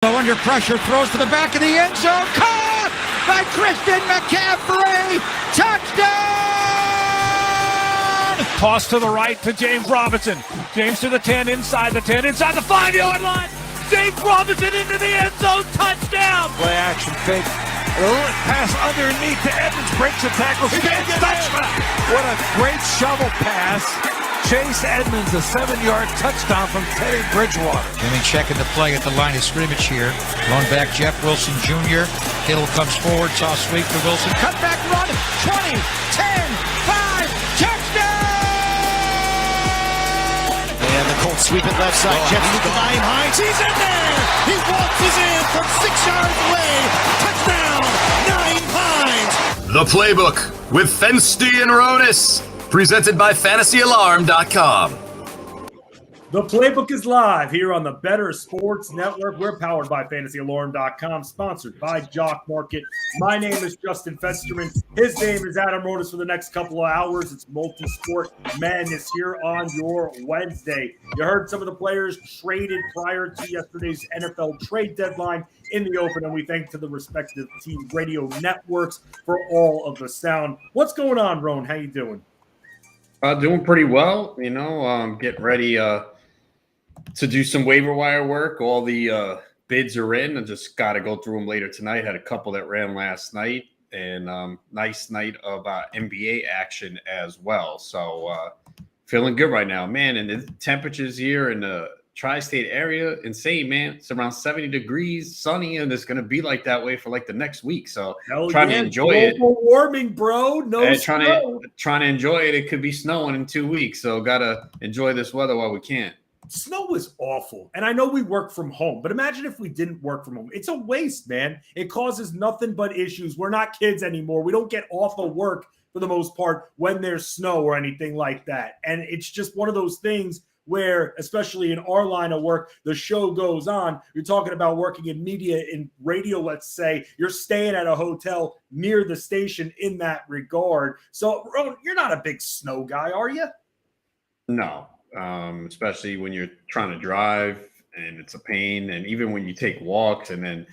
Under pressure, throws to the back of the end zone. Caught by Christian McCaffrey. Touchdown! Toss to the right to James Robinson. James to the 10, inside the 10, inside the 5-yard line. James Robinson into the end zone. Touchdown! Play action fake. A little pass underneath to Edmonds. Breaks the tackle. Touchdown! What a great shovel pass. Chase Edmonds, a 7-yard touchdown from Teddy Bridgewater. Jimmy checking the play at the line of scrimmage here. Going back, Jeff Wilson Jr. Kittle comes forward, toss sweep to Wilson. Cut back run, 20, 10, 5, touchdown! And the Colts sweep it left side. Jets with Naeem Hines. He's in there! He waltzes in from 6 yards away. Touchdown, Naeem Hines! The Playbook with Fensty and Ronis. Presented by FantasyAlarm.com. The Playbook is live here on the Bettor Sports Network. We're powered by FantasyAlarm.com, sponsored by Jock Market. My name is Justin Festerman. His name is Adam Rodas for the next couple of hours. It's multi-sport madness here on your Wednesday. You heard some of the players traded prior to yesterday's NFL trade deadline in the open, and we thank to the respective team radio networks for all of the sound. What's going on, Roan? How you doing? Doing pretty well, getting ready to do some waiver wire work. All the bids are in. I just got to go through them later tonight. Had a couple that ran last night, and nice night of NBA action as well. So feeling good right now, man. And the temperatures here in the tri-state area, insane, man. It's around 70 degrees, sunny, and it's going to be like that way for like the next week. So trying to enjoy it. Global warming, bro. No snow. Trying to enjoy it. It could be snowing in 2 weeks. So got to enjoy this weather while we can. Snow is awful. And I know we work from home, but imagine if we didn't work from home. It's a waste, man. It causes nothing but issues. We're not kids anymore. We don't get off of work for the most part when there's snow or anything like that. And it's just one of those things where, especially in our line of work, the show goes on. You're talking about working in media, in radio, let's say. You're staying at a hotel near the station in that regard. So, Ron, you're not a big snow guy, are you? No, especially when you're trying to drive and it's a pain. And even when you take walks and then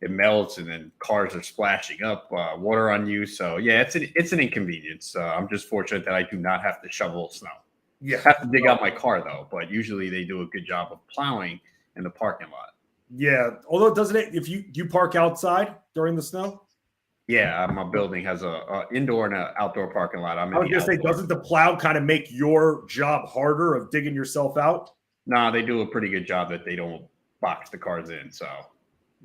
it melts and then cars are splashing up water on you. So, yeah, it's an inconvenience. I'm just fortunate that I do not have to shovel snow. Yeah, I have to dig out my car though, but usually they do a good job of plowing in the parking lot. Yeah, although doesn't it? If you park outside during the snow? Yeah, my building has a indoor and an outdoor parking lot. I was gonna say, doesn't the plow kind of make your job harder of digging yourself out? No, they do a pretty good job that they don't box the cars in. So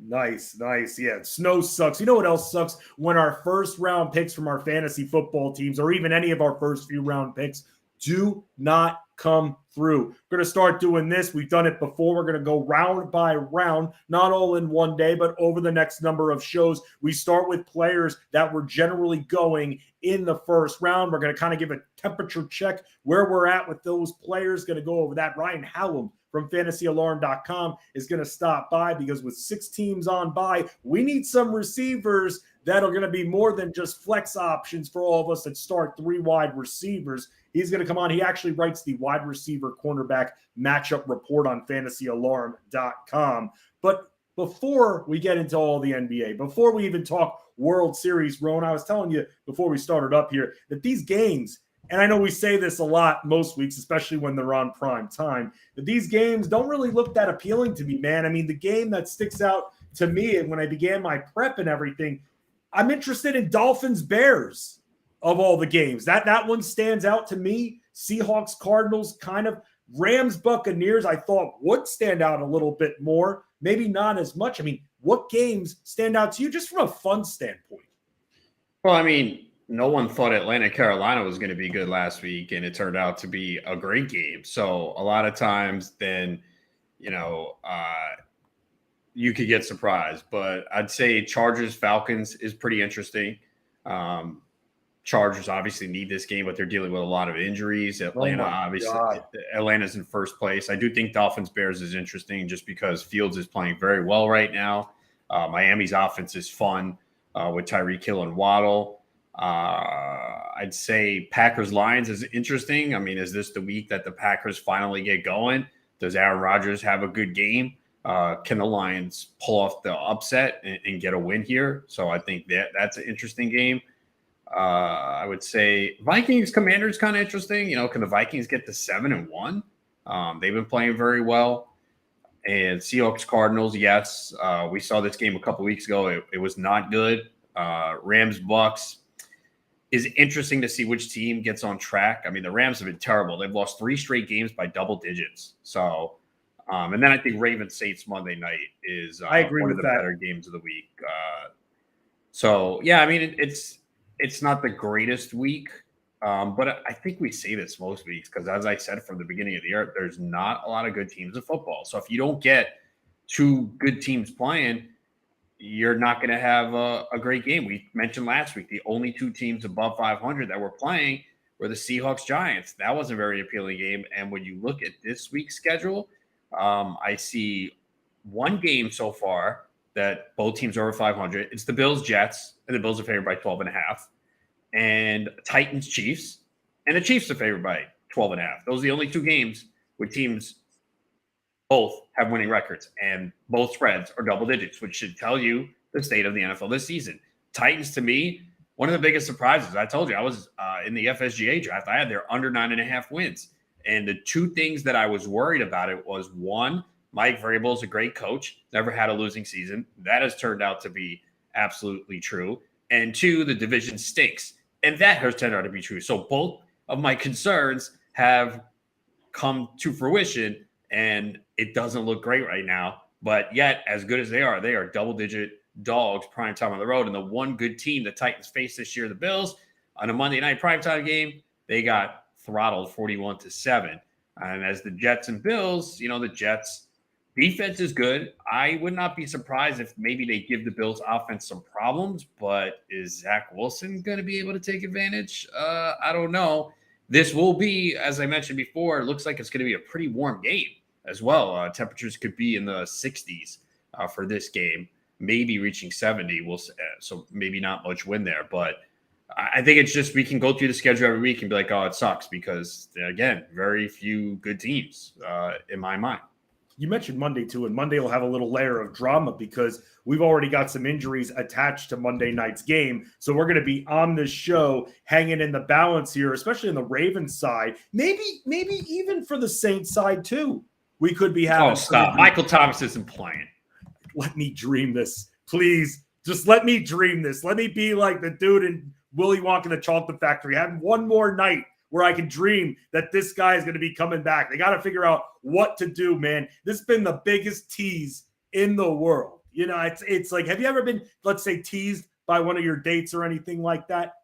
nice. Yeah, snow sucks. You know what else sucks? When our first round picks from our fantasy football teams, or even any of our first few round picks, do not come through. We're going to start doing this. We've done it before. We're going to go round by round, not all in one day, but over the next number of shows. We start with players that were generally going in the first round. We're going to kind of give a temperature check where we're at with those players. Going to go over that. Ryan Hallam from FantasyAlarm.com is going to stop by because with 6 teams on by, we need some receivers that are going to be more than just flex options for all of us that start 3 wide receivers. He's going to come on. He actually writes the wide receiver cornerback matchup report on FantasyAlarm.com. But before we get into all the NBA, before we even talk World Series, Rowan, I was telling you before we started up here that these games, and I know we say this a lot most weeks, especially when they're on prime time, that these games don't really look that appealing to me, man. I mean, the game that sticks out to me, and when I began my prep and everything, I'm interested in Dolphins-Bears of all the games. That one stands out to me. Seahawks, Cardinals, kind of. Rams, Buccaneers, I thought would stand out a little bit more. Maybe not as much. I mean, what games stand out to you just from a fun standpoint? Well, I mean, no one thought Atlanta, Carolina was going to be good last week, and it turned out to be a great game. So a lot of times then, you could get surprised. But I'd say Chargers, Falcons is pretty interesting. Chargers obviously need this game, but they're dealing with a lot of injuries. Atlanta's in first place. I do think Dolphins Bears is interesting just because Fields is playing very well right now. Miami's offense is fun with Tyreek Hill and Waddle. I'd say Packers Lions is interesting. I mean, is this the week that the Packers finally get going? Does Aaron Rodgers have a good game? Can the Lions pull off the upset and get a win here? So I think that's an interesting game. I would say Vikings Commanders kind of interesting. Can the Vikings get to 7-1? They've been playing very well. And Seahawks Cardinals, yes. We saw this game a couple weeks ago. It was not good. Rams Bucks is interesting to see which team gets on track. I mean, the Rams have been terrible. They've lost 3 straight games by double digits. So, and then I think Ravens Saints Monday night is I agree one with of the that. better games of the week. So yeah, I mean, it's not the greatest week, but I think we say this most weeks because, as I said from the beginning of the year, there's not a lot of good teams in football. So if you don't get 2 good teams playing, you're not going to have a great game. We mentioned last week the only 2 teams above 500 that were playing were the Seahawks Giants. That was a very appealing game. And when you look at this week's schedule, I see 1 game so far that both teams are over 500. It's the Bills Jets, and the Bills are favored by 12.5. And Titans Chiefs, and the Chiefs are favored by 12.5. Those are the only 2 games where teams both have winning records, and both spreads are double digits, which should tell you the state of the NFL this season. Titans, to me, one of the biggest surprises. I told you I was in the FSGA draft. I had their under 9.5 wins. And the 2 things that I was worried about it was, 1, Mike Vrabel is a great coach, never had a losing season. That has turned out to be absolutely true. And 2, the division stinks. And that has turned out to be true. So both of my concerns have come to fruition, and it doesn't look great right now. But yet, as good as they are double-digit dogs prime time on the road. And the one good team the Titans faced this year, the Bills, on a Monday night primetime game, they got throttled 41-7. And as the Jets and Bills, the Jets defense is good. I would not be surprised if maybe they give the Bills offense some problems, but is Zach Wilson going to be able to take advantage? I don't know. This will be, as I mentioned before, it looks like it's going to be a pretty warm game as well. Temperatures could be in the 60s for this game, maybe reaching 70. So maybe not much wind there, but I think it's just we can go through the schedule every week and be like, oh, it sucks because, again, very few good teams in my mind. You mentioned Monday too, and Monday will have a little layer of drama because we've already got some injuries attached to Monday night's game. So we're going to be on this show hanging in the balance here, especially on the Ravens side. Maybe even for the Saints side too. We could be having. Oh, stop! Michael Thomas isn't playing. Let me dream this, please. Just let me dream this. Let me be like the dude in Willy Wonka and the Chocolate Factory. Have one more night where I can dream that this guy is going to be coming back. They got to figure out what to do, man. This has been the biggest tease in the world. It's like, have you ever been, let's say, teased by one of your dates or anything like that?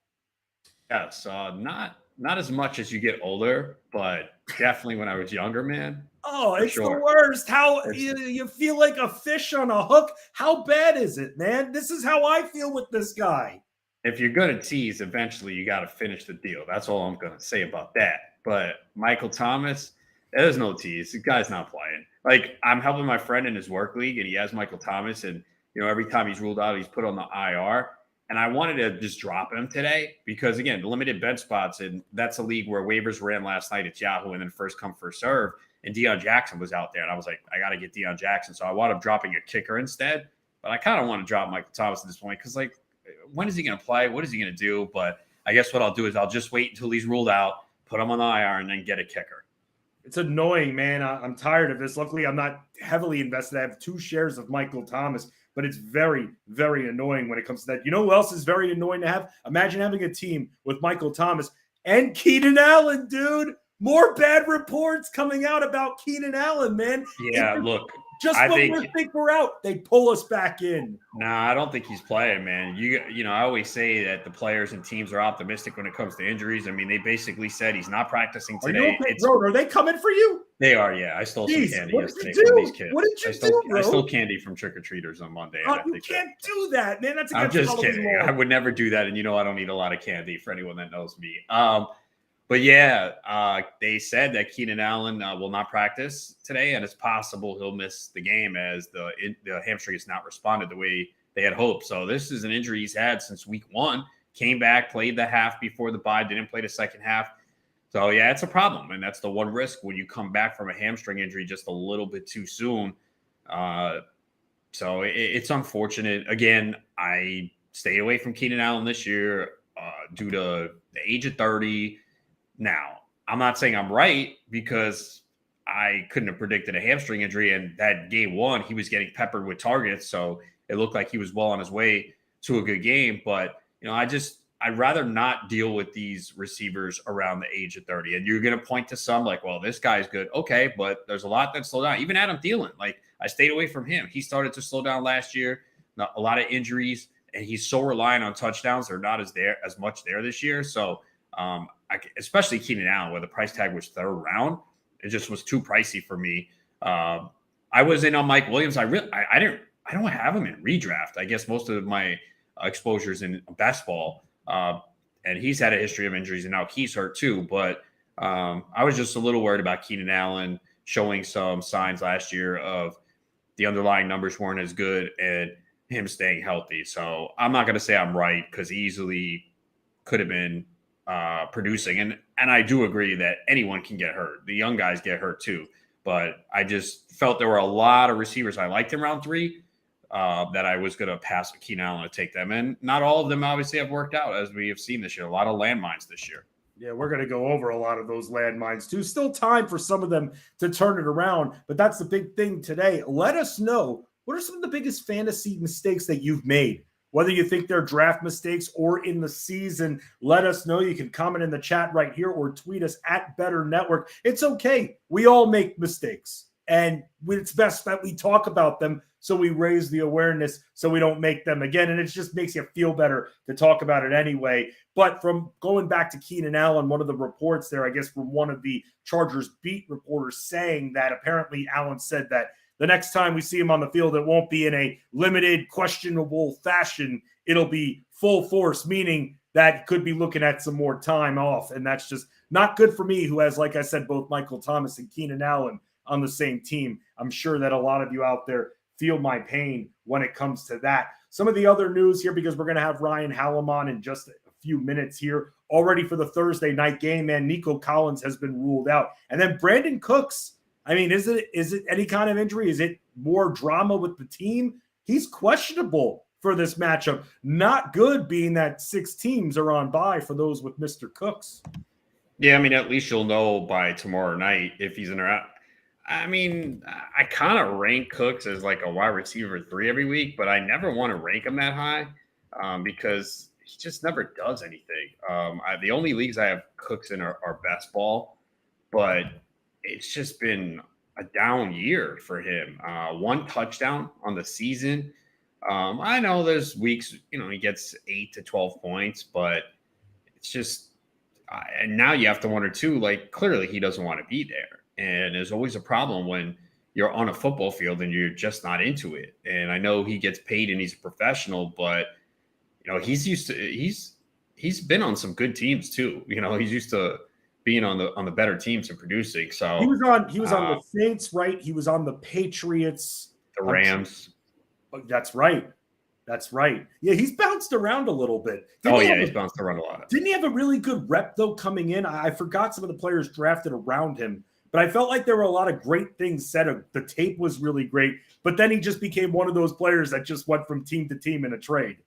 Yes, not as much as you get older, but definitely when I was younger, man. Oh, it's the worst. How you feel like a fish on a hook. How bad is it, man? This is how I feel with this guy. If you're going to tease, eventually you got to finish the deal. That's all I'm going to say about that. But Michael Thomas, there's no tease. The guy's not playing. Like, I'm helping my friend in his work league, and he has Michael Thomas. And, every time he's ruled out, he's put on the IR. And I wanted to just drop him today because, again, the limited bed spots, and that's a league where waivers ran last night at Yahoo and then first come, first serve. And Deion Jackson was out there. And I was like, I got to get Deion Jackson. So I wound up dropping a kicker instead. But I kind of want to drop Michael Thomas at this point because, like, when is he going to play? What is he going to do? But I guess what I'll do is I'll just wait until he's ruled out, put him on the IR, and then get a kicker. It's annoying, man. I'm tired of this. Luckily, I'm not heavily invested. I have 2 shares of Michael Thomas, but it's very, very annoying when it comes to that. You know who else is very annoying to have? Imagine having a team with Michael Thomas and Keenan Allen, dude. More bad reports coming out about Keenan Allen, man. Yeah, look. Just when we think we're out, they pull us back in. Nah, I don't think he's playing, man. I always say that the players and teams are optimistic when it comes to injuries. I mean, they basically said he's not practicing today. Are you okay, bro? Are they coming for you? They are, yeah. I stole some candy yesterday from these kids. What did you do, bro? I stole candy from trick-or-treaters on Monday. You can't do that, man. That's I'm against just kidding. law. I would never do that, and I don't eat a lot of candy for anyone that knows me. But yeah, they said that Keenan Allen will not practice today, and it's possible he'll miss the game as the hamstring has not responded the way they had hoped. So this is an injury he's had since week 1. Came back, played the half before the bye, didn't play the second half. So yeah, it's a problem, and that's the one risk when you come back from a hamstring injury just a little bit too soon. So it's unfortunate. Again, I stayed away from Keenan Allen this year due to the age of 30. Now, I'm not saying I'm right because I couldn't have predicted a hamstring injury. And that game one, he was getting peppered with targets. So it looked like he was well on his way to a good game. But, I'd rather not deal with these receivers around the age of 30. And you're going to point to some like, well, this guy's good. Okay, but there's a lot that slowed down. Even Adam Thielen, like I stayed away from him. He started to slow down last year. A lot of injuries, and he's so reliant on touchdowns. They're not as much there this year. So especially Keenan Allen, where the price tag was third round, it just was too pricey for me. I was in on Mike Williams. I don't have him in redraft. I guess most of my exposures in best ball. And he's had a history of injuries, and now he's hurt too. But I was just a little worried about Keenan Allen showing some signs last year of the underlying numbers weren't as good and him staying healthy. So I'm not going to say I'm right because he easily could have been producing. And I do agree that anyone can get hurt. The young guys get hurt too. But I just felt there were a lot of receivers I liked in round 3. That I was going to pass Keenan Allen to take them. And not all of them obviously have worked out, as we have seen this year. A lot of landmines this year. Yeah, we're going to go over a lot of those landmines too. Still time for some of them to turn it around, but that's the big thing today. Let us know, what are some of the biggest fantasy mistakes that you've made? Whether you think they're draft mistakes or in the season, let us know. You can comment in the chat right here or tweet us at Bettor Network. It's okay. We all make mistakes, and it's best that we talk about them so we raise the awareness so we don't make them again. And it just makes you feel better to talk about it anyway. But from going back to Keenan Allen, one of the reports there, I guess from one of the Chargers beat reporters saying that apparently Allen said that the next time we see him on the field, it won't be in a limited, questionable fashion. It'll be full force, meaning that could be looking at some more time off. And that's just not good for me, who has, like I said, both Michael Thomas and Keenan Allen on the same team. I'm sure that a lot of you out there feel my pain when it comes to that. Some of the other news here, because we're going to have Ryan Hallam on in just a few minutes here, already for the Thursday night game, man. Nico Collins has been ruled out. And then Brandon Cooks, I mean, is it any kind of injury? Is it more drama with the team? He's questionable for this matchup. Not good, being that 6 teams are on bye for those with Mr. Cooks. Yeah, I mean, at least you'll know by tomorrow night if he's in or out. I mean, I kind of rank Cooks as like a wide receiver 3 every week, but I never want to rank him that high because he just never does anything. The only leagues I have Cooks in are best ball, but it's just been a down year for him. 1 touchdown on the season. I know there's weeks, he gets 8 to 12 points, but it's just, and now you have to wonder too, like clearly he doesn't want to be there. And there's always a problem when you're on a football field and you're just not into it. And I know he gets paid and he's a professional, but he's been on some good teams too. He's used to being on the better teams and producing. So he was on the Saints, right? He was on the Patriots, the Rams. That's right. Yeah, he's bounced around a little bit. He's bounced around a lot. Didn't he have a really good rep though coming in? I forgot some of the players drafted around him. But I felt like there were a lot of great things said. The tape was really great. But then he just became one of those players that just went from team to team in a trade.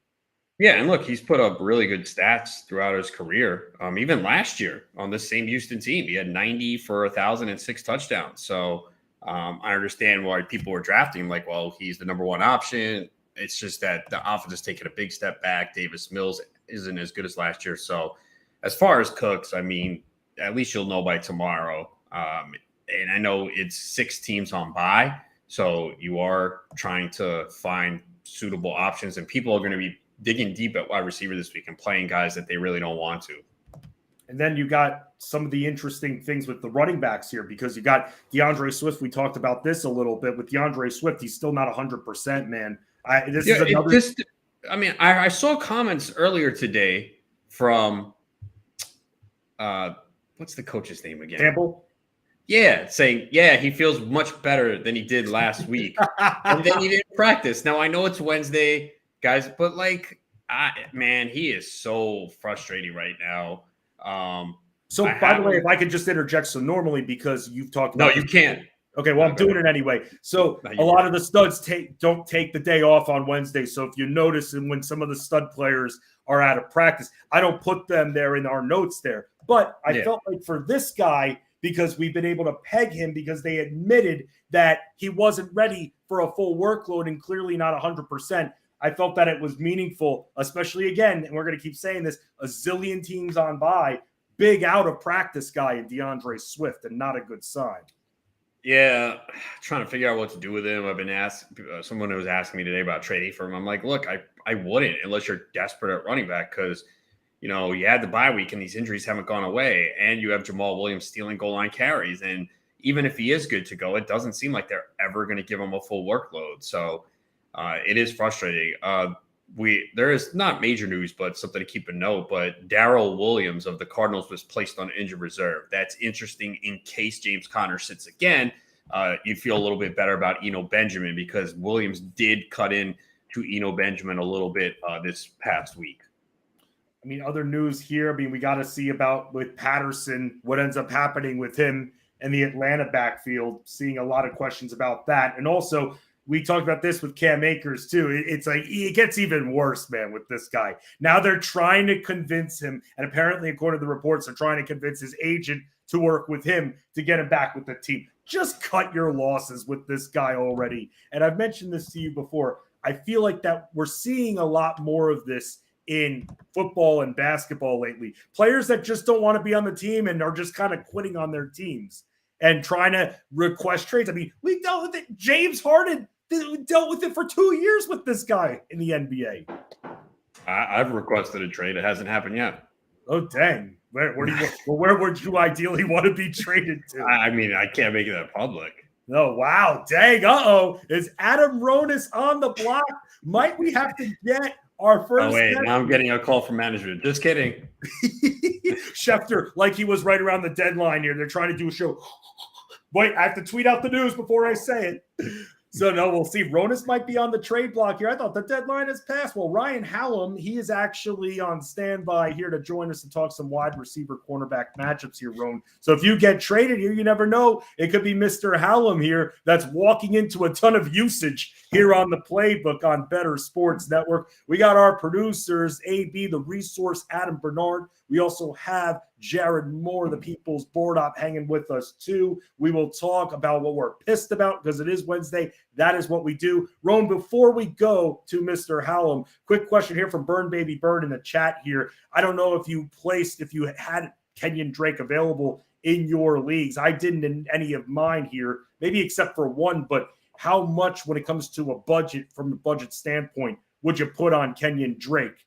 Yeah, and look, he's put up really good stats throughout his career. Even last year on this same Houston team, he had 90 for 1,006 touchdowns. So I understand why people were drafting him like, well, he's the number 1 option. It's just that the offense has taken a big step back. Davis Mills isn't as good as last year. So as far as Cooks, I mean, at least you'll know by tomorrow. And I know it's 6 teams on bye, so you are trying to find suitable options, and people are going to be digging deep at wide receiver this week and playing guys that they really don't want to. And then you got some of the interesting things with the running backs here, because you got DeAndre Swift. We talked about this a little bit with DeAndre Swift. He's still not 100%, man. I saw comments earlier today from what's the coach's name again? Campbell? Yeah, saying, he feels much better than he did last week. And then he didn't practice. Now, I know it's Wednesday, guys, but he is so frustrating right now. By the way, if I could just interject, so normally, because you've talked about— No, you can't. Okay, well, I'm doing it anyway. So a lot of the studs don't take the day off on Wednesday. So if you notice, and when some of the stud players are out of practice, I don't put them there in our notes there. But I felt like for this guy, because we've been able to peg him because they admitted that he wasn't ready for a full workload and clearly not 100%. I felt that it was meaningful, especially again, and we're going to keep saying this, a zillion teams on by, big out of practice guy in DeAndre Swift, and not a good sign. Yeah, trying to figure out what to do with him. I've been asked, someone was asking me today about trading for him. I'm like, look, I wouldn't unless you're desperate at running back because, you know, you had the bye week and these injuries haven't gone away, and you have Jamal Williams stealing goal line carries. And even if he is good to go, it doesn't seem like they're ever going to give him a full workload. So it is frustrating. There is not major news, but something to keep a note. But Darrell Williams of the Cardinals was placed on injured reserve. That's interesting in case James Conner sits again. You feel a little bit better about Eno Benjamin because Williams did cut in to Eno Benjamin a little bit this past week. I mean, other news here. I mean, we got to see about with Patterson, what ends up happening with him and the Atlanta backfield, seeing a lot of questions about that. And also, we talked about this with Cam Akers too. It's like it gets even worse, man, with this guy. Now they're trying to convince him, and apparently, according to the reports, they're trying to convince his agent to work with him to get him back with the team. Just cut your losses with this guy already. And I've mentioned this to you before. I feel like that we're seeing a lot more of this in football and basketball lately. Players that just don't want to be on the team and are just kind of quitting on their teams and trying to request trades. I mean, we dealt with it. James Harden dealt with it for 2 years with this guy in the NBA. I've requested a trade. It hasn't happened yet. Oh, dang. Where would you ideally want to be traded to? I mean, I can't make that public. Oh, wow. Dang. Uh-oh. Is Adam Ronis on the block? Might we have to get our first? Oh, wait. Now I'm getting a call from management. Just kidding. Schefter, like he was right around the deadline here. They're trying to do a show. Wait, I have to tweet out the news before I say it. So, no, we'll see. Ronis might be on the trade block here. I thought the deadline has passed. Well, Ryan Hallam, he is actually on standby here to join us and talk some wide receiver cornerback matchups here, Ron. So if you get traded here, you never know. It could be Mr. Hallam here that's walking into a ton of usage here on the playbook on Bettor Sports Network. We got our producers, AB, the resource, Adam Bernard. We also have Jared Moore, the People's Board Op, hanging with us too. We will talk about what we're pissed about because it is Wednesday. That is what we do. Roan, before we go to Mr. Hallam, quick question here from Burn Baby Burn in the chat here. I don't know if you had Kenyon Drake available in your leagues. I didn't in any of mine here, maybe except for one, but how much when it comes to a budget, from a budget standpoint, would you put on Kenyon Drake?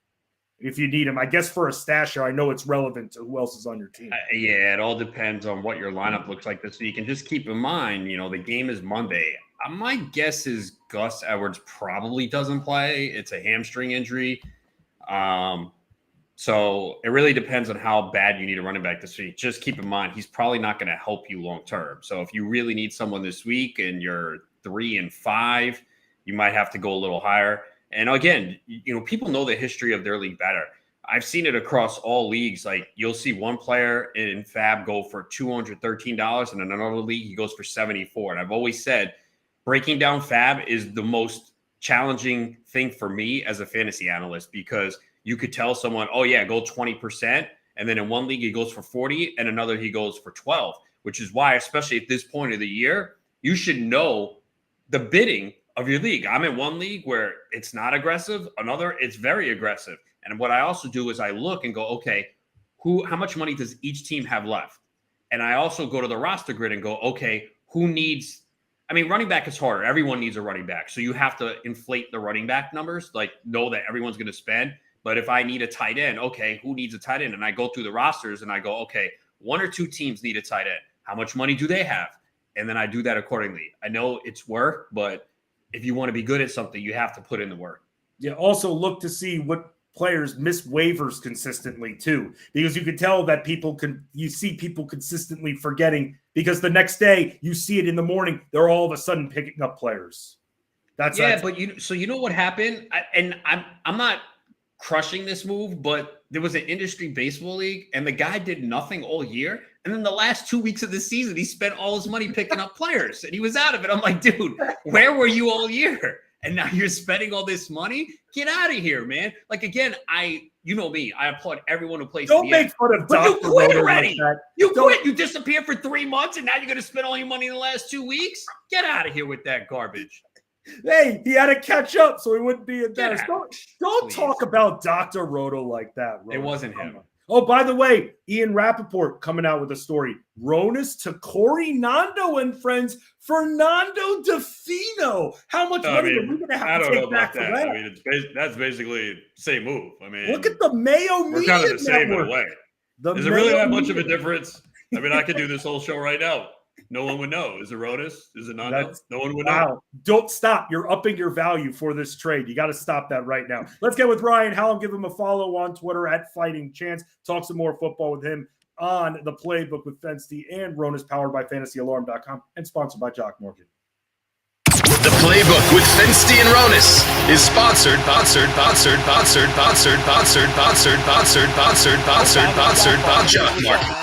If you need him, I guess for a stasher, I know it's relevant to who else is on your team. Yeah, it all depends on what your lineup looks like this week. And just keep in mind, the game is Monday. My guess is Gus Edwards probably doesn't play. It's a hamstring injury. So it really depends on how bad you need a running back this week. Just keep in mind, he's probably not going to help you long term. So if you really need someone this week and you're 3 and 5, you might have to go a little higher. And again, people know the history of their league better. I've seen it across all leagues. Like you'll see one player in Fab go for $213, and in another league he goes for $74. And I've always said breaking down Fab is the most challenging thing for me as a fantasy analyst because you could tell someone, oh yeah, go 20%, and then in one league he goes for 40, and another he goes for 12. Which is why, especially at this point of the year, you should know the bidding of your league. I'm in one league where it's not aggressive, another it's very aggressive. And what I also do is I look and go, okay, how much money does each team have left? And I also go to the roster grid and go, okay, running back is harder. Everyone needs a running back. So you have to inflate the running back numbers, like know that everyone's going to spend. But if I need a tight end, okay, who needs a tight end? And I go through the rosters and I go, okay, 1 or 2 teams need a tight end. How much money do they have? And then I do that accordingly. I know it's work, but if you want to be good at something, you have to put in the work. Yeah. Also look to see what players miss waivers consistently too, because you can tell that you see people consistently forgetting because the next day you see it in the morning, they're all of a sudden picking up players. But you know what happened? I'm not crushing this move, but there was an industry baseball league and the guy did nothing all year. And then the last 2 weeks of the season, he spent all his money picking up players, and he was out of it. I'm like, dude, where were you all year? And now you're spending all this money? Get out of here, man. Like, again, you know me. I applaud everyone who plays. Don't make fun of But you Dr. quit Roto already. like that. You quit. You disappeared for 3 months, and now you're going to spend all your money in the last 2 weeks? Get out of here with that garbage. Hey, he had to catch up so he wouldn't be embarrassed. Yeah, Don't talk about Dr. Roto like that, Roto. It wasn't him. Oh, by the way, Ian Rappaport coming out with a story. Ronas to Corey Nando and friends, Fernando DeFino. How much money are we going to have to take back for that? I mean, that's basically the same move. I mean, look at the Mayo we're Media kind of the same Network. in a way. Is it Mayo really that much Media. of a difference? I mean, I could do this whole show right now. No one would know. Is it Ronas? Is it Nando? No one would know. Wow. Don't stop. You're upping your value for this trade. You got to stop that right now. Let's get with Ryan Hallam. Give him a follow on Twitter at Fighting Chance. Talk some more football with him on the Playbook with Fensty and Ronas, powered by FantasyAlarm.com and sponsored by Jock Morgan. The Playbook with Fensty and Ronis is sponsored by Jock Market.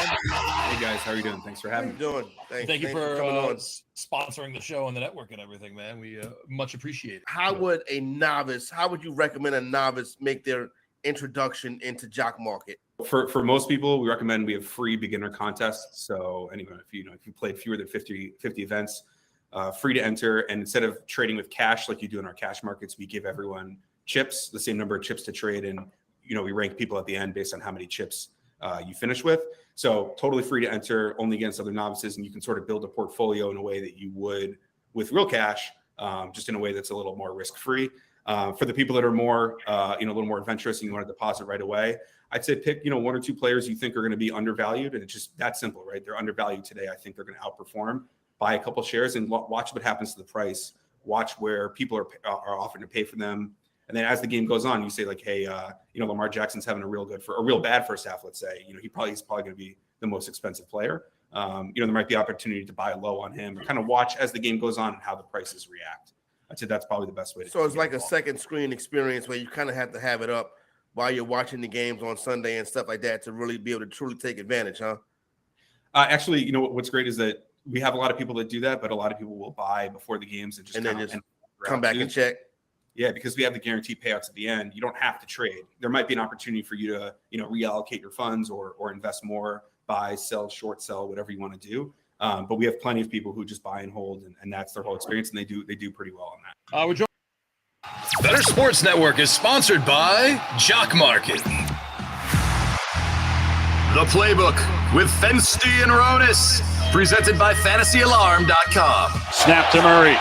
Hey guys, how are you doing? Thanks for having me. Thank you for sponsoring the show on the network and everything, man. We much appreciate it. How would you recommend a novice make their introduction into Jock Market? For most people, we recommend we have free beginner contests. So anyone, if you play fewer than 50 events, free to enter. And instead of trading with cash like you do in our cash markets, we give everyone chips, the same number of chips to trade, and we rank people at the end based on how many chips you finish with. So totally free to enter, only against other novices, and you can sort of build a portfolio in a way that you would with real cash, just in a way that's a little more risk-free. For the people that are more, a little more adventurous and you want to deposit right away, I'd say pick, one or two players you think are going to be undervalued, and it's just that simple, right? They're undervalued today. I think they're going to outperform. Buy a couple shares and watch what happens to the price. Watch where people are offering to pay for them. And then as the game goes on, you say like, hey, Lamar Jackson's having a real bad first half, let's say. He's probably going to be the most expensive player. There might be opportunity to buy low on him and kind of watch as the game goes on and how the prices react. I'd say that's probably the best way to. So it's like a second screen experience where you kind of have to have it up while you're watching the games on Sunday and stuff like that to really be able to truly take advantage, huh? Actually, what's great is that we have a lot of people that do that, but a lot of people will buy before the games and just come back and check. Yeah, because we have the guaranteed payouts at the end. You don't have to trade. There might be an opportunity for you to, reallocate your funds or invest more, buy, sell, short sell, whatever you want to do. But we have plenty of people who just buy and hold, and that's their whole experience, and they do pretty well on that. Bettor Sports Network is sponsored by Jock Market. The Playbook with Fensty and Ronis, presented by FantasyAlarm.com. Snap to Murray.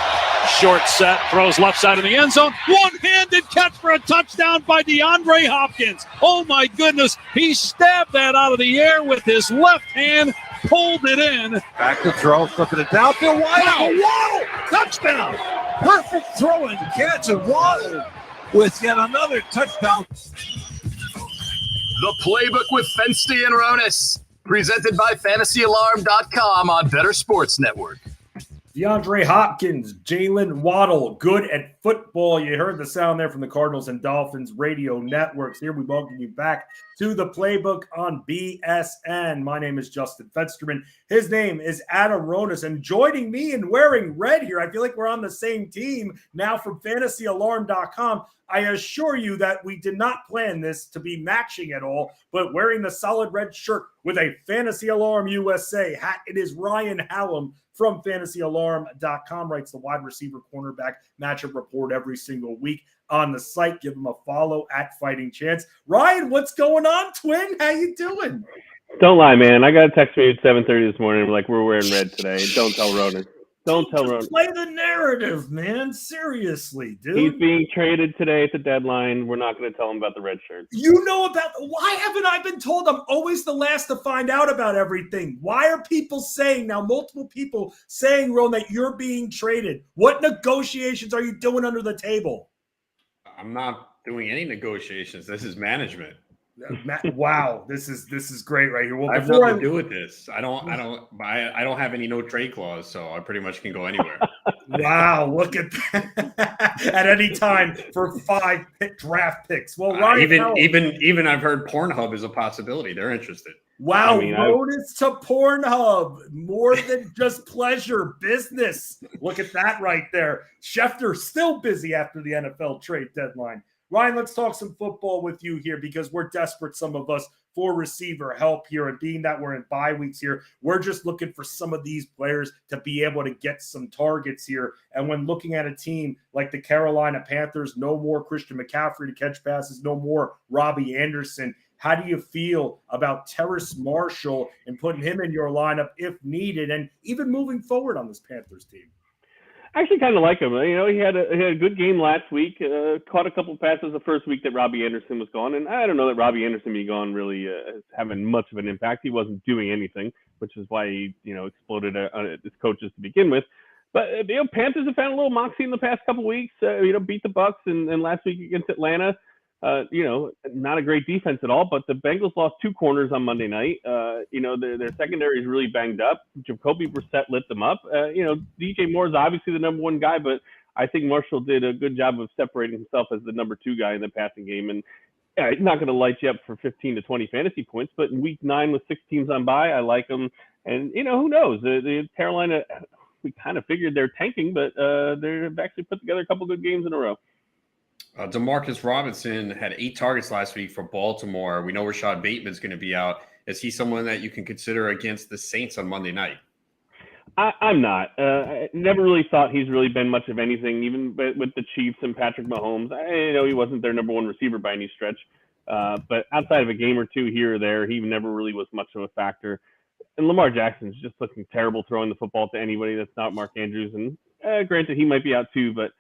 Short set, throws left side of the end zone. One-handed catch for a touchdown by DeAndre Hopkins. Oh, my goodness. He stabbed that out of the air with his left hand, pulled it in. Back to throw, flipping it downfield, wide open. Waddle, touchdown. Perfect throw and catch of Waddle with yet another touchdown. The Playbook with Fensty and Ronis, presented by FantasyAlarm.com on Bettor Sports Network. DeAndre Hopkins, Jalen Waddle, good at football. You heard the sound there from the Cardinals and Dolphins radio networks. Here we welcome you back to the Playbook on BSN. My name is Justin Fensterman. His name is Adam Ronis, and joining me in wearing red here, I feel like we're on the same team now from FantasyAlarm.com. I assure you that we did not plan this to be matching at all, but wearing the solid red shirt with a Fantasy Alarm USA hat, it is Ryan Hallam from FantasyAlarm.com, writes the wide receiver cornerback matchup report every single week on the site. Give him a follow at Fighting Chance. Ryan, what's going on, twin? How you doing? Don't lie, man. I got a text me at 7:30 this morning. Like, we're wearing red today. Don't tell Ronan. Don't tell Ronan. Play the narrative, man. Seriously, dude. He's being traded today at the deadline. We're not going to tell him about the red shirt. You know about – why haven't I been told? I'm always the last to find out about everything. Why are people saying now, multiple people saying, Ron, that you're being traded? What negotiations are you doing under the table? I'm not doing any negotiations. This is management. Wow, this is great right here. Well, I have nothing to do with this. I don't have any no trade clause, so I pretty much can go anywhere. Wow, look at that. At any time for 5 draft picks. Well, Ryan, even I've heard Pornhub is a possibility. They're interested. Wow, bonus to Pornhub. More than just pleasure, business. Look at that right there. Schefter still busy after the NFL trade deadline. Ryan, let's talk some football with you here because we're desperate, some of us, for receiver help here. And being that we're in bye weeks here, we're just looking for some of these players to be able to get some targets here. And when looking at a team like the Carolina Panthers, no more Christian McCaffrey to catch passes, no more Robbie Anderson. How do you feel about Terrace Marshall and putting him in your lineup if needed, and even moving forward on this Panthers team? I actually kind of like him. You know, he had a good game last week. Caught a couple passes the first week that Robbie Anderson was gone, and I don't know that Robbie Anderson being gone really is having much of an impact. He wasn't doing anything, which is why he exploded his coaches to begin with. But Panthers have found a little moxie in the past couple weeks. Beat the Bucs and last week against Atlanta. Not a great defense at all, but the Bengals lost 2 corners on Monday night. Their secondary is really banged up. Jacoby Brissett lit them up. DJ Moore is obviously the number 1 guy, but I think Marshall did a good job of separating himself as the number 2 guy in the passing game. And he's not going to light you up for 15 to 20 fantasy points, but in week 9 with 6 teams on bye, I like him. And, who knows? The Carolina, we kind of figured they're tanking, but they've actually put together a couple good games in a row. Demarcus Robinson had 8 targets last week for Baltimore. We know Rashad Bateman's going to be out. Is he someone that you can consider against the Saints on Monday night? I'm not. I never really thought he's really been much of anything, even with the Chiefs and Patrick Mahomes. I know he wasn't their number 1 receiver by any stretch. But outside of a game or 2 here or there, he never really was much of a factor. And Lamar Jackson's just looking terrible throwing the football to anybody that's not Mark Andrews. And granted, he might be out too, but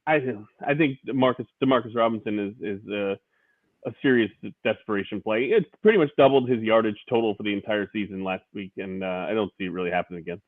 I think Demarcus Robinson is a serious desperation play. It's pretty much doubled his yardage total for the entire season last week, and I don't see it really happening again.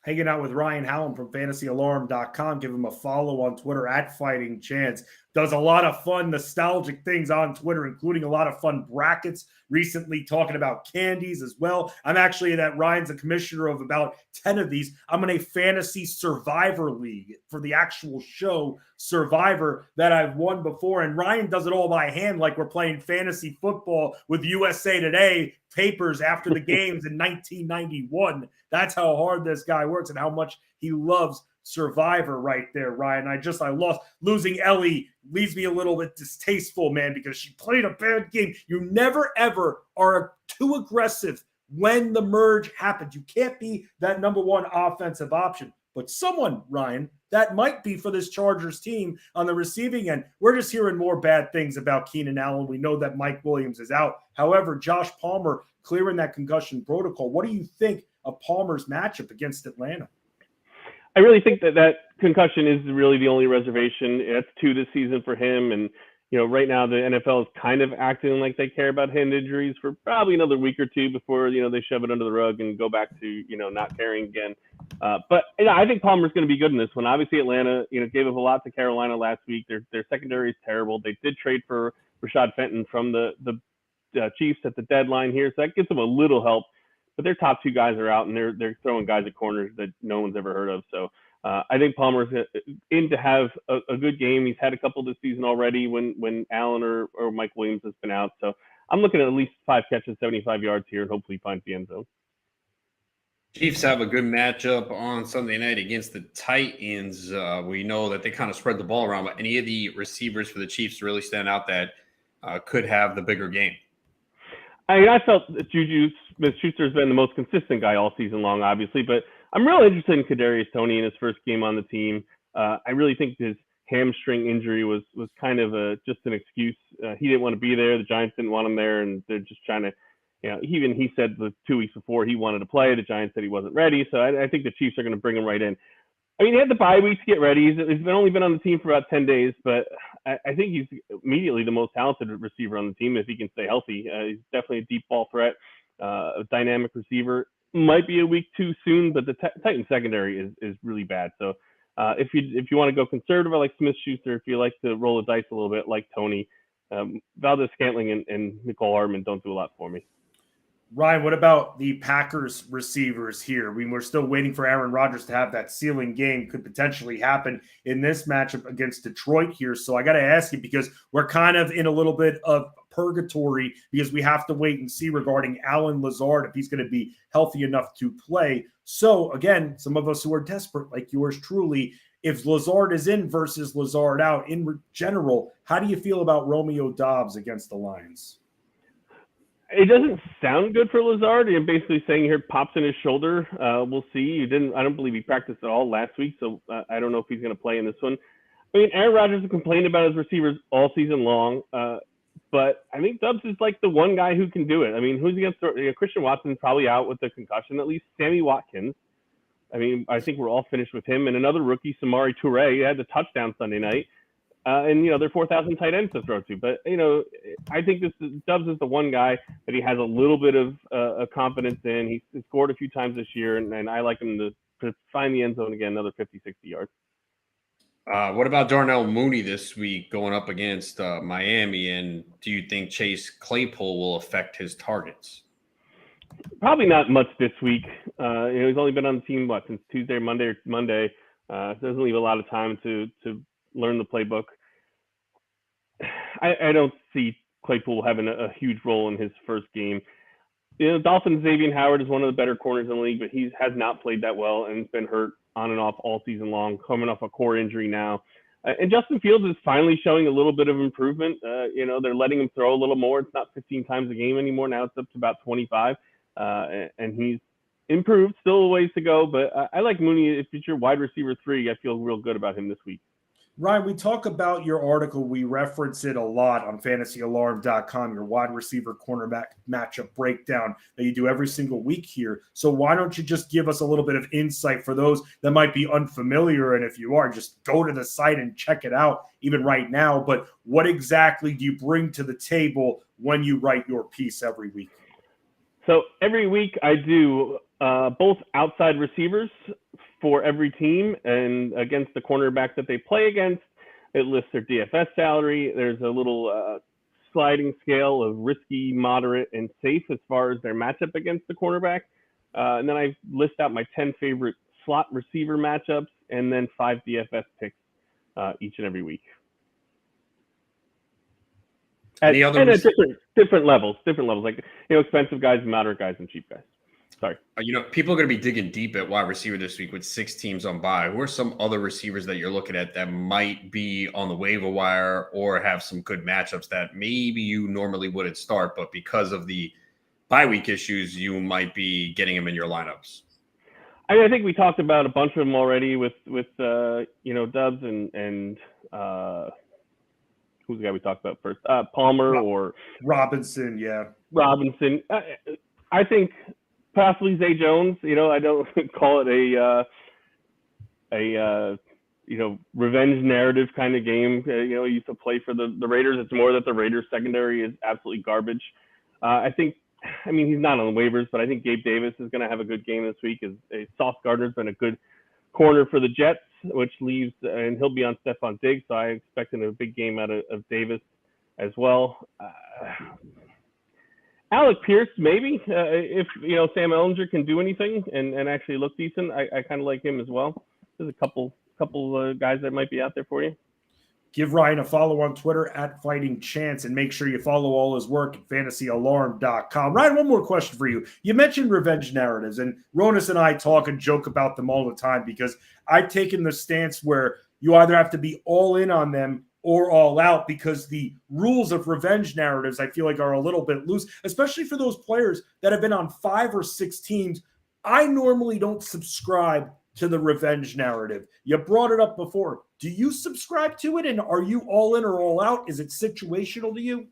Hanging out with Ryan Hallam from FantasyAlarm.com. Give him a follow on Twitter at Fighting Chance. Does a lot of fun, nostalgic things on Twitter, including a lot of fun brackets. Recently talking about candies as well. I'm actually that Ryan's a commissioner of about 10 of these. I'm in a fantasy survivor league for the actual show Survivor that I've won before. And Ryan does it all by hand like we're playing fantasy football with USA Today papers after the games in 1991. That's how hard this guy works and how much he loves Survivor right there, Ryan. I lost. Losing Ellie leaves me a little bit distasteful, man, because she played a bad game. You never, ever are too aggressive when the merge happens. You can't be that number 1 offensive option. But someone, Ryan, that might be for this Chargers team on the receiving end. We're just hearing more bad things about Keenan Allen. We know that Mike Williams is out. However, Josh Palmer clearing that concussion protocol. What do you think of Palmer's matchup against Atlanta? I really think that concussion is really the only reservation. It's 2 this season for him. And, right now the NFL is kind of acting like they care about hand injuries for probably another week or 2 before, they shove it under the rug and go back to, not caring again. But I think Palmer's going to be good in this one. Obviously, Atlanta, gave up a lot to Carolina last week. Their secondary is terrible. They did trade for Rashad Fenton from the Chiefs at the deadline here. So that gives them a little help. But their top 2 guys are out, and they're throwing guys at corners that no one's ever heard of. So I think Palmer's in to have a good game. He's had a couple this season already when Allen or Mike Williams has been out. So I'm looking at least 5 catches, 75 yards here, and hopefully finds the end zone. Chiefs have a good matchup on Sunday night against the Titans. We know that they kind of spread the ball around, but any of the receivers for the Chiefs really stand out that could have the bigger game? I felt that Juju Smith-Schuster's been the most consistent guy all season long, obviously, but I'm really interested in Kadarius Toney in his first game on the team. I really think his hamstring injury was kind of just an excuse. He didn't want to be there. The Giants didn't want him there, and they're just trying to, he said the 2 weeks before he wanted to play. The Giants said he wasn't ready, so I think the Chiefs are going to bring him right in. I mean, he had the bye week to get ready. He's only been on the team for about 10 days, but I think he's immediately the most talented receiver on the team if he can stay healthy. He's definitely a deep ball threat, a dynamic receiver. Might be a week too soon, but the Titans secondary is really bad. So if you want to go conservative, I like Smith-Schuster. If you like to roll the dice a little bit, like Toney, Valdez-Scantling and Nicole Hardman don't do a lot for me. Ryan, what about the Packers receivers here? I mean, we're still waiting for Aaron Rodgers to have that ceiling game. Could potentially happen in this matchup against Detroit here. So I got to ask you, because we're kind of in a little bit of purgatory because we have to wait and see regarding Allen Lazard if he's going to be healthy enough to play. So again, some of us who are desperate, like yours truly, if Lazard is in versus Lazard out in general, how do you feel about Romeo Doubs against the Lions? It doesn't sound good for Lazard. You're basically saying here pops in his shoulder. We'll see. I don't believe he practiced at all last week, so I don't know if he's going to play in this one. I mean, Aaron Rodgers has complained about his receivers all season long, but I think Doubs is like the one guy who can do it. I mean, who's against Christian Watson's probably out with the concussion, at least Sammy Watkins. I mean, I think we're all finished with him. And another rookie, Samari Toure, he had the touchdown Sunday night. And, they're 4,000 tight ends to throw to. But, I think Doubs is the one guy that he has a little bit of confidence in. He scored a few times this year, and I like him to find the end zone again, another 50, 60 yards. What about Darnell Mooney this week going up against Miami? And do you think Chase Claypool will affect his targets? Probably not much this week. He's only been on the team, since Tuesday, Monday. Doesn't leave a lot of time to learn the playbook. I don't see Claypool having a huge role in his first game. Dolphins' Xavier Howard is one of the better corners in the league, but he has not played that well and has been hurt on and off all season long, coming off a core injury now. And Justin Fields is finally showing a little bit of improvement. They're letting him throw a little more. It's not 15 times a game anymore. Now it's up to about 25. And he's improved. Still a ways to go, but I like Mooney. If it's your wide receiver 3, I feel real good about him this week. Ryan, we talk about your article. We reference it a lot on fantasyalarm.com, your wide receiver cornerback matchup breakdown that you do every single week here. So why don't you just give us a little bit of insight for those that might be unfamiliar? And if you are, just go to the site and check it out even right now. But what exactly do you bring to the table when you write your piece every week? So every week I do both outside receivers for every team and against the cornerback that they play against. It lists their DFS salary. There's a little sliding scale of risky, moderate, and safe as far as their matchup against the cornerback. And then I list out my 10 favorite slot receiver matchups and then 5 DFS picks each and every week. At different levels, like, expensive guys, moderate guys, and cheap guys. Sorry. People are going to be digging deep at wide receiver this week with 6 teams on bye. Who are some other receivers that you're looking at that might be on the waiver wire or have some good matchups that maybe you normally wouldn't start, but because of the bye week issues, you might be getting them in your lineups? I think we talked about a bunch of them already with Doubs and who's the guy we talked about first? Palmer or Robinson, yeah. Robinson. I think possibly Zay Jones. I don't call it a revenge narrative kind of game. He used to play for the Raiders. It's more that the Raiders secondary is absolutely garbage. He's not on the waivers, but I think Gabe Davis is going to have a good game this week. Sauce Gardner's been a good corner for the Jets, which leaves, and he'll be on Stephon Diggs, so I expect a big game out of Davis as well. Alec Pierce, maybe, if Sam Ehlinger can do anything and actually look decent, I kind of like him as well. There's a couple guys that might be out there for you. Give Ryan a follow on Twitter at Fighting Chance, and make sure you follow all his work at fantasyalarm.com. Ryan, one more question for you. You mentioned revenge narratives, and Ronas and I talk and joke about them all the time because I've taken the stance where you either have to be all in on them or all out, because the rules of revenge narratives, I feel like, are a little bit loose, especially for those players that have been on 5 or 6 teams. I normally don't subscribe to the revenge narrative. You brought it up before. Do you subscribe to it, and are you all in or all out? Is it situational to you?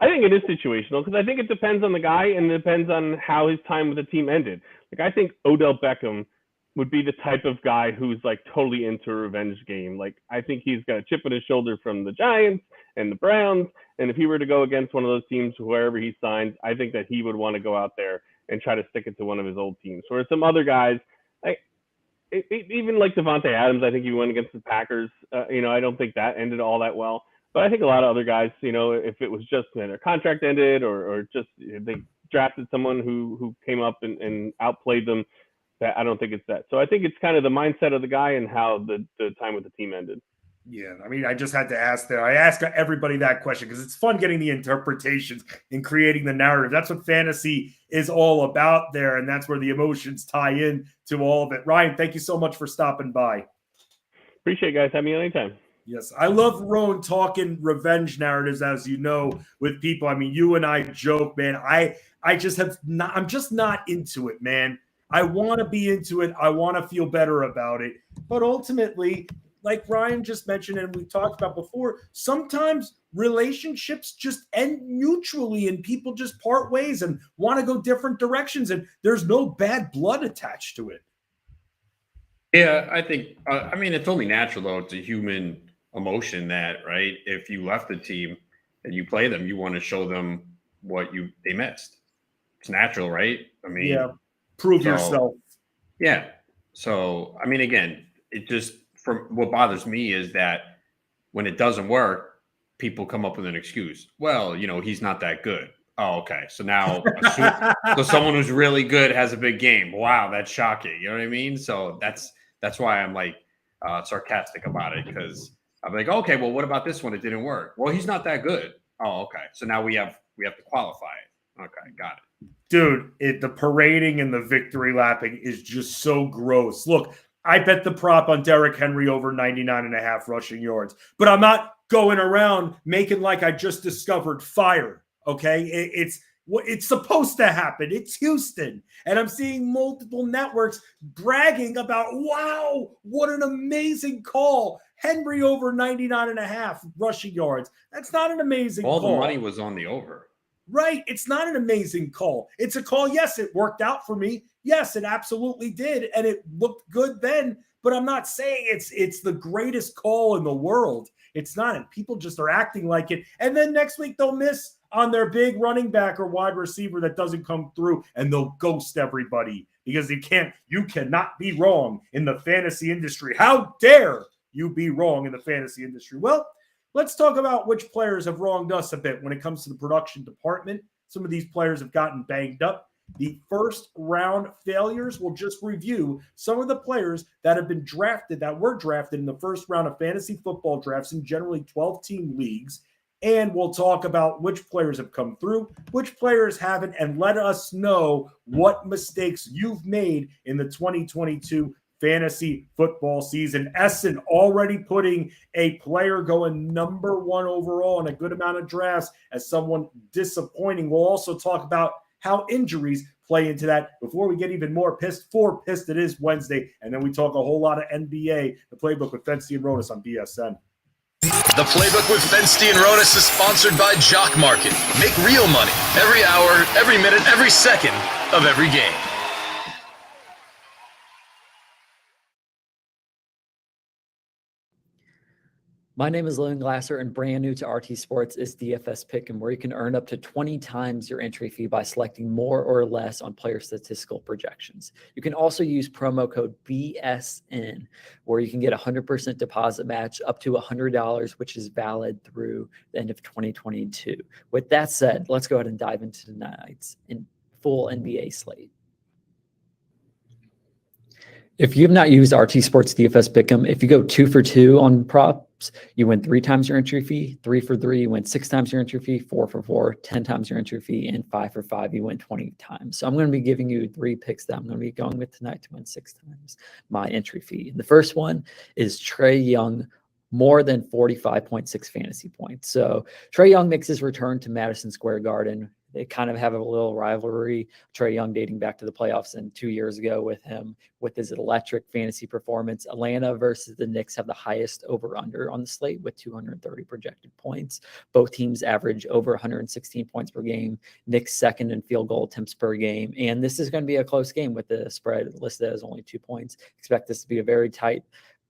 I think it is situational because I think it depends on the guy and it depends on how his time with the team ended. Like, I think Odell Beckham would be the type of guy who's like totally into a revenge game. Like, I think he's got a chip on his shoulder from the Giants and the Browns. And if he were to go against one of those teams, wherever he signs, I think that he would want to go out there and try to stick it to one of his old teams. Whereas some other guys, even like Devontae Adams, I think he went against the Packers. I don't think that ended all that well. But I think a lot of other guys, if it was just when their contract ended or just they drafted someone who came up and outplayed them, that I don't think it's that. So I think it's kind of the mindset of the guy and how the time with the team ended. Yeah, I mean, I just had to ask that. I ask everybody that question because it's fun getting the interpretations and creating the narrative. That's what fantasy is all about there, and that's where the emotions tie in to all of it. Ryan, thank you so much for stopping by. Appreciate it, guys. Have me anytime. Yes, I love Roan talking revenge narratives, as you know, with people. I mean, you and I joke, man. I just have not. I'm just not into it, man. I want to be into it. I want to feel better about it, but ultimately, like Ryan just mentioned and we talked about before, sometimes relationships just end mutually and people just part ways and want to go different directions, and there's no bad blood attached to it. Yeah, I think, I mean, it's only natural, though. It's a human emotion that, right, if you left the team and you play them, you want to show them what they missed. It's natural, right? I mean, yeah, prove yourself. Yeah. So, I mean, again, it just, from what bothers me is that when it doesn't work, people come up with an excuse. Well, he's not that good. Oh, okay. So now, so someone who's really good has a big game. Wow, that's shocking. You know what I mean? So that's why I'm like sarcastic about it, because I'm like, okay, well, what about this one? It didn't work. Well, he's not that good. Oh, okay. So now we have to qualify it. Okay, got it. Dude, the parading and the victory lapping is just so gross. Look, I bet the prop on Derrick Henry over 99.5 rushing yards, but I'm not going around making like I just discovered fire. Okay, it's supposed to happen. It's Houston, and I'm seeing multiple networks bragging about, wow, what an amazing call. Henry over 99.5 rushing yards. That's not an amazing call. All the money was on the over. Right. It's not an amazing call. It's a call. Yes, it worked out for me. Yes, it absolutely did. And it looked good then. But I'm not saying it's the greatest call in the world. It's not. And people just are acting like it. And then next week they'll miss on their big running back or wide receiver that doesn't come through, and they'll ghost everybody because you cannot be wrong in the fantasy industry. How dare you be wrong in the fantasy industry? Well, let's talk about which players have wronged us a bit when it comes to the production department. Some of these players have gotten banged up. The first round failures, will just review some of the players that were drafted in the first round of fantasy football drafts in generally 12-team leagues. And we'll talk about which players have come through, which players haven't, and let us know what mistakes you've made in the 2022 fantasy football season. Essen already putting a player going number 1 overall in a good amount of drafts as someone disappointing. We'll also talk about how injuries play into that before we get even more pissed. It is Wednesday, and then we talk a whole lot of NBA, the playbook with Fensty and Ronis on BSN. The Playbook with Fensty and Ronis is sponsored by Jock Market. Make real money every hour, every minute, every second of every game. My name is Logan Glasser, and brand new to RT Sports is DFS Pick'em, where you can earn up to 20 times your entry fee by selecting more or less on player statistical projections. You can also use promo code BSN, where you can get a 100% deposit match up to $100, which is valid through the end of 2022. With that said, let's go ahead and dive into tonight's full NBA slate. If you have not used RT Sports DFS Pick'em, if you go 2 for 2 on props, you win 3 times your entry fee. 3 for 3, you win 6 times your entry fee. 4 for 4, 10 times your entry fee. And 5 for 5, you win 20 times. So I'm going to be giving you 3 picks that I'm going to be going with tonight to win 6 times my entry fee. The first one is Trae Young, more than 45.6 fantasy points. So Trae Young makes his return to Madison Square Garden. They kind of have a little rivalry. Trae Young dating back to the playoffs and 2 years ago with his electric fantasy performance. Atlanta versus the Knicks have the highest over-under on the slate with 230 projected points. Both teams average over 116 points per game. Knicks second in field goal attempts per game. And this is going to be a close game with the spread listed as only 2 points. Expect this to be a very tight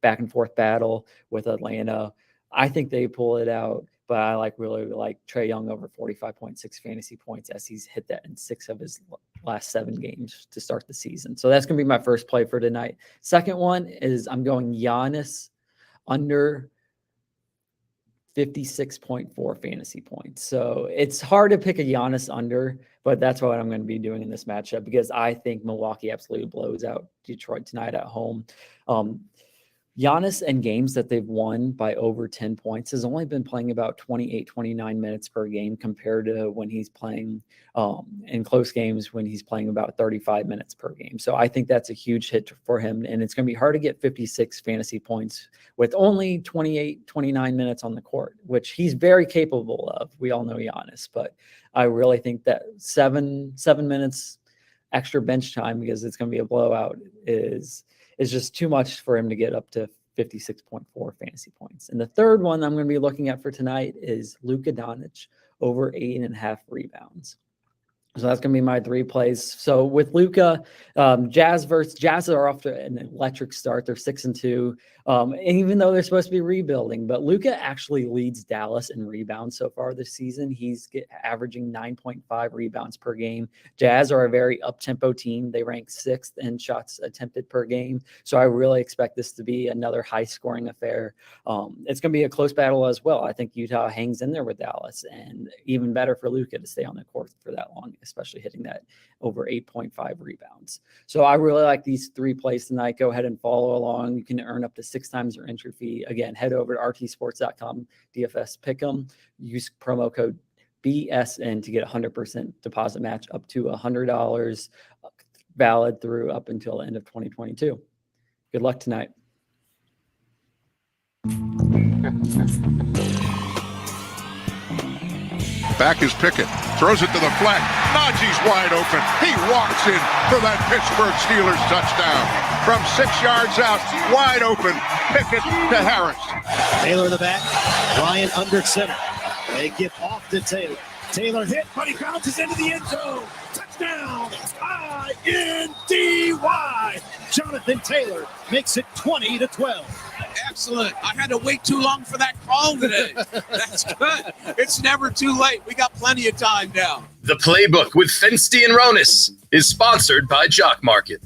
back and forth battle with Atlanta. I think they pull it out. But I really like Trae Young over 45.6 fantasy points as he's hit that in 6 of his last 7 games to start the season. So that's going to be my first play for tonight. Second one is I'm going Giannis under 56.4 fantasy points. So it's hard to pick a Giannis under, but that's what I'm going to be doing in this matchup because I think Milwaukee absolutely blows out Detroit tonight at home. Giannis in games that they've won by over 10 points has only been playing about 28, 29 minutes per game compared to when he's playing in close games when he's playing about 35 minutes per game. So I think that's a huge hit for him. And it's going to be hard to get 56 fantasy points with only 28, 29 minutes on the court, which he's very capable of. We all know Giannis, but I really think that seven minutes extra bench time, because it's going to be a blowout, is just too much for him to get up to 56.4 fantasy points. And the third one I'm going to be looking at for tonight is Luka Doncic over 8.5 rebounds. So that's going to be my 3 plays. So with Luka, Jazz are off to an electric start. They're 6-2. And even though they're supposed to be rebuilding, but Luka actually leads Dallas in rebounds so far this season. He's averaging 9.5 rebounds per game. Jazz are a very up-tempo team. They rank 6th in shots attempted per game. So I really expect this to be another high-scoring affair. It's going to be a close battle as well. I think Utah hangs in there with Dallas, and even better for Luka to stay on the court for that long, especially hitting that over 8.5 rebounds. So I really like these 3 plays tonight. Go ahead and follow along. You can earn up to 6 times your entry fee. Again, head over to rtsports.com, DFS Pick'em. Use promo code BSN to get 100% deposit match up to $100, valid through up until the end of 2022. Good luck tonight. Back is Pickett. Throws it to the flat. Najee's wide open. He walks in for that Pittsburgh Steelers touchdown. From 6 yards out, wide open. Pickett to Harris. Taylor in the back. Ryan under center. They get off to Taylor. Taylor hit, but he bounces into the end zone. Touchdown! I-N-D-Y! Jonathan Taylor makes it 20-12. Excellent. I had to wait too long for that call today. That's good. It's never too late. We got plenty of time now. The Playbook with Fensty and Ronis is sponsored by Jock Market.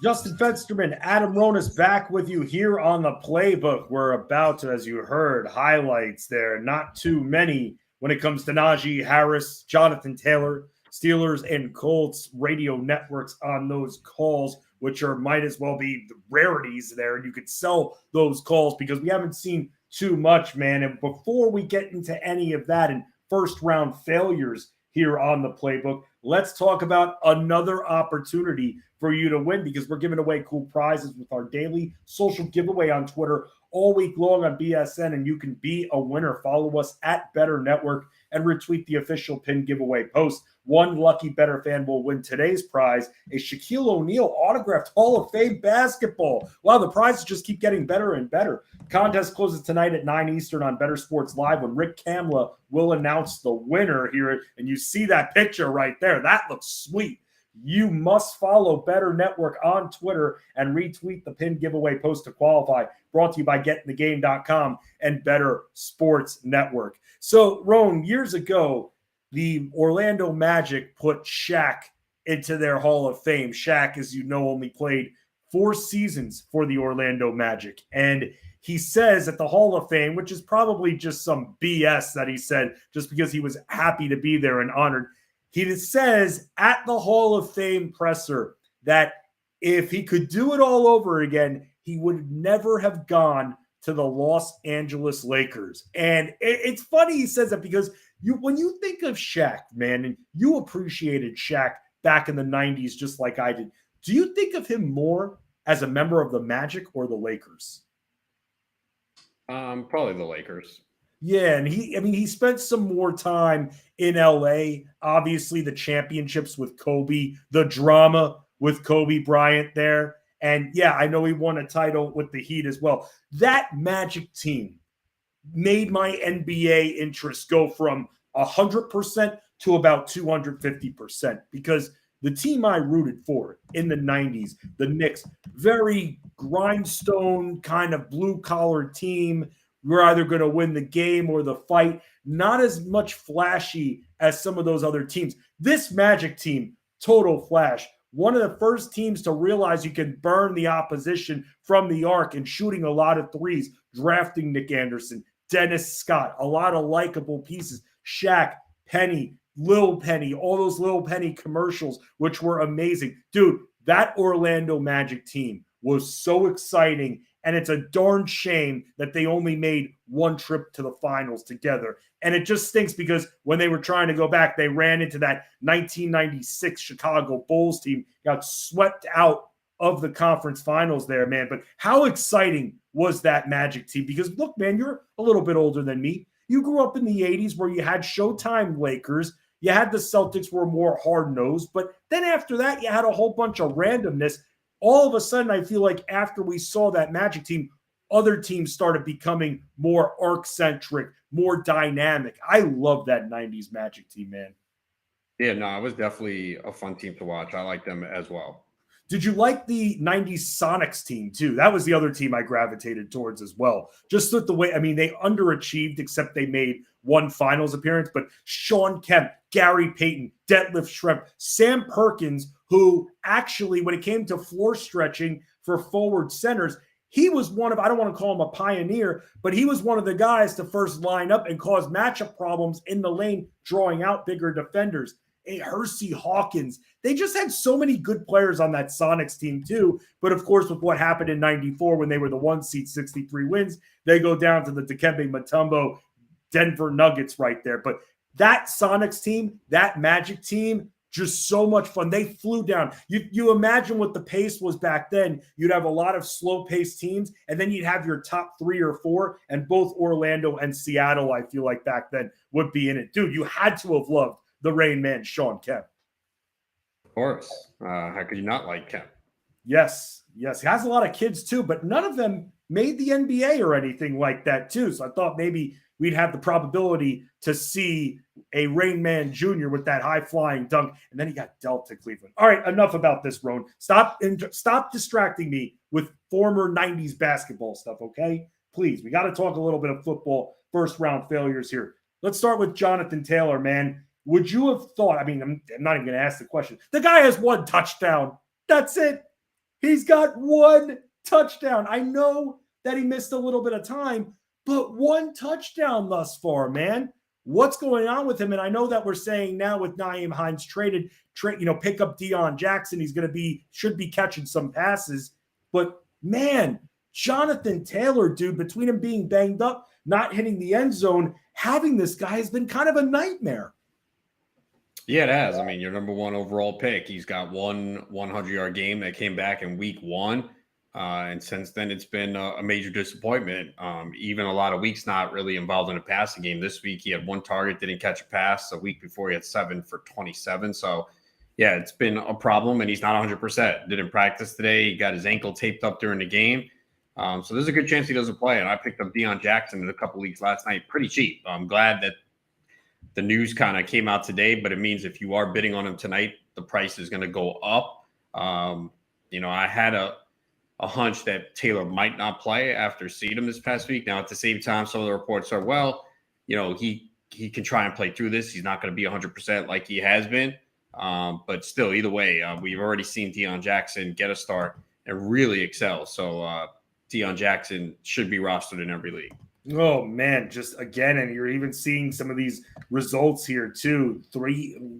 Justin Fensterman, Adam Ronis back with you here on the Playbook. We're about to, as you heard, highlights there. Not too many when it comes to Najee Harris, Jonathan Taylor, Steelers and Colts radio networks on those calls, which might as well be the rarities there. And you could sell those calls because we haven't seen too much, man. And before we get into any of that and first round failures here on the Playbook, let's talk about another opportunity for you to win, because we're giving away cool prizes with our daily social giveaway on Twitter all week long on BSN, and you can be a winner. Follow us at Bettor Network and retweet the official pin giveaway post. One lucky Bettor fan will win today's prize, a Shaquille O'Neal autographed Hall of Fame basketball. Wow, the prizes just keep getting better and better. Contest closes tonight at 9 Eastern on Bettor Sports Live when Rick Kamla will announce the winner here. And you see that picture right there. That looks sweet. You must follow Bettor Network on Twitter and retweet the pin giveaway post to qualify. Brought to you by GetInTheGame.com and Bettor Sports Network. So, Roan, years ago, the Orlando Magic put Shaq into their Hall of Fame. Shaq, as you know, only played 4 seasons for the Orlando Magic. And he says at the Hall of Fame, which is probably just some BS that he said just because he was happy to be there and honored. He says at the Hall of Fame presser that if he could do it all over again, he would never have gone to the Los Angeles Lakers. And it's funny he says that because when you think of Shaq, man, and you appreciated Shaq back in the 90s just like I did, do you think of him more as a member of the Magic or the Lakers? Probably the Lakers. Yeah, and he spent some more time in LA. Obviously, the championships with Kobe, the drama with Kobe Bryant there. And yeah, I know he won a title with the Heat as well. That Magic team made my NBA interest go from 100% to about 250% because the team I rooted for in the 90s, the Knicks, very grindstone kind of blue-collar team. We're either going to win the game or the fight. Not as much flashy as some of those other teams. This Magic team, total flash. One of the first teams to realize you can burn the opposition from the arc and shooting a lot of threes, drafting Nick Anderson, Dennis Scott, a lot of likable pieces. Shaq, Penny, Lil Penny, all those Lil Penny commercials, which were amazing. Dude, that Orlando Magic team was so exciting. And it's a darn shame that they only made one trip to the finals together. And it just stinks because when they were trying to go back, they ran into that 1996 Chicago Bulls team, got swept out of the conference finals there, man. But how exciting was that Magic team? Because look, man, you're a little bit older than me. You grew up in the 80s where you had Showtime Lakers. You had the Celtics were more hard-nosed. But then after that, you had a whole bunch of randomness. All of a sudden, I feel like after we saw that Magic team, other teams started becoming more arc-centric, more dynamic. I love that 90s Magic team, man. Yeah, no, it was definitely a fun team to watch. I like them as well. Did you like the 90s Sonics team too? That was the other team I gravitated towards as well. Just with the way, I mean, they underachieved except they made one finals appearance, but Sean Kemp, Gary Payton, Detlef Schrempf, Sam Perkins, who actually, when it came to floor stretching for forward centers, he was one of, I don't want to call him a pioneer, but he was one of the guys to first line up and cause matchup problems in the lane, drawing out bigger defenders. Hey, Hersey Hawkins. They just had so many good players on that Sonics team too. But of course, with what happened in 94 when they were the 1 seed, 63 wins, they go down to the Dikembe Mutombo Denver Nuggets right there. But that Sonics team, that Magic team, just so much fun. They flew down. You imagine what the pace was back then. You'd have a lot of slow-paced teams, and then you'd have your top 3 or 4, and both Orlando and Seattle, I feel like back then, would be in it. Dude, you had to have loved the Rain Man, Sean Kemp. Of course. How could you not like Kemp? Yes. He has a lot of kids too, but none of them made the NBA or anything like that too. So I thought maybe we'd have the probability to see a Rain Man Jr. with that high-flying dunk, and then he got dealt to Cleveland. All right, enough about this, Roan. Stop distracting me with former 90s basketball stuff, okay? Please, we got to talk a little bit of football first-round failures here. Let's start with Jonathan Taylor, man. Would you have thought, I mean, I'm not even going to ask the question. The guy has 1 touchdown. That's it. He's got 1 touchdown. I know that he missed a little bit of time, but 1 touchdown thus far, man. What's going on with him? And I know that we're saying now with Nyheim Hines traded, pick up Deion Jackson. He's going to should be catching some passes. But man, Jonathan Taylor, dude, between him being banged up, not hitting the end zone, having this guy has been kind of a nightmare. Yeah, it has. I mean, your number 1 overall pick. He's got 1 100-yard game that came back in week 1. And since then, it's been a major disappointment. Even a lot of weeks not really involved in a passing game. This week, he had 1 target, didn't catch a pass. The week before, he had 7 for 27. So, yeah, it's been a problem, and he's not 100%. Didn't practice today. He got his ankle taped up during the game. So there's a good chance he doesn't play. And I picked up Deion Jackson in a couple leagues last night pretty cheap. I'm glad that the news kind of came out today, but it means if you are bidding on him tonight, the price is going to go up. I had a hunch that Taylor might not play after seeing him this past week. Now, at the same time, some of the reports are, he can try and play through this. He's not going to be 100% like he has been. But still, either way, we've already seen Deion Jackson get a start and really excel. So Deion Jackson should be rostered in every league. Oh, man, just again, and you're even seeing some of these results here too.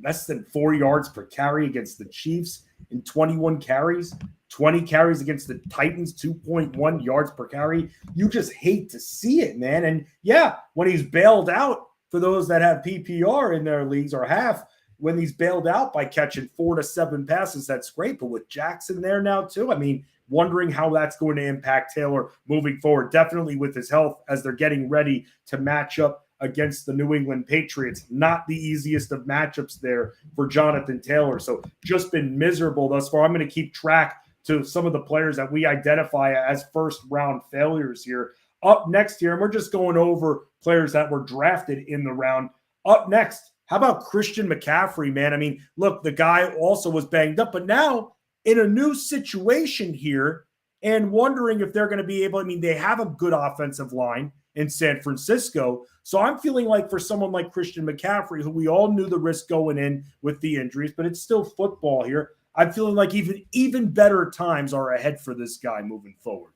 Less than 4 yards per carry against the Chiefs in 21 carries, 20 carries against the Titans, 2.1 yards per carry. You just hate to see it, man. And yeah, when he's bailed out, for those that have PPR in their leagues or half, when he's bailed out by catching 4 to 7 passes, that's great. But with Jackson there now too, I mean, wondering how that's going to impact Taylor moving forward, definitely with his health as they're getting ready to match up against the New England Patriots. Not the easiest of matchups there for Jonathan Taylor. So just been miserable thus far. I'm going to keep track to some of the players that we identify as first-round failures here. Up next here, and we're just going over players that were drafted in the round. Up next, how about Christian McCaffrey, man? I mean, look, the guy also was banged up, but now in a new situation here and wondering if they're going to be able, I mean, they have a good offensive line in San Francisco. So I'm feeling like for someone like Christian McCaffrey, who we all knew the risk going in with the injuries, but it's still football here. I'm feeling like even better times are ahead for this guy moving forward.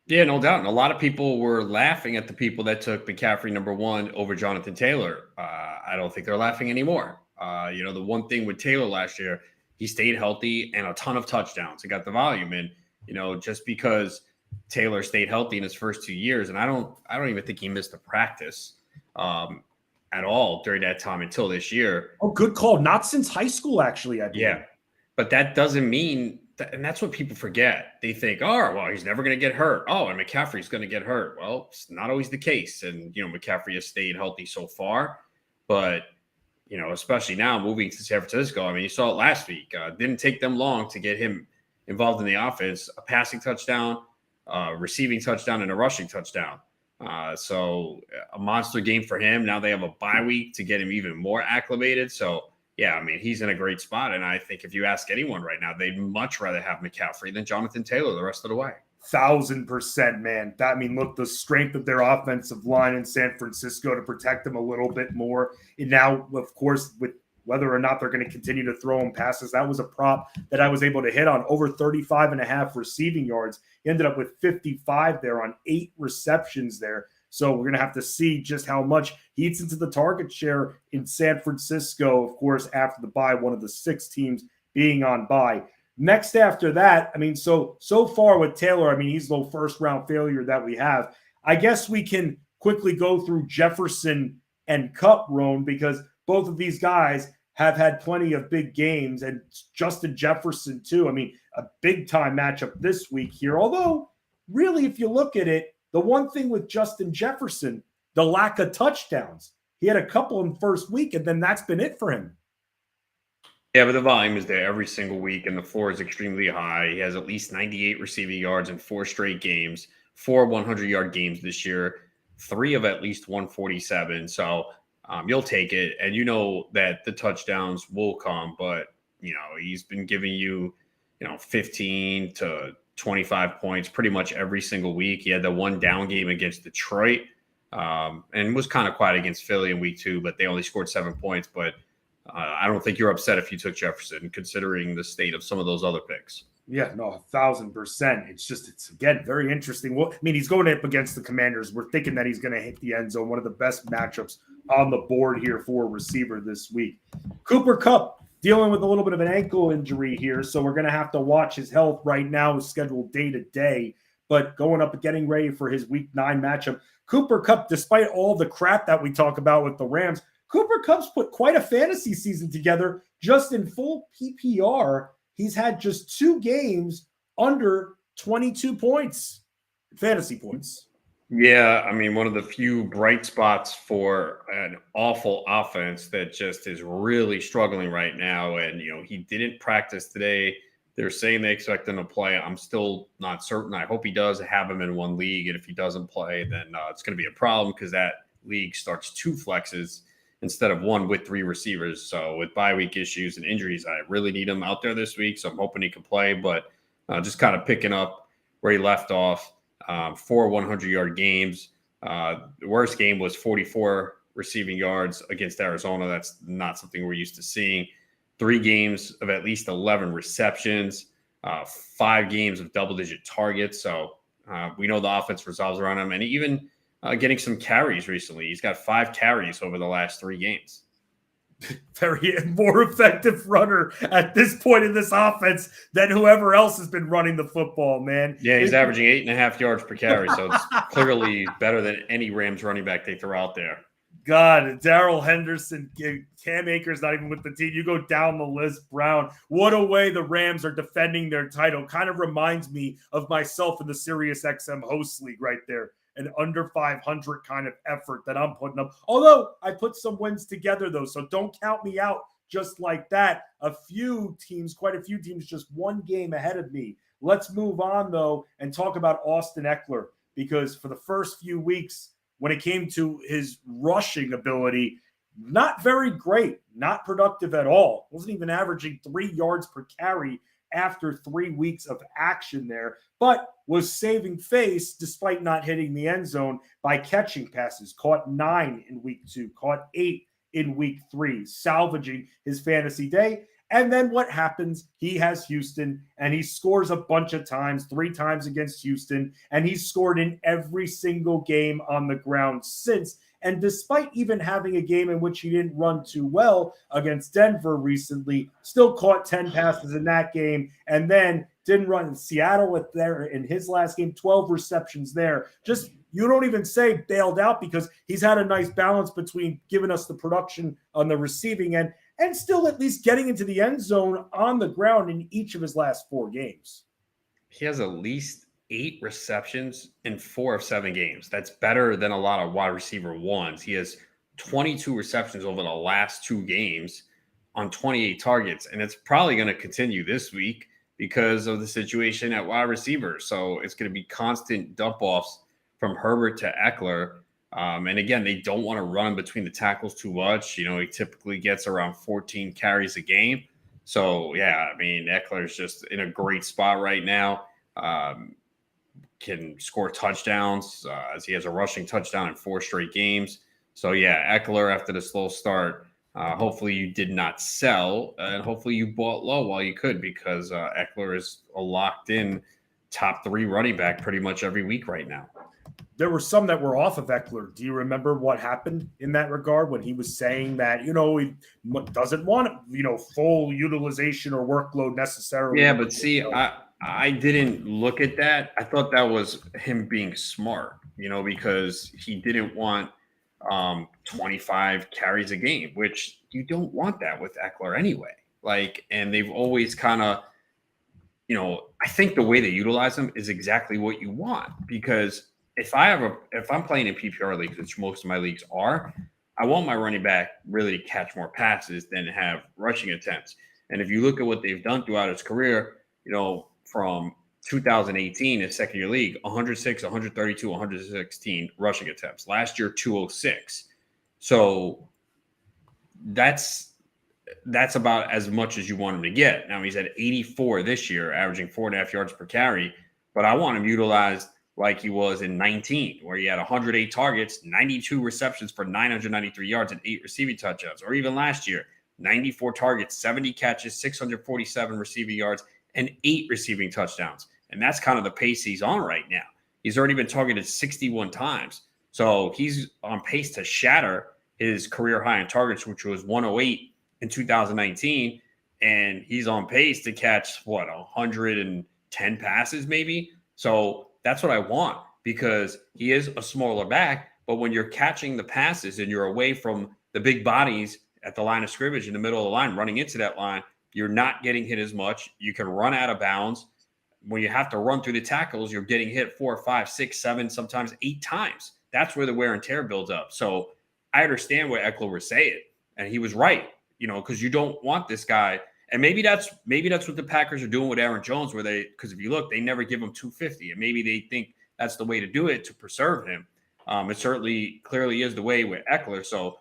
Yeah, no doubt. And a lot of people were laughing at the people that took McCaffrey number 1 over Jonathan Taylor. I don't think they're laughing anymore. The one thing with Taylor last year, he stayed healthy and a ton of touchdowns. He got the volume. And just because Taylor stayed healthy in his first 2 years. And I don't even think he missed a practice at all during that time until this year. Oh, good call. Not since high school, actually, I believe. Yeah. But that doesn't mean that, and that's what people forget. They think, oh, well, he's never going to get hurt. Oh, and McCaffrey's going to get hurt. Well, it's not always the case. And, McCaffrey has stayed healthy so far. But, especially now moving to San Francisco, I mean, you saw it last week. Didn't take them long to get him involved in the offense. A passing touchdown, receiving touchdown, and a rushing touchdown. So a monster game for him. Now they have a bye week to get him even more acclimated. So, yeah, I mean, he's in a great spot. And I think if you ask anyone right now, they'd much rather have McCaffrey than Jonathan Taylor the rest of the way. 1,000%, man. Look, the strength of their offensive line in San Francisco to protect them a little bit more. And now, of course, with whether or not they're going to continue to throw him passes, that was a prop that I was able to hit on. Over 35.5 receiving yards. He ended up with 55 there on 8 receptions there. So we're going to have to see just how much he eats into the target share in San Francisco, of course, after the bye, one of the 6 teams being on bye. Next after that, I mean, so far with Taylor, I mean, he's the first-round failure that we have. I guess we can quickly go through Jefferson and Kupp, Roan, because both of these guys have had plenty of big games, and Justin Jefferson too. I mean, a big-time matchup this week here. Although, really, if you look at it, the one thing with Justin Jefferson, the lack of touchdowns. He had a couple in the first week, and then that's been it for him. Yeah, but the volume is there every single week, and the floor is extremely high. He has at least 98 receiving yards in 4 straight games, 4 100-yard games this year, 3 of at least 147. So you'll take it, and you know that the touchdowns will come, but, he's been giving you, 15 to 25 points pretty much every single week. He had the one down game against Detroit and was kind of quiet against Philly in week 2, but they only scored 7 points. But I don't think you're upset if you took Jefferson, considering the state of some of those other picks. Yeah, no, 1,000%. It's again, very interesting. Well, I mean, he's going up against the Commanders. We're thinking that he's going to hit the end zone, one of the best matchups on the board here for a receiver this week. Cooper Kupp dealing with a little bit of an ankle injury here, so we're going to have to watch his health right now. Is scheduled day to day, but going up and getting ready for his week 9 matchup. Cooper Kupp, despite all the crap that we talk about with the Rams, Cooper Kupp's put quite a fantasy season together just in full PPR. He's had just 2 games under 22 points, fantasy points. Yeah, I mean, one of the few bright spots for an awful offense that just is really struggling right now. And, he didn't practice today. They're saying they expect him to play. I'm still not certain. I hope he does. Have him in one league. And if he doesn't play, then it's going to be a problem because that league starts 2 flexes instead of 1 with 3 receivers. So with bye week issues and injuries, I really need him out there this week. So I'm hoping he can play, but just kind of picking up where he left off. 4 100-yard games. The worst game was 44 receiving yards against Arizona. That's not something we're used to seeing. 3 games of at least 11 receptions, 5 games of double-digit targets. So we know the offense resolves around him, and even getting some carries recently. He's got 5 carries over the last 3 games. Very more effective runner at this point in this offense than whoever else has been running the football, man. Yeah, he's averaging 8.5 yards per carry, so it's clearly better than any Rams running back they throw out there. God, Darrell Henderson, Cam Akers not even with the team. You go down the list, Brown. What a way the Rams are defending their title. Kind of reminds me of myself in the SiriusXM host league right there. An under 500 kind of effort that I'm putting up. Although I put some wins together, though, so don't count me out just like that. Quite a few teams, just 1 game ahead of me. Let's move on, though, and talk about Austin Eckler, because for the first few weeks, when it came to his rushing ability, not very great, not productive at all. Wasn't even averaging 3 yards per carry after 3 weeks of action there, but was saving face despite not hitting the end zone by catching passes. Caught 9 in week 2, caught 8 in week 3, salvaging his fantasy day. And then what happens? He has Houston, and he scores a bunch of times, 3 times against Houston, and he's scored in every single game on the ground since. And despite even having a game in which he didn't run too well against Denver recently, still caught 10 passes in that game, and then didn't run in Seattle with there in his last game, 12 receptions there. Just, you don't even say bailed out, because he's had a nice balance between giving us the production on the receiving end and still at least getting into the end zone on the ground in each of his last 4 games. He has at least 8 receptions in 4 of 7 games. That's better than a lot of wide receiver ones. He has 22 receptions over the last 2 games on 28 targets, and it's probably going to continue this week because of the situation at wide receiver. So it's going to be constant dump offs from Herbert to Eckler. And again, they don't want to run him between the tackles too much. You know, he typically gets around 14 carries a game. So, yeah, I mean, Eckler's just in a great spot right now. Can score touchdowns as he has a rushing touchdown in 4 straight games. So, yeah, Eckler after the slow start, hopefully you did not sell, and hopefully you bought low while you could, because Eckler is a locked-in top 3 running back pretty much every week right now. There were some that were off of Eckler. Do you remember what happened in that regard when he was saying that, you know, he doesn't want, you know, full utilization or workload necessarily? Yeah, but see, I didn't look at that. I thought that was him being smart, you know, because he didn't want 25 carries a game, which you don't want that with Eckler anyway. Like, and they've always kind of, you know, I think the way they utilize him is exactly what you want, because if I'm playing in PPR leagues, which most of my leagues are, I want my running back really to catch more passes than have rushing attempts. And if you look at what they've done throughout his career, you know, from 2018, his second year league, 106, 132, 116 rushing attempts. Last year, 206. So that's about as much as you want him to get. Now he's at 84 this year, averaging 4.5 yards per carry, but I want him utilized like he was in 19, where he had 108 targets, 92 receptions for 993 yards and 8 receiving touchdowns. Or even last year, 94 targets, 70 catches, 647 receiving yards, and 8 receiving touchdowns. And that's kind of the pace he's on right now. He's already been targeted 61 times. So he's on pace to shatter his career high in targets, which was 108 in 2019. And he's on pace to catch, 110 passes maybe? So that's what I want, because he is a smaller back. But when you're catching the passes and you're away from the big bodies at the line of scrimmage in the middle of the line, running into that line, you're not getting hit as much. You can run out of bounds. When you have to run through the tackles, you're getting hit 4, 5, 6, 7, sometimes 8 times. That's where the wear and tear builds up. So I understand what Eckler was saying, and he was right, you know, because you don't want this guy. And maybe that's what the Packers are doing with Aaron Jones, because if you look, they never give him 250, and maybe they think that's the way to do it to preserve him. It certainly clearly is the way with Eckler. So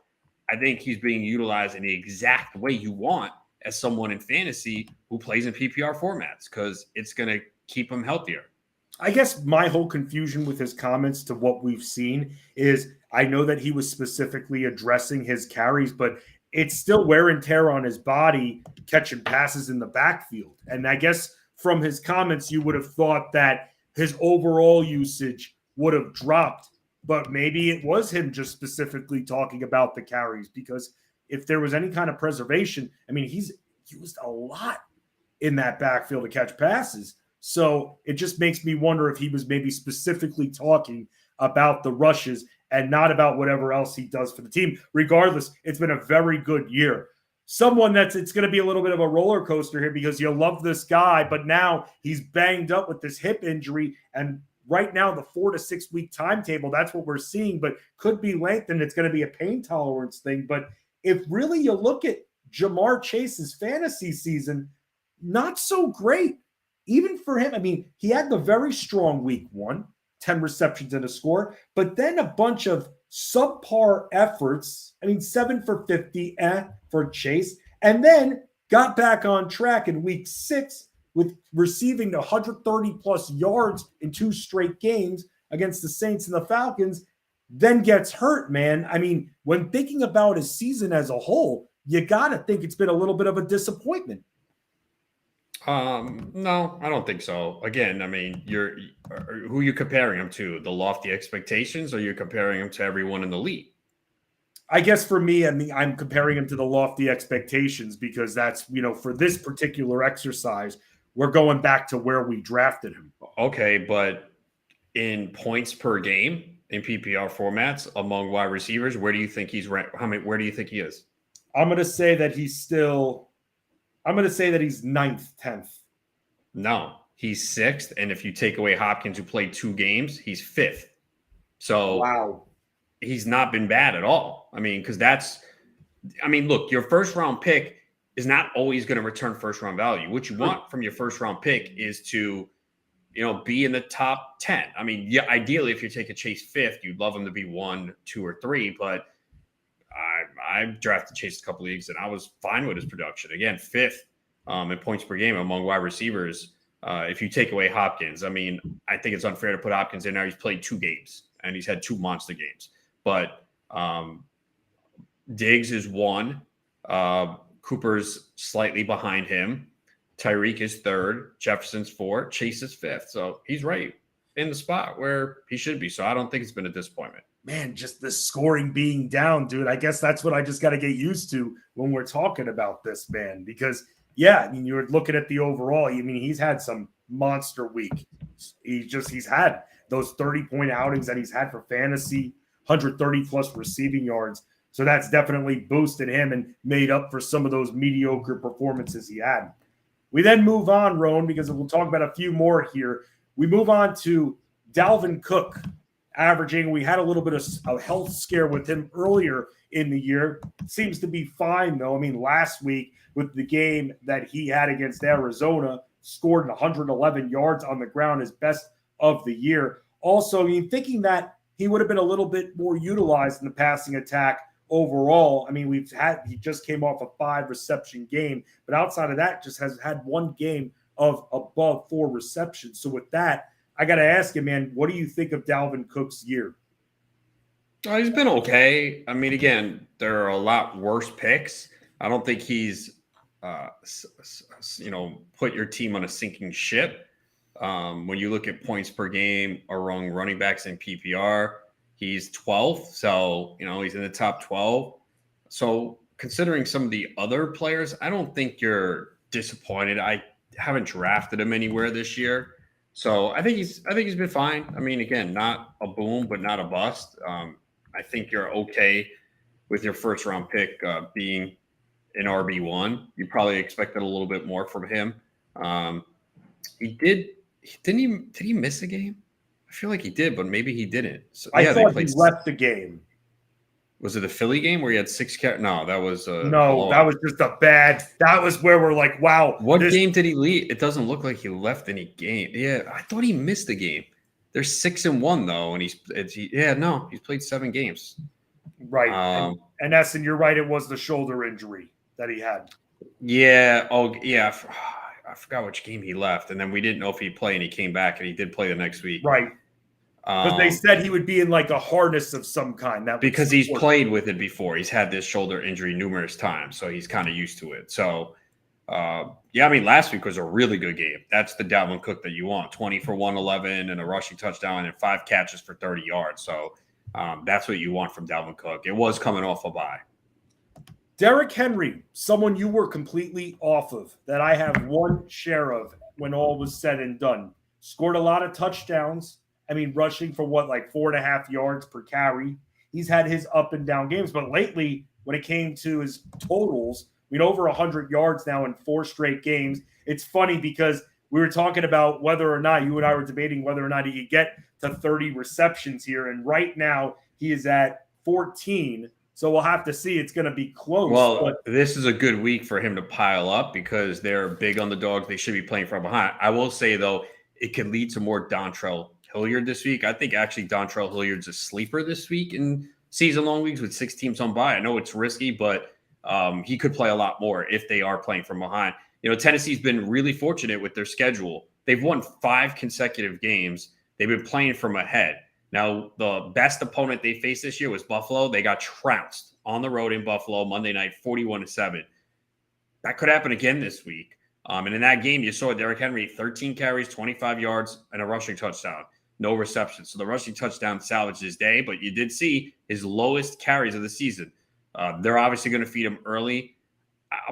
I think he's being utilized in the exact way you want as someone in fantasy who plays in PPR formats, because it's going to keep him healthier. I guess my whole confusion with his comments to what we've seen is, I know that he was specifically addressing his carries, but it's still wear and tear on his body catching passes in the backfield. And I guess from his comments, you would have thought that his overall usage would have dropped, but maybe it was him just specifically talking about the carries, because if there was any kind of preservation, I mean, he's used a lot in that backfield to catch passes. So it just makes me wonder if he was maybe specifically talking about the rushes and not about whatever else he does for the team. Regardless, it's been a very good year. Someone it's going to be a little bit of a roller coaster here, because you love this guy, but now he's banged up with this hip injury. And right now, the 4 to 6 week timetable, that's what we're seeing, but could be lengthened. It's going to be a pain tolerance thing. But if really you look at Jamar Chase's fantasy season, not so great. Even for him, I mean, he had the very strong week 1, 10 receptions and a score, but then a bunch of subpar efforts. I mean, 7 for 50 for Chase, and then got back on track in week 6 with receiving 130 plus yards in 2 straight games against the Saints and the Falcons, then gets hurt, man. I mean, when thinking about his season as a whole, you got to think it's been a little bit of a disappointment. No, I don't think so. Again, I mean, who are you comparing him to? The lofty expectations, or you're comparing him to everyone in the league? I guess for me, I mean, I'm comparing him to the lofty expectations because that's, for this particular exercise, we're going back to where we drafted him. Okay, but in points per game in PPR formats among wide receivers, where do you think he's ranked? Where do you think he is? I'm going to say that he's 9th, 10th. No, he's 6th. And if you take away Hopkins, who played 2 games, he's 5th. So wow, he's not been bad at all. I mean, because look, your first round pick is not always going to return first round value. What you want from your first round pick is to, be in the top 10. I mean, yeah, ideally, if you take a Chase 5th, you'd love him to be 1, 2, or 3, but I drafted Chase a couple leagues and I was fine with his production. Again, 5th in points per game among wide receivers. If you take away Hopkins, I mean, I think it's unfair to put Hopkins in there. He's played 2 games and he's had 2 monster games. But Diggs is 1. Cooper's slightly behind him. Tyreek is 3rd. Jefferson's 4th. Chase is 5th. So he's right in the spot where he should be. So I don't think it's been a disappointment. Man, just the scoring being down, dude. I guess that's what I just got to get used to when we're talking about this, man. Because, yeah, I mean, you're looking at the overall. I mean, he's had some monster week. He's had those 30-point outings that he's had for fantasy, 130-plus receiving yards. So that's definitely boosted him and made up for some of those mediocre performances he had. We then move on, Roan, because we'll talk about a few more here. We move on to Dalvin Cook. Averaging, we had a little bit of a health scare with him earlier in the year. Seems to be fine, though. I mean, last week with the game that he had against Arizona, scored 111 yards on the ground, his best of the year. Also, I mean, thinking that he would have been a little bit more utilized in the passing attack overall. I mean, he just came off a 5-reception game, but outside of that, just has had 1 game of above 4 receptions. So with that, I got to ask you, man, what do you think of Dalvin Cook's year? He's been okay. I mean, again, there are a lot worse picks. I don't think he's, put your team on a sinking ship. When you look at points per game among running backs in PPR, he's 12th. So, he's in the top 12. So considering some of the other players, I don't think you're disappointed. I haven't drafted him anywhere this year. So I think he's been fine. I mean, again, not a boom, but not a bust. I think you're okay with your first round pick being an RB1. You probably expected a little bit more from him. Did he miss a game? I feel like he did, but maybe he didn't. So, I thought he left the game. Was it the Philly game where he had 6 carries? No, that was that was just that was where we're like, wow. What game did he leave? It doesn't look like he left any game. Yeah, I thought he missed a game. They're 6-1 though, and he's played 7 games. Right. And Essen, you're right, it was the shoulder injury that he had. Yeah. Oh yeah. I forgot which game he left, and then we didn't know if he'd play, and he came back, and he did play the next week. Right. But they said he would be in like a harness of some kind. Because he's played with it before. He's had this shoulder injury numerous times, so he's kind of used to it. So, I mean, last week was a really good game. That's the Dalvin Cook that you want. 20 for 111 and a rushing touchdown and 5 catches for 30 yards. So that's what you want from Dalvin Cook. It was coming off a bye. Derrick Henry, someone you were completely off of, that I have 1 share of when all was said and done. Scored a lot of touchdowns. I mean, rushing for 4.5 yards per carry. He's had his up and down games, but lately, when it came to his totals, I mean, over 100 yards now in 4 straight games. It's funny because we were talking about whether or not, you and I were debating whether or not he could get to 30 receptions here. And right now, he is at 14. So we'll have to see. It's going to be close. Well, this is a good week for him to pile up because they're big on the dogs. They should be playing from behind. I will say, though, it could lead to more Dontrell Hilliard this week. I think actually Dontrell Hilliard's a sleeper this week in season-long leagues with 6 teams on bye. I know it's risky, but he could play a lot more if they are playing from behind. Tennessee's been really fortunate with their schedule. They've won 5 consecutive games. They've been playing from ahead. Now, the best opponent they faced this year was Buffalo. They got trounced on the road in Buffalo Monday night, 41-7. That could happen again this week. And in that game, you saw Derrick Henry, 13 carries, 25 yards, and a rushing touchdown. No reception. So the rushing touchdown salvaged his day, but you did see his lowest carries of the season. They're obviously going to feed him early.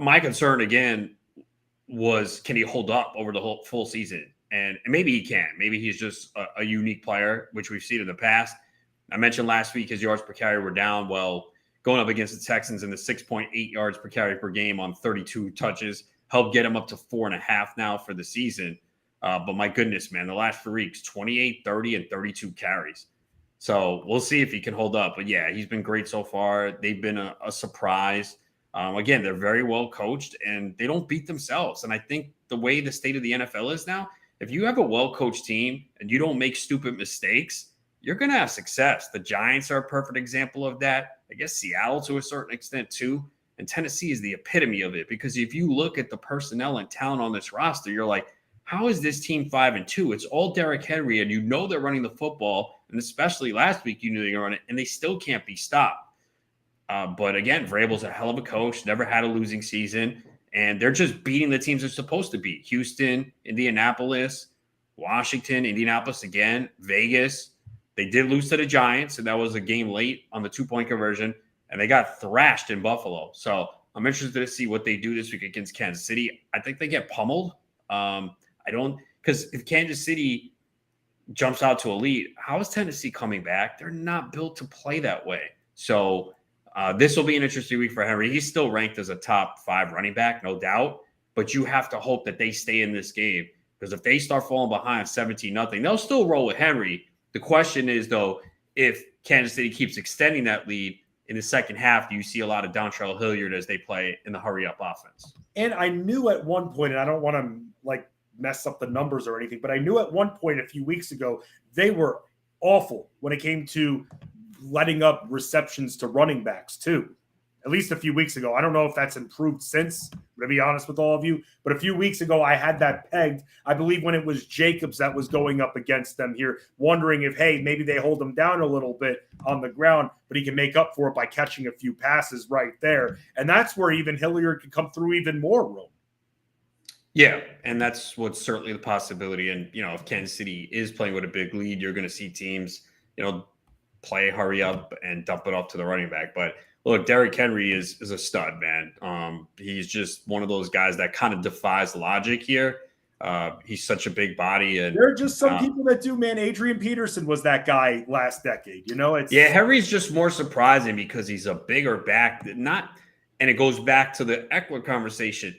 My concern, again, was can he hold up over the whole full season? And maybe he can. Maybe he's just a unique player, which we've seen in the past. I mentioned last week his yards per carry were down. Well, going up against the Texans in the 6.8 yards per carry per game on 32 touches helped get him up to 4.5 now for the season. But my goodness, man, the last 3 weeks, 28, 30, and 32 carries. So we'll see if he can hold up. But yeah, he's been great so far. They've been a surprise. Again, they're very well coached and they don't beat themselves. And I think the way the state of the NFL is now, if you have a well-coached team and you don't make stupid mistakes, you're going to have success. The Giants are a perfect example of that. I guess Seattle to a certain extent too. And Tennessee is the epitome of it because if you look at the personnel and talent on this roster, you're like, how is this team 5-2? It's all Derrick Henry, and you know they're running the football. And especially last week, you knew they were running it, and they still can't be stopped. But again, Vrabel's a hell of a coach, never had a losing season, and they're just beating the teams they're supposed to beat. Houston, Indianapolis, Washington, Indianapolis again, Vegas. They did lose to the Giants, and that was a game late on the 2-point conversion, and they got thrashed in Buffalo. So I'm interested to see what they do this week against Kansas City. I think they get pummeled. Because if Kansas City jumps out to elite, how is Tennessee coming back? They're not built to play that way. So this will be an interesting week for Henry. He's still ranked as a top 5 running back, no doubt, but you have to hope that they stay in this game because if they start falling behind 17-0, they'll still roll with Henry. The question is, though, if Kansas City keeps extending that lead in the second half, do you see a lot of Dontrell Hilliard as they play in the hurry-up offense? And I knew at one point, and I don't want to mess up the numbers or anything, but I knew at one point a few weeks ago, they were awful when it came to letting up receptions to running backs too. At least a few weeks ago. I don't know if that's improved since, to be honest with all of you, but a few weeks ago, I had that pegged. I believe when it was Jacobs that was going up against them here, wondering if, hey, maybe they hold him down a little bit on the ground, but he can make up for it by catching a few passes right there. And that's where even Hilliard could come through even more room. Yeah, and that's what's certainly the possibility. And, if Kansas City is playing with a big lead, you're going to see teams, play hurry up and dump it off to the running back. But look, Derrick Henry is a stud, man. He's just one of those guys that kind of defies logic here. He's such a big body. And there are just some people that do, man. Adrian Peterson was that guy last decade. Henry's just more surprising because he's a bigger back. And it goes back to the Eckler conversation.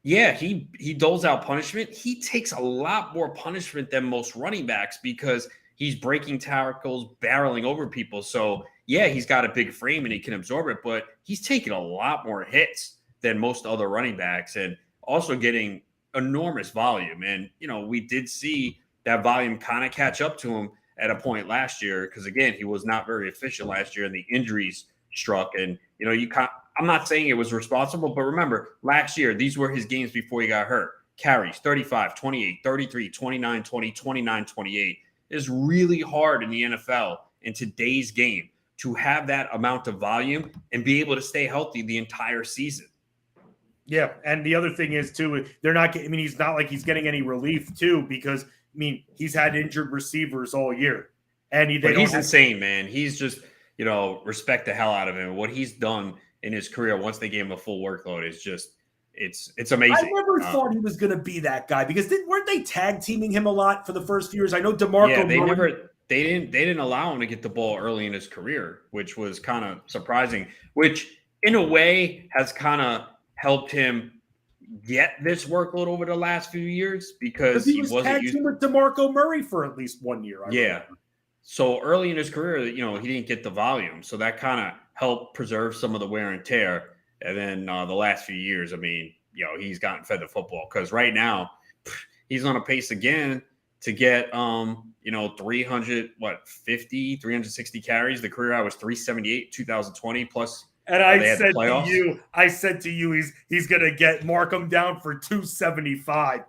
Yeah, he doles out punishment. He takes a lot more punishment than most running backs because he's breaking tackles, barreling over people. So, yeah, he's got a big frame and he can absorb it, but he's taking a lot more hits than most other running backs and also getting enormous volume. And, we did see that volume kind of catch up to him at a point last year because, again, he was not very efficient last year and the injuries struck. And, I'm not saying it was responsible, but remember, last year, these were his games before he got hurt. Carries, 35, 28, 33, 29, 20, 29, 28. It's really hard in the NFL in today's game to have that amount of volume and be able to stay healthy the entire season. Yeah, and the other thing is, too, he's not like he's getting any relief, too, because, he's had injured receivers all year. And he's insane, man. He's just, respect the hell out of him. What he's done in his career once they gave him a full workload is just it's amazing. I never thought he was going to be that guy because weren't they tag teaming him a lot for the first few years? I know DeMarco. Yeah, they didn't allow him to get the ball early in his career, which was kind of surprising. Which in a way has kind of helped him get this workload over the last few years because he wasn't tag teaming with DeMarco Murray for at least 1 year. I remember. So early in his career, he didn't get the volume, so that kind of help preserve some of the wear and tear. And then the last few years, he's gotten fed the football because right now he's on a pace again to get, 360 carries. The career high was 378, 2020 plus. And I said to you, he's going to get mark him down for 275.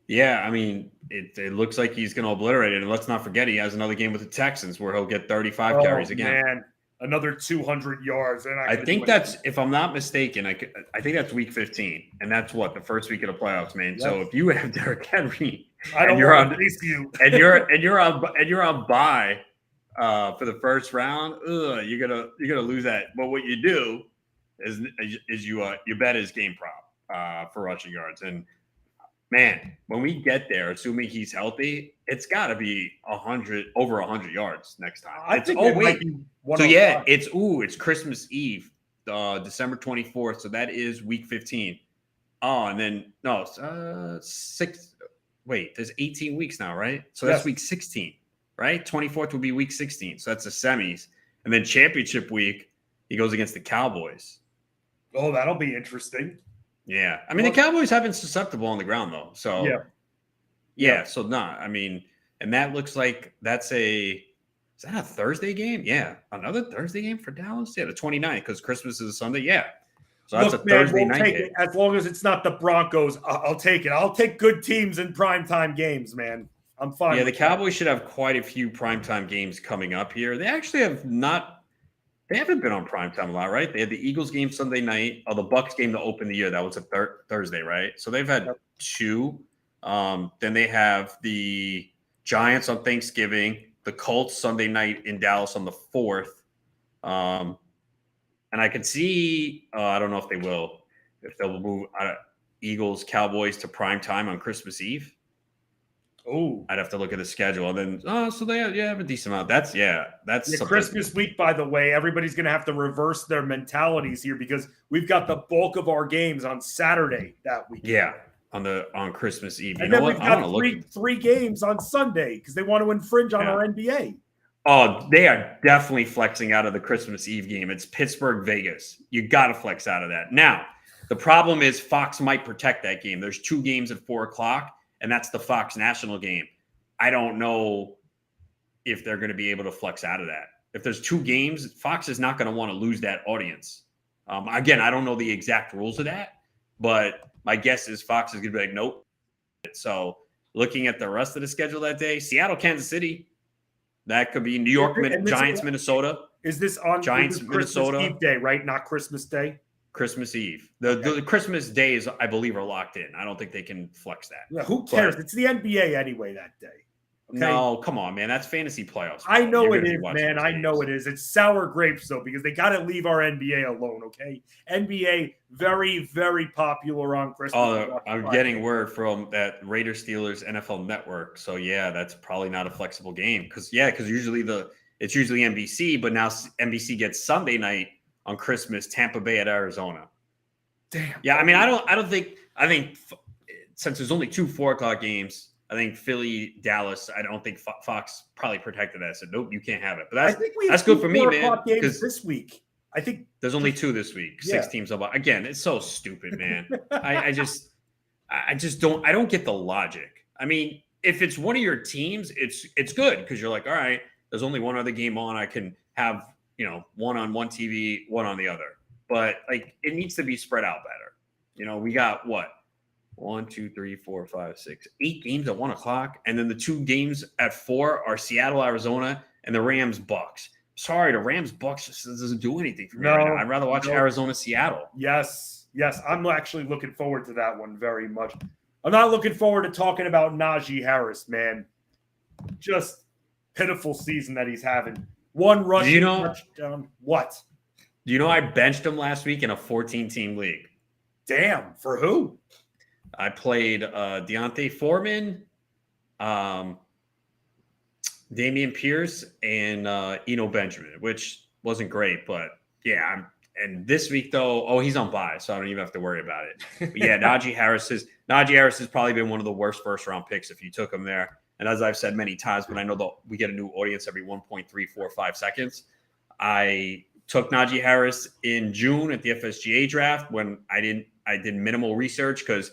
Yeah, I mean, it looks like he's going to obliterate it. And let's not forget, he has another game with the Texans where he'll get 35 carries again. Man, another 200 yards. I think that's, if I'm not mistaken, I think that's week 15, and that's what the first week of the playoffs, man. Yep. So if you have Derrick Henry and you're on bye for the first round, you're gonna lose that. But what you do is you bet his game prop for rushing yards. And man, when we get there, assuming he's healthy, it's got to be over 100 yards next time. It's Christmas Eve, December 24th. So that is week 15. Oh, and then there's 18 weeks now, right? So that's week 16, right? 24th would be week 16. So that's the semis. And then championship week, he goes against the Cowboys. Oh, that'll be interesting. Yeah. I mean, the Cowboys have been susceptible on the ground, though. So, yeah. So, I mean, and that looks like is that a Thursday game? Yeah. Another Thursday game for Dallas? Yeah, the 29th, because Christmas is a Sunday. Yeah. So that's a Thursday night game. As long as it's not the Broncos, I'll take it. I'll take good teams in primetime games, man. I'm fine. Yeah, the Cowboys should have quite a few primetime games coming up here. They actually have not. They haven't been on primetime a lot, right? They had the Eagles game Sunday night. The Bucs game to open the year. That was a Thursday, right? So they've had two. Then they have the Giants on Thanksgiving, the Colts Sunday night in Dallas on the 4th. And I can see, I don't know if they'll move Eagles, Cowboys to primetime on Christmas Eve. Oh, I'd have to look at the schedule. And then, so they have a decent amount. That's Christmas week, by the way. Everybody's going to have to reverse their mentalities here because we've got the bulk of our games on Saturday that week. Yeah, on Christmas Eve. And then we've got three games on Sunday because they want to infringe on our NBA. Oh, they are definitely flexing out of the Christmas Eve game. It's Pittsburgh, Vegas. You got to flex out of that. Now, the problem is Fox might protect that game. There's 2 games at 4:00. And that's the Fox national game. I don't know if they're going to be able to flex out of that. If there's 2 games, Fox is not going to want to lose that audience. Again, I don't know the exact rules of that, but my guess is Fox is going to be like, nope. So looking at the rest of the schedule that day, Seattle, Kansas City, that could be New York, Giants, Minnesota. Is this on Giants, Minnesota Eve day, right? Not Christmas Day? Christmas Eve. The Christmas days, I believe, are locked in. I don't think they can flex that. Yeah, who cares? It's the NBA anyway that day. Okay? No, come on, man. That's fantasy playoffs. I know it is, man. I know it is. It's sour grapes, though, because they got to leave our NBA alone, okay? NBA, very, very popular on Christmas. Oh, I'm getting word from that Raiders Steelers NFL Network. So, yeah, that's probably not a flexible game. Because usually it's usually NBC, but now NBC gets Sunday night on Christmas, Tampa Bay at Arizona. Damn. Yeah, I mean, I think since there's only 2 4:00 games, I think Philly, Dallas, I don't think Fox probably protected that. Said, nope, you can't have it. But that's good for me, man. Because this week, I think there's only 2 this week. 6 teams up. Again, it's so stupid, man. I don't get the logic. I mean, if it's one of your teams, it's good because you're like, all right, there's only one other game on. I can have, one on one TV, one on the other. But like, it needs to be spread out better. We got what? 1, 2, 3, 4, 5, 6, 8 games at 1:00. And then the 2 games at 4 are Seattle, Arizona, and the Rams Bucks. Sorry, the Rams Bucks just doesn't do anything for me right now. I'd rather watch Arizona, Seattle. Yes. I'm actually looking forward to that one very much. I'm not looking forward to talking about Najee Harris, man. Just pitiful season that he's having. 1 rushing touchdown. What? Do you know I benched him last week in a 14-team league? Damn. For who? I played Deontay Foreman, Damian Pierce, and Eno Benjamin, which wasn't great. But, yeah, and this week, though, he's on bye, so I don't even have to worry about it. But, yeah, Najee Harris has probably been one of the worst first-round picks if you took him there. And as I've said many times, but I know that we get a new audience every 1.345 seconds. I took Najee Harris in June at the FSGA draft when I did minimal research because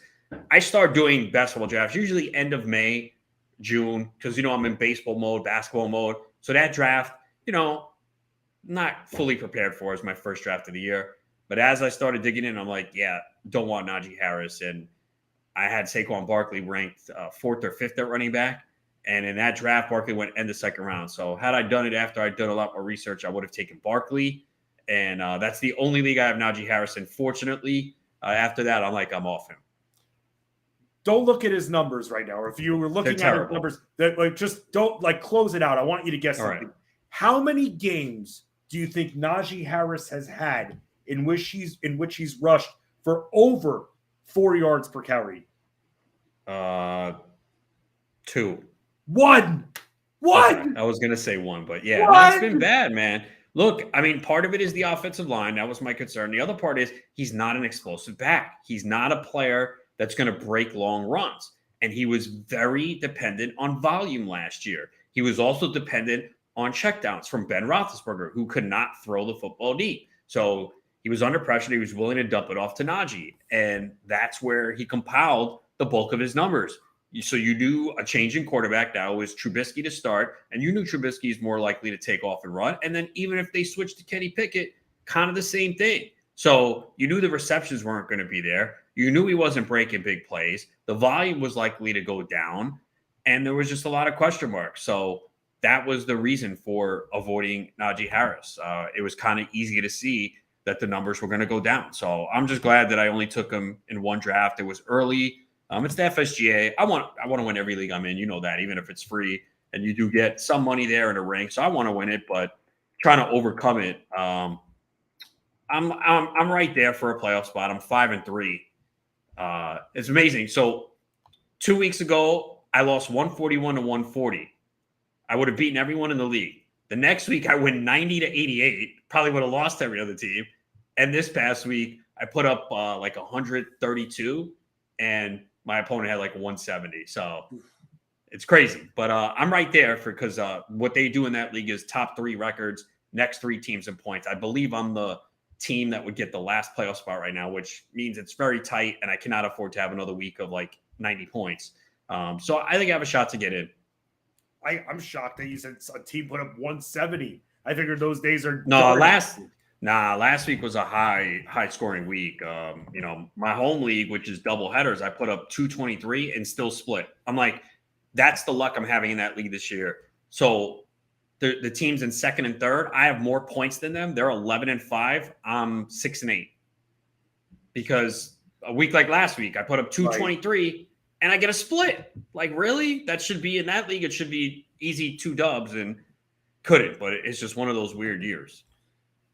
I start doing basketball drafts usually end of May, June, because I'm in baseball mode, basketball mode. So that draft, not fully prepared for as my first draft of the year. But as I started digging in, I'm like, yeah, don't want Najee Harris. And I had Saquon Barkley ranked 4th or 5th at running back. And in that draft, Barkley went in the 2nd round. So had I done it after I'd done a lot more research, I would have taken Barkley. And that's the only league I have Najee Harris in. Fortunately, after that, I'm off him. Don't look at his numbers right now. Or if you were looking at his numbers, that just don't close it out. I want you to guess something. Right. How many games do you think Najee Harris has had in which he's rushed for over 4 yards per carry? 2. 1. Okay. I was gonna say 1, but yeah, that's been bad, man. Look, I mean, part of it is the offensive line. That was my concern. The other part is he's not an explosive back. He's not a player that's going to break long runs. And he was very dependent on volume last year. He was also dependent on checkdowns from Ben Roethlisberger, who could not throw the football deep. So he was under pressure. He was willing to dump it off to Najee. And that's where he compiled the bulk of his numbers. So you knew a change in quarterback now was Trubisky to start, and you knew Trubisky is more likely to take off and run. And then even if they switched to Kenny Pickett, kind of the same thing. So you knew the receptions weren't going to be there. You knew he wasn't breaking big plays. The volume was likely to go down, and there was just a lot of question marks. So that was the reason for avoiding Najee Harris. It was kind of easy to see that the numbers were going to go down. So I'm just glad that I only took him in one draft. It was early. It's the FSGA. I want to win every league I'm in. You know that, even if it's free, and you do get some money there in a rank. So I want to win it, but trying to overcome it. I'm right there for a playoff spot. I'm 5-3. It's amazing. So 2 weeks ago, I lost 141 to 140. I would have beaten everyone in the league. The next week, I win 90 to 88. Probably would have lost every other team. And this past week, I put up 132, and my opponent had 170. So it's crazy. But I'm right there because what they do in that league is top 3 records, next 3 teams in points. I believe I'm the team that would get the last playoff spot right now, which means it's very tight, and I cannot afford to have another week of 90 points. So I think I have a shot to get in. I'm shocked that you said a team put up 170. I figured those days are last week was a high scoring week. My home league, which is double headers, I put up 223 and still split. I'm like, that's the luck I'm having in that league this year. So the teams in 2nd and 3rd, I have more points than them. They're 11-5. I'm 6-8. Because a week like last week, I put up 223 and I get a split. Really? That should be in that league. It should be easy 2 dubs and couldn't, but it's just one of those weird years.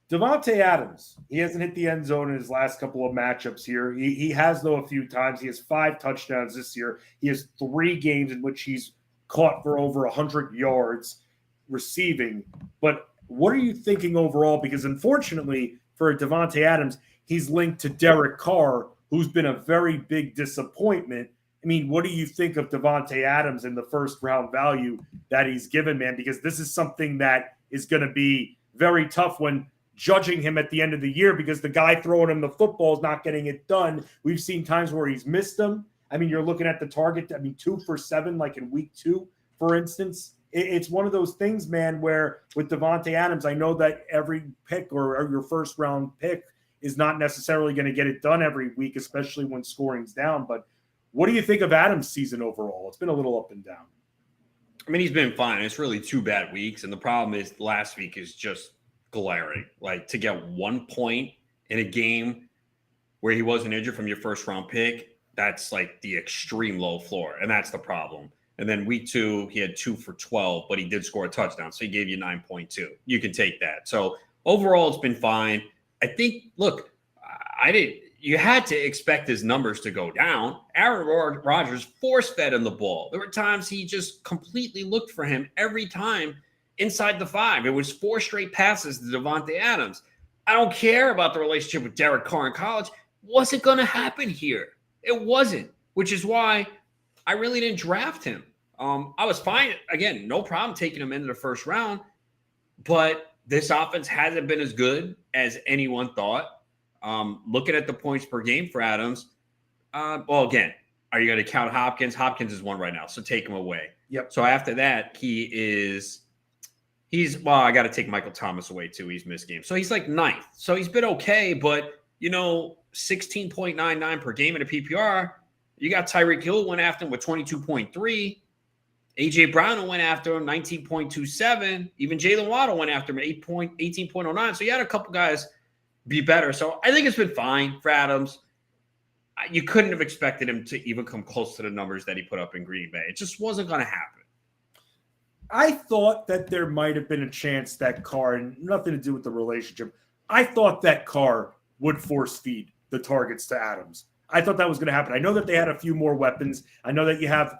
Davante Adams, he hasn't hit the end zone in his last couple of matchups here. He has, though, a few times. He has 5 touchdowns this year. He has 3 games in which he's caught for over 100 yards receiving. But what are you thinking overall? Because unfortunately for Davante Adams, he's linked to Derek Carr, who's been a very big disappointment. I mean, what do you think of Davante Adams in the first round value that he's given, man? Because this is something that is going to be very tough when judging him at the end of the year, because the guy throwing him the football is not getting it done. We've seen times where he's missed them. I mean, you're looking at the target. 2 for 7, in week 2, for instance. It's one of those things, man, where with Davante Adams, I know that every pick or your first round pick is not necessarily going to get it done every week, especially when scoring's down. But what do you think of Adams' season overall? It's been a little up and down. I mean, he's been fine. It's really 2 bad weeks. And the problem is last week is just glaring. To get 1 point in a game where he wasn't injured from your first round pick, that's the extreme low floor. And that's the problem. And then week 2, he had 2 for 12, but he did score a touchdown. So he gave you 9.2. You can take that. So overall, it's been fine. I think, look, you had to expect his numbers to go down. Aaron Rodgers force-fed him the ball. There were times he just completely looked for him every time inside the 5. It was 4 straight passes to Davante Adams. I don't care about the relationship with Derek Carr in college. Wasn't going to happen here. It wasn't, which is why I really didn't draft him. I was fine. Again, no problem taking him into the first round, but this offense hasn't been as good as anyone thought. Looking at the points per game for Adams, again, are you going to count Hopkins? Hopkins is 1 right now, so take him away. Yep. So after that, he's I got to take Michael Thomas away too. He's missed games. So he's 9th. So he's been okay, but 16.99 per game in a PPR, You got Tyreek Hill went after him with 22.3. A.J. Brown went after him 19.27. Even Jalen Waddle went after him at 18.09. So you had a couple guys be better. So I think it's been fine for Adams. You couldn't have expected him to even come close to the numbers that he put up in Green Bay. It just wasn't going to happen. I thought that there might have been a chance that Carr, and nothing to do with the relationship, I thought that Carr would force feed the targets to Adams. I thought that was going to happen. I know that they had a few more weapons. I know that you have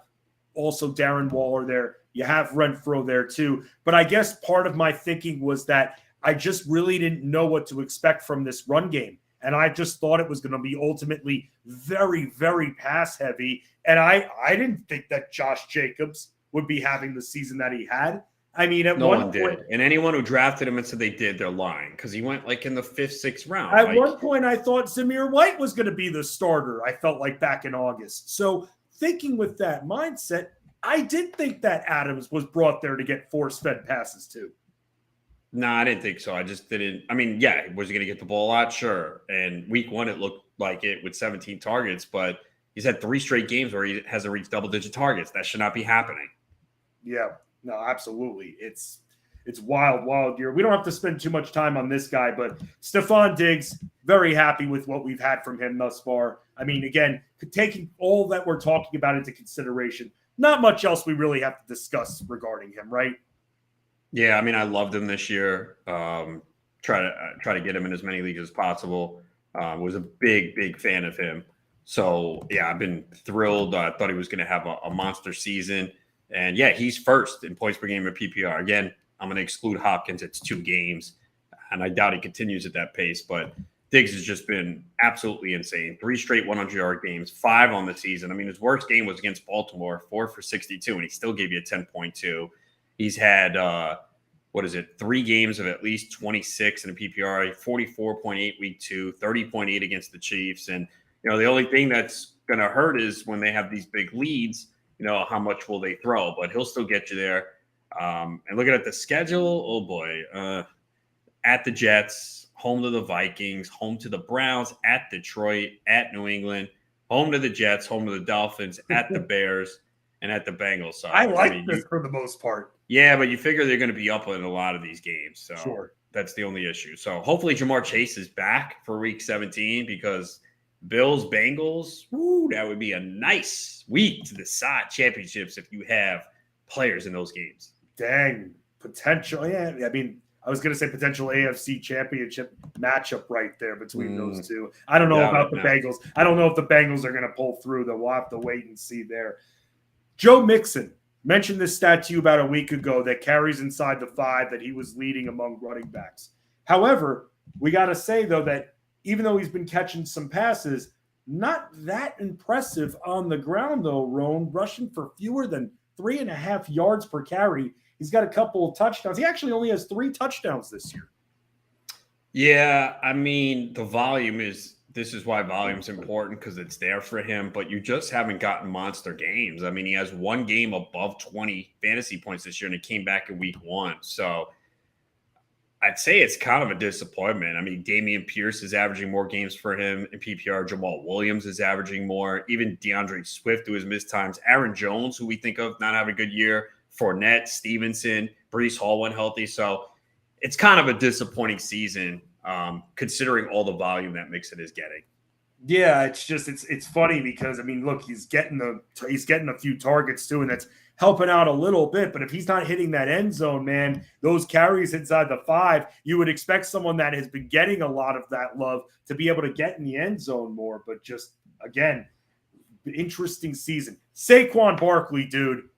also Darren Waller there. You have Renfro there too. But I guess part of my thinking was that I just really didn't know what to expect from this run game. And I just thought it was going to be ultimately very, very pass heavy. And I didn't think that Josh Jacobs would be having the season that he had. I mean, at no one one point, did. And anyone who drafted him and said they did, they're lying because he went like in the 5th, 6th round. At one point, I thought Zamir White was going to be the starter. I felt like back in August. So thinking with that mindset, I did think that Adams was brought there to get force-fed passes too. No, I didn't think so. I just didn't. I mean, yeah, was he going to get the ball a lot? Sure. And week 1, it looked like it with 17 targets, but he's had 3 straight games where he hasn't reached double-digit targets. That should not be happening. Yeah, no, absolutely. It's wild year. We don't have to spend too much time on this guy, but Stephon Diggs, very happy with what we've had from him thus far. I mean, again, taking all that we're talking about into consideration, not much else we really have to discuss regarding him, right? Yeah, I mean, I loved him this year. Try to get him in as many leagues as possible. Was a big fan of him. So yeah, I've been thrilled. I thought he was going to have a monster season. And yeah, he's first in points per game in PPR. Again, I'm going to exclude Hopkins. It's 2 games, and I doubt he continues at that pace. But Diggs has just been absolutely insane. 3 straight 100-yard games, 5 on the season. I mean, his worst game was against Baltimore, 4 for 62, and he still gave you a 10.2. He's had, 3 games of at least 26 in a PPR, 44.8 week 2, 30.8 against the Chiefs. And, the only thing that's going to hurt is when they have these big leads, how much will they throw? But he'll still get you there. And looking at the schedule, oh boy, at the Jets, home to the Vikings, home to the Browns, at Detroit, at New England, home to the Jets, home to the Dolphins, at the Bears, and at the Bengals. So I like this for the most part. Yeah, but you figure they're going to be up in a lot of these games. So sure. That's the only issue. So hopefully Jamar Chase is back for week 17 because Bills, Bengals, that would be a nice week to decide championships if you have players in those games. Dang, potential. Yeah, I mean, I was going to say potential AFC championship matchup right there between those two. I don't know about the Bengals. I don't know if the Bengals are going to pull through, though. We'll have to wait and see there. Joe Mixon mentioned this stat to you about a week ago that carries inside the 5 that he was leading among running backs. However, we got to say, though, that even though he's been catching some passes, not that impressive on the ground, though, Roan, rushing for fewer than 3.5 yards per carry. He's got a couple of touchdowns. He actually only has 3 touchdowns this year. Yeah, I mean, this is why volume's important because it's there for him, but you just haven't gotten monster games. I mean, he has 1 game above 20 fantasy points this year, and it came back in week 1. So I'd say it's kind of a disappointment. I mean, Dameon Pierce is averaging more games for him in PPR. Jamal Williams is averaging more. Even DeAndre Swift, who has missed times. Aaron Jones, who we think of not having a good year. Fournette, Stevenson, Breece Hall went healthy. So it's kind of a disappointing season considering all the volume that Mixon is getting. Yeah, it's funny because, I mean, look, he's getting a few targets too, and that's helping out a little bit. But if he's not hitting that end zone, man, those carries inside the 5, you would expect someone that has been getting a lot of that love to be able to get in the end zone more. But just, again, interesting season. Saquon Barkley, dude,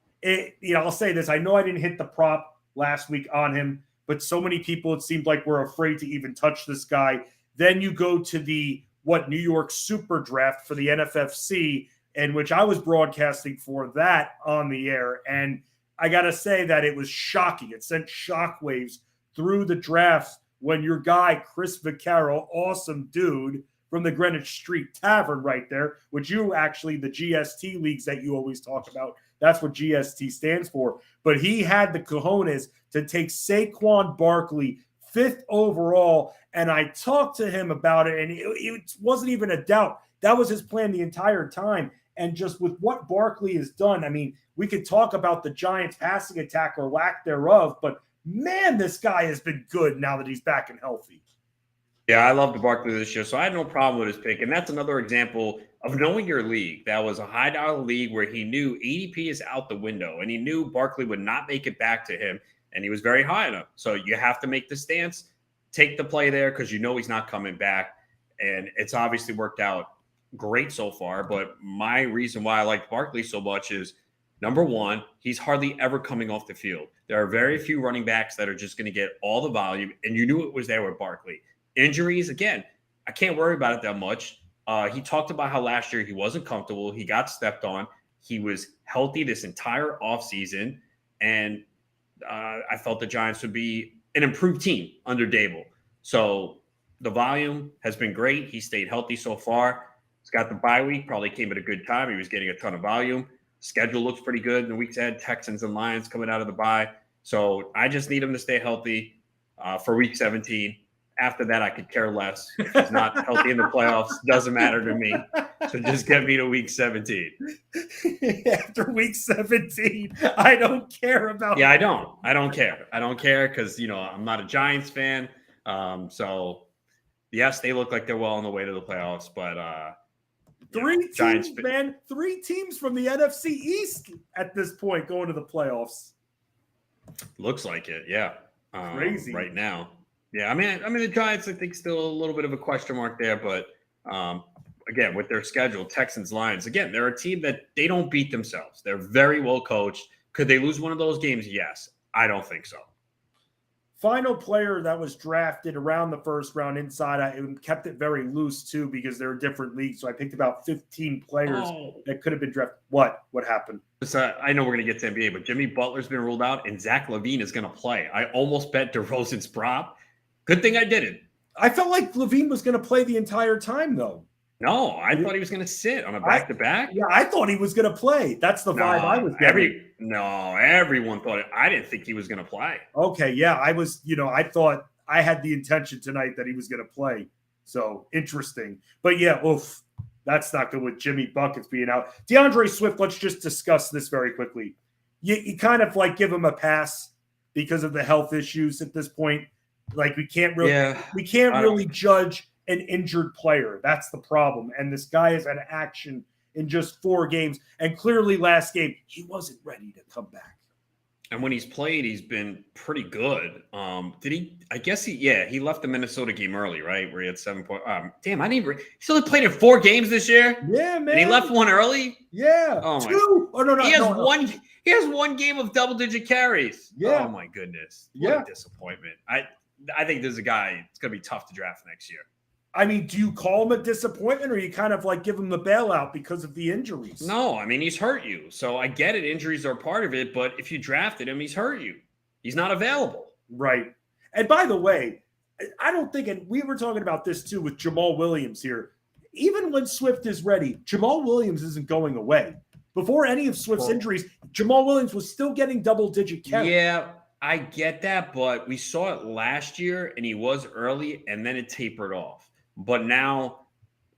I'll say this. I know I didn't hit the prop last week on him, but so many people, it seemed like, were afraid to even touch this guy. Then you go to the New York Super Draft for the NFFC, in which I was broadcasting for that on the air. And I got to say that it was shocking. It sent shockwaves through the drafts when your guy, Chris Vaccaro, awesome dude from the Greenwich Street Tavern right there, which the GST leagues that you always talk about, that's what GST stands for. But he had the cojones to take Saquon Barkley 5th overall, and I talked to him about it, and it wasn't even a doubt. That was his plan the entire time. And just with what Barkley has done, I mean, we could talk about the Giants' passing attack or lack thereof, but man, this guy has been good now that he's back and healthy. Yeah, I love the Barkley this year, so I had no problem with his pick. And that's another example of knowing your league. That was a high-dollar league where he knew ADP is out the window, and he knew Barkley would not make it back to him, and he was very high on him. So you have to make the stance, take the play there because you know he's not coming back, and it's obviously worked out great so far. But my reason why I like Barkley so much is, number one, he's hardly ever coming off the field. There are very few running backs that are just going to get all the volume, and you knew it was there with Barkley. Injuries, again, I can't worry about it that much. He talked about how last year he wasn't comfortable. He got stepped on. He was healthy this entire offseason, and I felt the Giants would be an improved team under Dable. So the volume has been great. He stayed healthy so far. He's got the bye week. Probably came at a good time. He was getting a ton of volume. Schedule looks pretty good in the weeks ahead. Texans and Lions coming out of the bye. So I just need him to stay healthy for week 17. After that, I could care less. If he's not healthy in the playoffs, doesn't matter to me. So just get me to week 17. After week 17, I don't care about. Yeah, I don't care. I don't care because, I'm not a Giants fan. So, yes, they look like they're well on the way to the playoffs. But three teams from the NFC East at this point going to the playoffs. Looks like it, yeah. Crazy. Right now. Yeah, I mean, the Giants, I think, still a little bit of a question mark there. But, again, with their schedule, Texans, Lions, again, they're a team that they don't beat themselves. They're very well coached. Could they lose one of those games? Yes. I don't think so. Final player that was drafted around the first round inside, I kept it very loose, too, because they're different leagues. So I picked about 15 players that could have been drafted. What happened? I know we're going to get to NBA, but Jimmy Butler's been ruled out, and Zach LaVine is going to play. I almost bet DeRozan's prop. Good thing I didn't. I felt like LaVine was going to play the entire time, though. No, I thought he was going to sit on a back-to-back. Yeah, I thought he was going to play. That's the vibe I was getting. Everyone thought it. I didn't think he was going to play. Okay, yeah, I was, I thought I had the intention tonight that he was going to play. So, interesting. But yeah, that's not good with Jimmy Buckets being out. DeAndre Swift, let's just discuss this very quickly. You kind of give him a pass because of the health issues at this point. Like we can't really judge an injured player. That's the problem. And this guy has had action in just 4 games. And clearly last game, he wasn't ready to come back. And when he's played, he's been pretty good. Did he? I guess he left the Minnesota game early, right? Where he had 7 points. Damn, he's only played in 4 games this year. Yeah, man. And he left one early. Yeah. Oh my. 2. Oh no. He has one game of double-digit carries. Yeah. Oh my goodness. What a disappointment. I think there's a guy. It's going to be tough to draft next year. I mean, do you call him a disappointment, or you kind of give him the bailout because of the injuries? No, I mean, he's hurt you. So I get it. Injuries are part of it. But if you drafted him, he's hurt you. He's not available. Right. And by the way, I don't think, and we were talking about this too with Jamal Williams here. Even when Swift is ready, Jamal Williams isn't going away. Before any of Swift's injuries, Jamal Williams was still getting double-digit carries. Yeah. I get that, but we saw it last year, and he was early, and then it tapered off. But now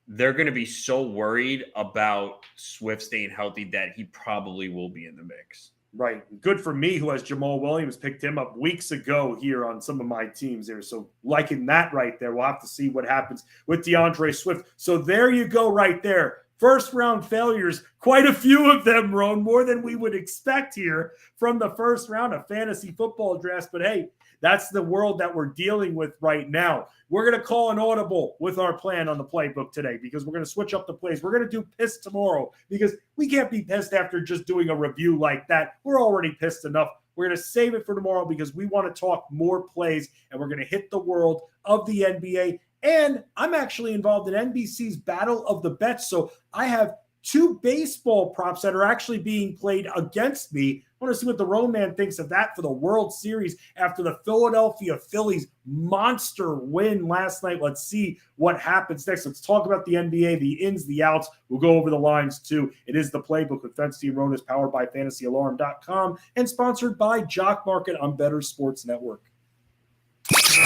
they're going to be so worried about Swift staying healthy that he probably will be in the mix. Right. Good for me, who has Jamal Williams, picked him up weeks ago here on some of my teams there. So liking that right there. We'll have to see what happens with DeAndre Swift. So there you go right there. First round failures, quite a few of them, Ron, more than we would expect here from the first round of fantasy football drafts. But hey, that's the world that we're dealing with right now. We're going to call an audible with our plan on the playbook today because we're going to switch up the plays. We're going to do pissed tomorrow because we can't be pissed after just doing a review like that. We're already pissed enough. We're going to save it for tomorrow because we want to talk more plays, and we're going to hit the world of the NBA. And I'm actually involved in NBC's Battle of the Bets. So I have 2 baseball props that are actually being played against me. I want to see what the Roan Man thinks of that for the World Series after the Philadelphia Phillies monster win last night. Let's see what happens next. Let's talk about the NBA, the ins, the outs. We'll go over the lines too. It is the playbook with Fenty and Roan, powered by FantasyAlarm.com and sponsored by Jock Market on Bettor Sports Network.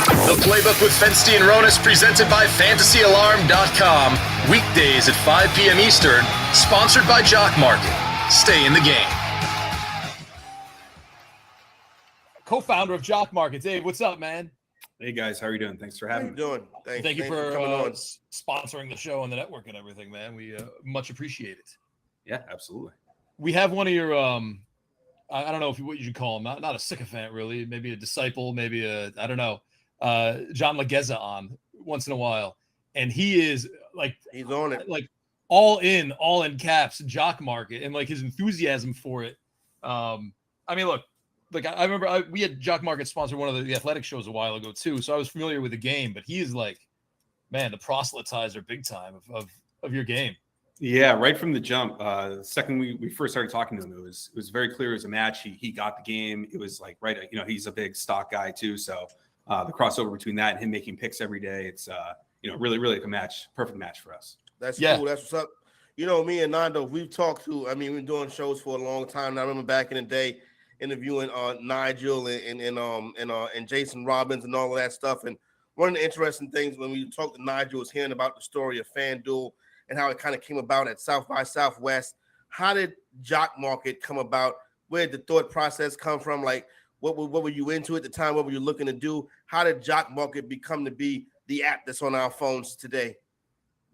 The Playbook with Fensty and Ronis, presented by FantasyAlarm.com. Weekdays at 5 p.m. Eastern, sponsored by Jock Market. Stay in the game. Co-founder of Jock Market, Dave, what's up, man? Hey guys, how are you doing? Thanks for having me. Doing? Thank you for coming on. sponsoring the show and the network and everything, man. We much appreciate it. Yeah, absolutely. We have one of your I don't know what you should call him, not a sycophant really, maybe a disciple, maybe I don't know, John Legeza on once in a while, and he is like he's on it, like all in caps Jock Market, and like his enthusiasm for it. I mean, look. Like I remember we had Jock Market sponsor one of the athletic shows a while ago too, so I was familiar with the game. But he is like, man, the proselytizer big time of your game. Yeah, right from the jump. The second we first started talking to him, it was very clear it was a match. He got the game. It was like he's a big stock guy too, so the crossover between that and him making picks every day, it's really like a match, perfect match for us. That's cool. That's what's up. Me and Nando, we've talked to. I mean, we've been doing shows for a long time. And I remember back in the day, interviewing Nigel and Jason Robbins and all of that stuff. And one of the interesting things when we talked to Nigel was hearing about the story of FanDuel and how it kind of came about at South by Southwest. How did Jock Market come about? Where did the thought process come from? Like, what were you into at the time? What were you looking to do? How did Jock Market become to be the app that's on our phones today?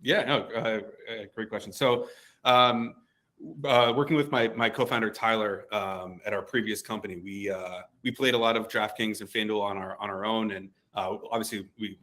Yeah, no, great question. So, working with my co-founder Tyler at our previous company, we played a lot of DraftKings and FanDuel on our own, and obviously we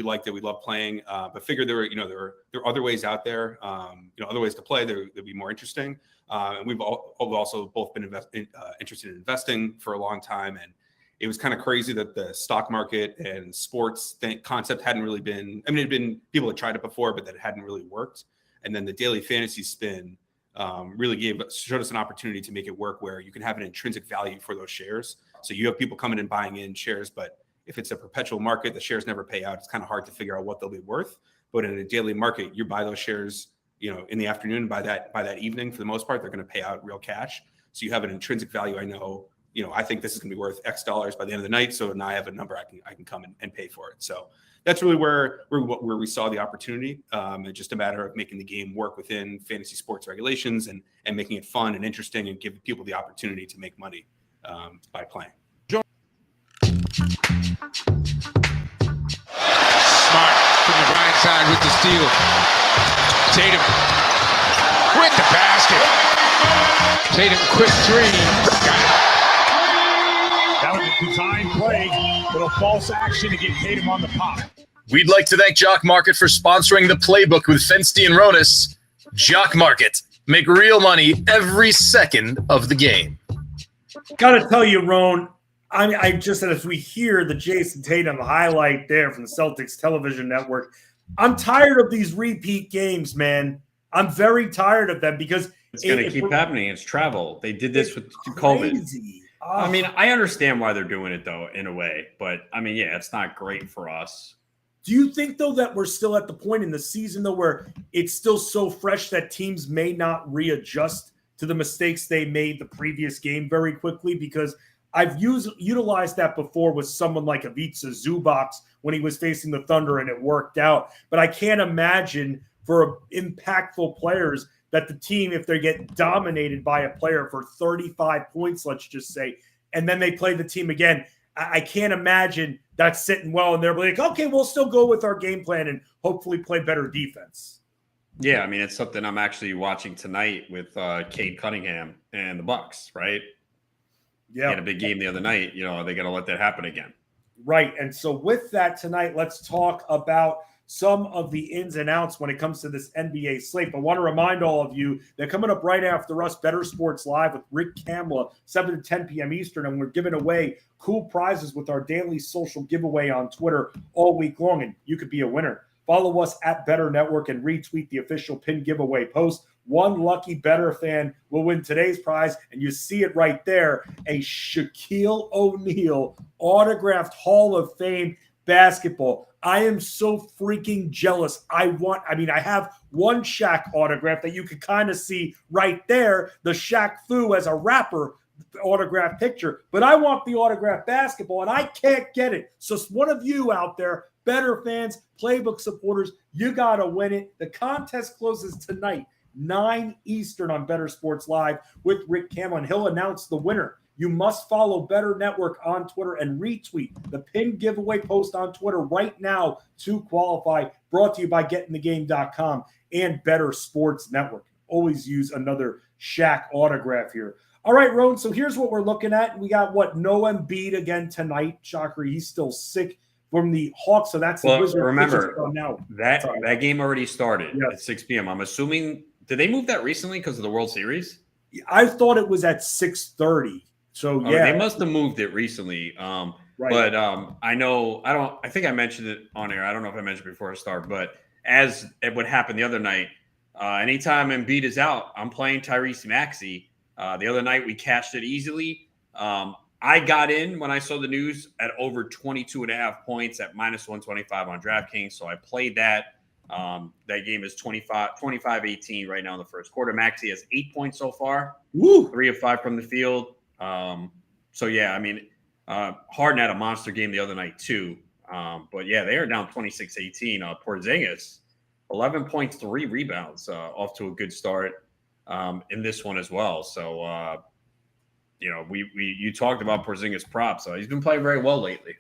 liked it. We loved playing, but figured there were other ways out there, other ways to play that would be more interesting. And we've also both been interested in investing for a long time, and it was kind of crazy that the stock market and sports concept hadn't really been. I mean, it had been people had tried it before, but that hadn't really worked. And then the daily fantasy spin really showed us an opportunity to make it work where you can have an intrinsic value for those shares. So you have people coming and buying in shares, but if it's a perpetual market, the shares never pay out. It's kind of hard to figure out what they'll be worth. But in a daily market, you buy those shares, in the afternoon. By that evening, for the most part, they're going to pay out real cash. So you have an intrinsic value. I think this is going to be worth X dollars by the end of the night. So now I have a number I can come and pay for it. So that's really where we saw the opportunity. It's just a matter of making the game work within fantasy sports regulations and making it fun and interesting and giving people the opportunity to make money by playing. Smart from the right side with the steal. Tatum with the basket. Tatum quick three. Got it. That was a design play. Little false action to get Tatum on the pop. We'd like to thank Jock Market for sponsoring the Playbook with Fensty and Ronis. Jock Market. Make real money every second of the game. Gotta tell you, Ron, I just, as we hear the Jason Tatum highlight there from the Celtics television network, I'm tired of these repeat games, man. I'm very tired of them because it's going to keep happening. It's travel. They did this with COVID. I mean, I understand why they're doing it, though, in a way. But, I mean, yeah, it's not great for us. Do you think, though, that we're still at the point in the season, though, where it's still so fresh that teams may not readjust to the mistakes they made the previous game very quickly? Because I've utilized that before with someone like Ivica Zubac when he was facing the Thunder and it worked out. But I can't imagine for impactful players that the team, if they get dominated by a player for 35 points, let's just say, and then they play the team again, I can't imagine that's sitting well and they're like, okay, we'll still go with our game plan and hopefully play better defense. Yeah, I mean, it's something I'm actually watching tonight with Cade Cunningham and the Bucks, right? Yeah. He had a big game the other night. Are they going to let that happen again? Right. And so with that tonight, let's talk about some of the ins and outs when it comes to this NBA slate. But I want to remind all of you that coming up right after us, Bettor Sports Live with Rick Kamla, 7 to 10 p.m. Eastern, and we're giving away cool prizes with our daily social giveaway on Twitter all week long, and you could be a winner. Follow us at Bettor Network and retweet the official pin giveaway post. One lucky Bettor fan will win today's prize, and you see it right there, a Shaquille O'Neal autographed Hall of Fame basketball. I am so freaking jealous. I have one Shaq autograph that you can kind of see right there, the Shaq Fu as a rapper, autographed picture, but I want the autographed basketball, and I can't get it. So one of you out there, Bettor fans, playbook supporters, you got to win it. The contest closes tonight, 9 Eastern on Bettor Sports Live with Rick Camlin. He'll announce the winner. You must follow Bettor Network on Twitter and retweet the pinned giveaway post on Twitter right now to qualify. Brought to you by GetInTheGame.com and Bettor Sports Network. Always use another Shaq autograph here. All right, Roan, so here's what we're looking at. We got, no Embiid again tonight. Shocker, he's still sick from the Hawks, so that's the Wizards. Remember, now. that game already started at 6 p.m. I'm assuming, did they move that recently because of the World Series? I thought it was at 6:30. So, yeah. They must have moved it recently. Right. But I think I mentioned it on air. I don't know if I mentioned before I start, but as it would happen the other night, anytime Embiid is out, I'm playing Tyrese Maxey. The other night we cashed it easily. I got in when I saw the news at over 22.5 points at -125 on DraftKings. So I played that. That game is 25-18 right now in the first quarter. Maxey has 8 points so far. Woo! 3 of 5 from the field. So yeah, I mean, Harden had a monster game the other night too. But yeah, they are down 26-18. Porzingis, 11 points, 3 rebounds, off to a good start in this one as well. So you talked about Porzingis props. So he's been playing very well lately.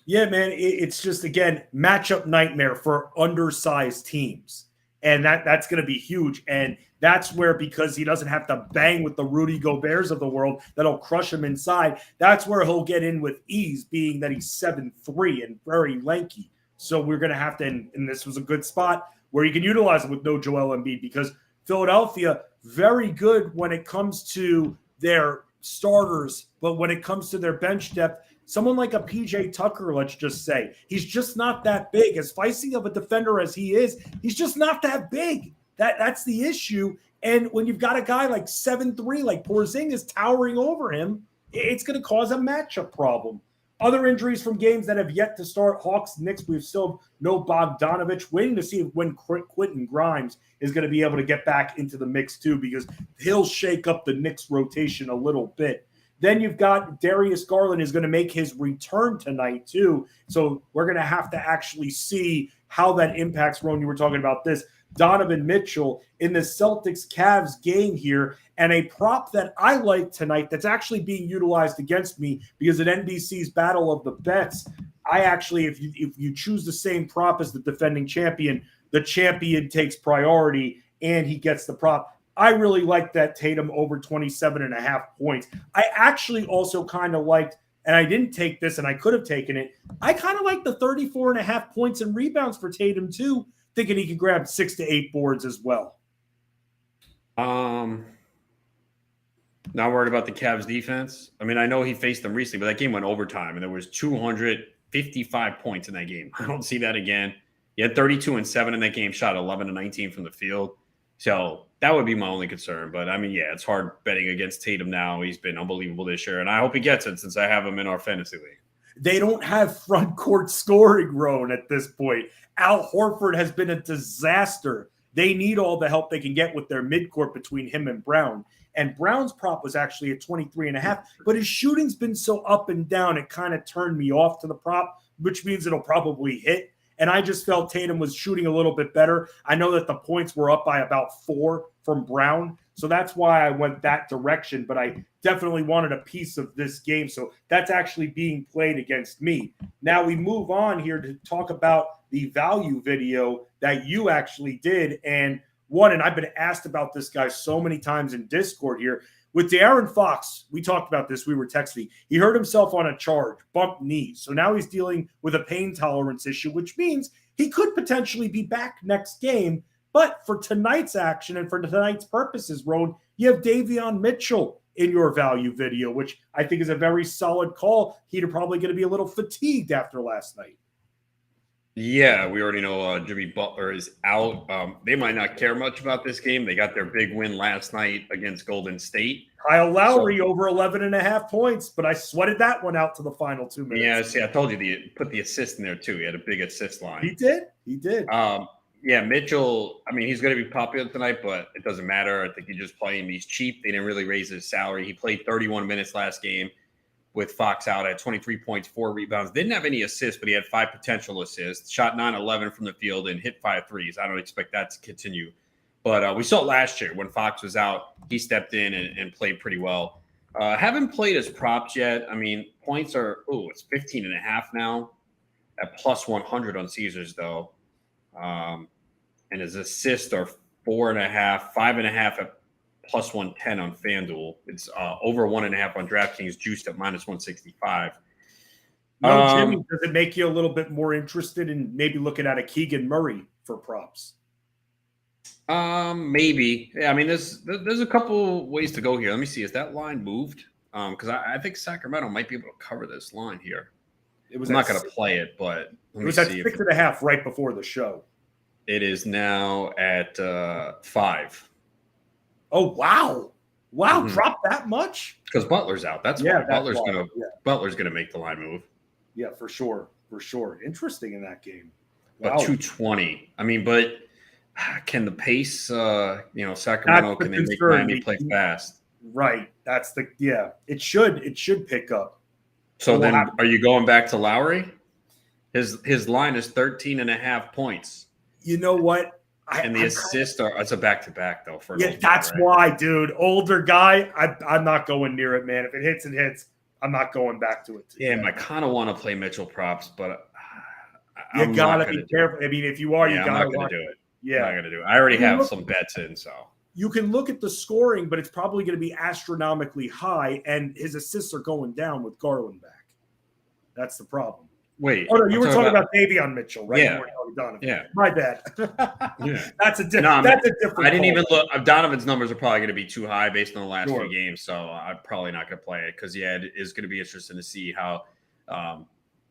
Yeah, man, it's just, again, matchup nightmare for undersized teams. And that's going to be huge. And that's where, because he doesn't have to bang with the Rudy Goberts of the world that'll crush him inside, that's where he'll get in with ease, being that he's 7'3" and very lanky. So we're going to have to, and this was a good spot where you can utilize him with no Joel Embiid, because Philadelphia, very good when it comes to their starters, but when it comes to their bench depth, someone like a PJ Tucker, let's just say, he's just not that big. As feisty of a defender as he is, he's just not that big. That's the issue. And when you've got a guy like 7'3", like Porzingis towering over him, it's going to cause a matchup problem. Other injuries from games that have yet to start: Hawks, Knicks, we've still no Bogdanovich. Waiting to see when Quentin Grimes is going to be able to get back into the mix too, because he'll shake up the Knicks rotation a little bit. Then you've got Darius Garland is going to make his return tonight too. So we're going to have to actually see how that impacts, Ron, you were talking about this, Donovan Mitchell in the Celtics-Cavs game here. And a prop that I like tonight that's actually being utilized against me because at NBC's Battle of the Bets, I actually, if you choose the same prop as the defending champion, the champion takes priority and he gets the prop. I really like that Tatum over 27.5 points. I actually also kind of liked, and I didn't take this and I could have taken it, I kind of like the 34.5 points and rebounds for Tatum too, thinking he could grab 6 to 8 boards as well. Not worried about the Cavs defense. I mean, I know he faced them recently, but that game went overtime and there was 255 points in that game. I don't see that again. He had 32 and 7 in that game, shot 11 and 19 from the field. So that would be my only concern. But I mean, yeah, it's hard betting against Tatum now. He's been unbelievable this year, and I hope he gets it since I have him in our fantasy league. They don't have front court scoring, Roan, at this point. Al Horford has been a disaster. They need all the help they can get with their midcourt between him and Brown. And Brown's prop was actually at 23.5, but his shooting's been so up and down, it kind of turned me off to the prop, which means it'll probably hit. And I just felt Tatum was shooting a little bit better. I know that the points were up by about 4 from Brown, so that's why I went that direction. But I definitely wanted a piece of this game, so that's actually being played against me. Now we move on here to talk about the value video that you actually did. And I've been asked about this guy so many times in Discord here. With De'Aaron Fox, we talked about this. We were texting. He hurt himself on a charge, bumped knees. So now he's dealing with a pain tolerance issue, which means he could potentially be back next game. But for tonight's action and for tonight's purposes, Roan, you have Davion Mitchell in your value video, which I think is a very solid call. He's probably going to be a little fatigued after last night. Yeah, we already know Jimmy Butler is out. They might not care much about this game. They got their big win last night against Golden State. Kyle Lowry over 11.5 points, but I sweated that one out to the final 2 minutes. Yeah, see, I told you put the assist in there too. He had a big assist line. He did. Yeah, Mitchell, I mean, he's going to be popular tonight, but it doesn't matter. I think he's just playing. He's cheap. They didn't really raise his salary. He played 31 minutes last game with Fox out at 23 points, 4 rebounds. Didn't have any assists, but he had 5 potential assists. Shot 9-11 from the field and hit 5 threes. I don't expect that to continue. But we saw last year when Fox was out, he stepped in and played pretty well. Haven't played as props yet. I mean, points are, it's 15.5 now at plus 100 on Caesars, though. And his assists are 4.5, 5.5 at plus 110 on FanDuel. It's over 1.5 on DraftKings, juiced at minus 165. Jimmy, does it make you a little bit more interested in maybe looking at a Keegan Murray for props? Maybe. Yeah, I mean, there's a couple ways to go here. Let me see. Is that line moved? Because I think Sacramento might be able to cover this line here. I'm not going to play it, but it was at 6.5 right before the show. It is now at 5. Oh, wow. Wow, drop that much? Because Butler's out. That's why Butler's gonna make the line move. Yeah, for sure. For sure. Interesting in that game. But 220. I mean, but can the pace Sacramento, can they make Miami play fast? Right. That's it should pick up. So then are you going back to Lowry? His line is 13.5 points. You know what? And the assists it's a back-to-back, though. That's why, dude. Older guy, I'm not going near it, man. If it hits, it hits. I'm not going back to it. Yeah, I kind of want to play Mitchell props, but you got to be careful. I mean, if you are, you got to. I'm not going to do it. Yeah. I'm not going to do it. I already have some bets in, so. You can look at the scoring, but it's probably going to be astronomically high, and his assists are going down with Garland back. That's the problem. Wait. Oh, no, you were talking about Davion Mitchell, right? Yeah. Yeah. My bad. Yeah. That's a different. I didn't even look. Donovan's numbers are probably going to be too high based on the last few games, so I'm probably not going to play it because it is going to be interesting to see how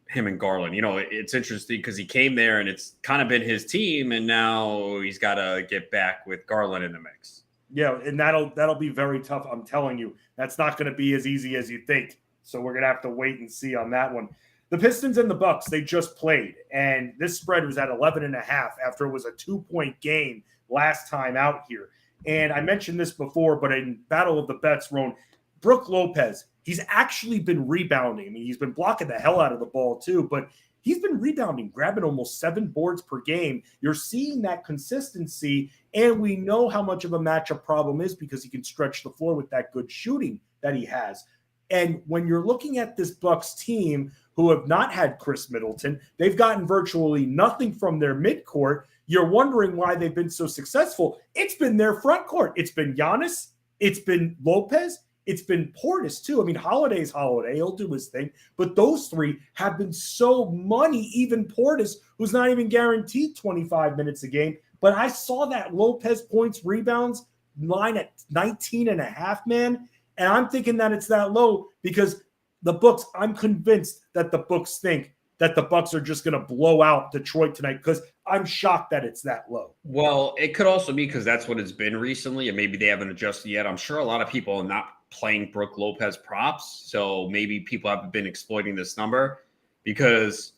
him and Garland. It's interesting because he came there and it's kind of been his team, and now he's got to get back with Garland in the mix. Yeah, and that'll be very tough. I'm telling you, that's not going to be as easy as you think. So we're going to have to wait and see on that one. The Pistons and the Bucks, they just played, and this spread was at 11.5 after it was a 2-point game last time out here. And I mentioned this before, but in Battle of the Bets, Ron, Brook Lopez, he's actually been rebounding. I mean, he's been blocking the hell out of the ball too, but he's been rebounding, grabbing almost 7 boards per game. You're seeing that consistency, and we know how much of a matchup problem is because he can stretch the floor with that good shooting that he has. And when you're looking at this Bucks team who have not had Chris Middleton, they've gotten virtually nothing from their midcourt. You're wondering why they've been so successful. It's been their front court. It's been Giannis. It's been Lopez. It's been Portis, too. I mean, Holiday's Holiday. He'll do his thing. But those three have been so money, even Portis, who's not even guaranteed 25 minutes a game. But I saw that Lopez points, rebounds line at 19.5, man. And I'm thinking that it's that low because the books, I'm convinced that the books think that the Bucks are just going to blow out Detroit tonight because I'm shocked that it's that low. Well, it could also be because that's what it's been recently, and maybe they haven't adjusted yet. I'm sure a lot of people are not playing Brook Lopez props, so maybe people haven't been exploiting this number because,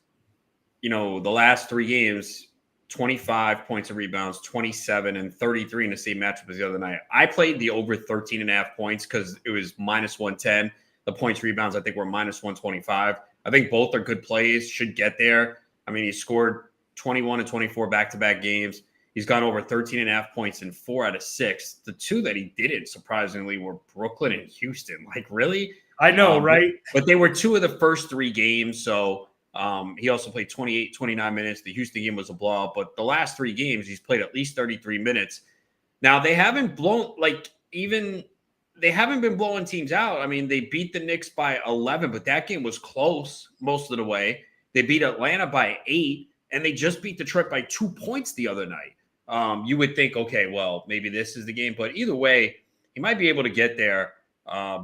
the last 3 games, 25 points of rebounds, 27 and 33 in the same matchup as the other night. I played the over 13.5 points because it was minus 110. The points rebounds, I think, were minus 125. I think both are good plays, should get there. I mean, he scored 21 and 24 back-to-back games. He's gone over 13.5 points in 4 out of 6. The 2 that he didn't, surprisingly, were Brooklyn and Houston. Like, really? I know, right? But they were 2 of the first 3 games, so he also played 28, 29 minutes. The Houston game was a blowout, but the last 3 games, he's played at least 33 minutes. Now, they haven't been blowing teams out. I mean, they beat the Knicks by 11, but that game was close most of the way. They beat Atlanta by 8, and they just beat Detroit by 2 points the other night. You would think, okay, well, maybe this is the game. But either way, he might be able to get there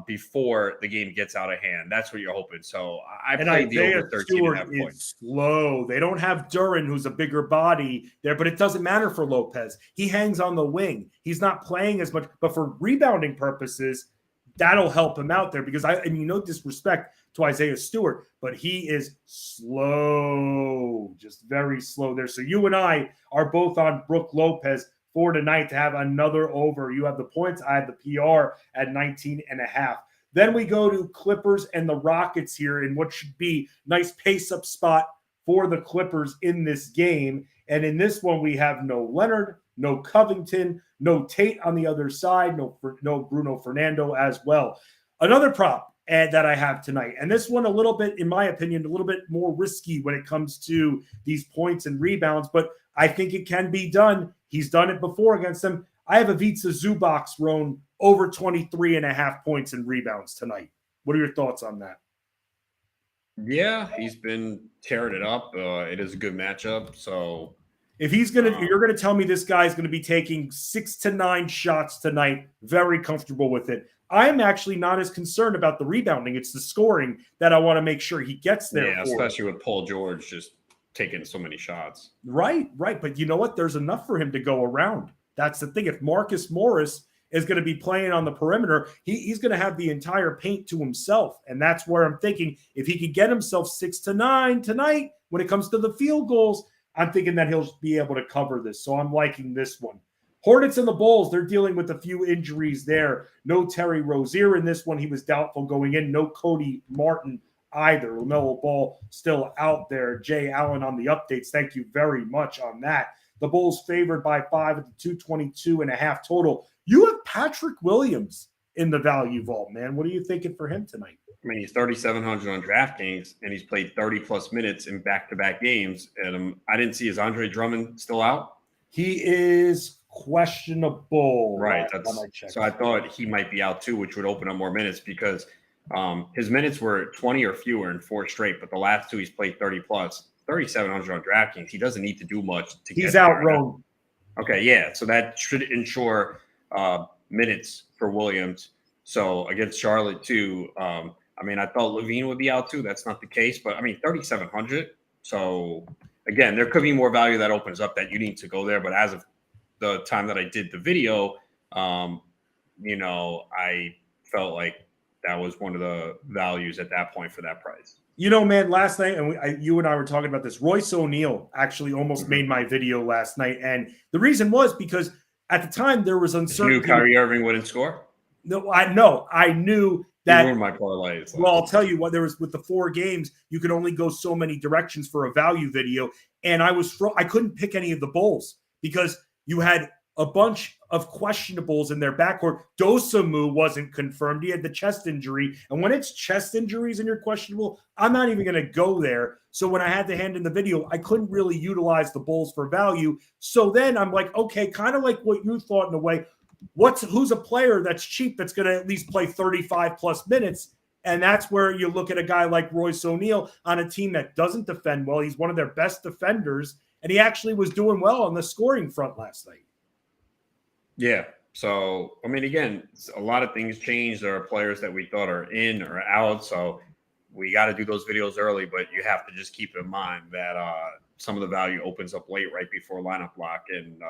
before the game gets out of hand. That's what you're hoping. So I played the over 13.5 points. Slow. They don't have Duran, who's a bigger body there, but it doesn't matter for Lopez. He hangs on the wing. He's not playing as much, but for rebounding purposes, that'll help him out there because no disrespect to Isaiah Stewart, but he is slow, just very slow there. So you and I are both on Brook Lopez for tonight to have another over. You have the points. I have the PR at 19.5. Then we go to Clippers and the Rockets here in what should be nice pace-up spot for the Clippers in this game. And in this one, we have no Leonard, no Covington, no Tate on the other side, no Bruno Fernando as well. Another prop that I have tonight, and this one a little bit, in my opinion, a little bit more risky when it comes to these points and rebounds, but I think it can be done. He's done it before against them. I have Ivica Zubac Roan over 23.5 points and rebounds tonight. What are your thoughts on that? Yeah, he's been tearing it up. It is a good matchup. So if he's going to, you're going to tell me this guy's going to be taking 6 to 9 shots tonight, very comfortable with it. I'm actually not as concerned about the rebounding. It's the scoring that I want to make sure he gets there. Yeah, especially with Paul George just taking so many shots. Right. But you know what? There's enough for him to go around. That's the thing. If Marcus Morris is going to be playing on the perimeter, he's going to have the entire paint to himself. And that's where I'm thinking if he could get himself 6 to 9 tonight when it comes to the field goals, I'm thinking that he'll be able to cover this. So I'm liking this one. Hornets and the Bulls, they're dealing with a few injuries there. No Terry Rozier in this one. He was doubtful going in. No Cody Martin either. LaMelo Ball still out there. Jay Allen on the updates. Thank you very much on that. The Bulls favored by 5 at the 222.5 total. You have Patrick Williams in the value vault, man. What are you thinking for him tonight? I mean, he's 3,700 on DraftKings, and he's played 30-plus minutes in back-to-back games. And I didn't see, is Andre Drummond still out? He is questionable. Right. So I thought he might be out too, which would open up more minutes because his minutes were 20 or fewer in 4 straight, but the last 2 he's played 30-plus. 3,700 on DraftKings. He doesn't need to do much to get. He's outgrown. Okay, yeah. So that should ensure minutes for Williams. So against Charlotte too. I mean, I thought Levine would be out too. That's not the case, but I mean, 3,700. So again, there could be more value that opens up that you need to go there. But as of the time that I did the video, you know, I felt like that was one of the values at that point for that price. You know, man, last night, and you and I were talking about this, Royce O'Neal actually almost made my video last night. And the reason was because at the time there was uncertainty. You knew Kyrie Irving wouldn't score? No, I knew that. You ruined my parlays. Well, I'll tell you what, there was with the 4 games, you could only go so many directions for a value video. And I couldn't pick any of the Bulls because you had a bunch of questionables in their backcourt. Dosunmu wasn't confirmed. He had the chest injury. And when it's chest injuries and you're questionable, I'm not even going to go there. So when I had to hand in the video, I couldn't really utilize the Bulls for value. So then I'm like, okay, kind of like what you thought in a way. Who's a player that's cheap that's going to at least play 35 plus minutes? And that's where you look at a guy like Royce O'Neal on a team that doesn't defend well. He's one of their best defenders, and he actually was doing well on the scoring front last night. Yeah. So, I mean, again, a lot of things change. There are players that we thought are in or out. So we got to do those videos early, but you have to just keep in mind that some of the value opens up late right before lineup lock. And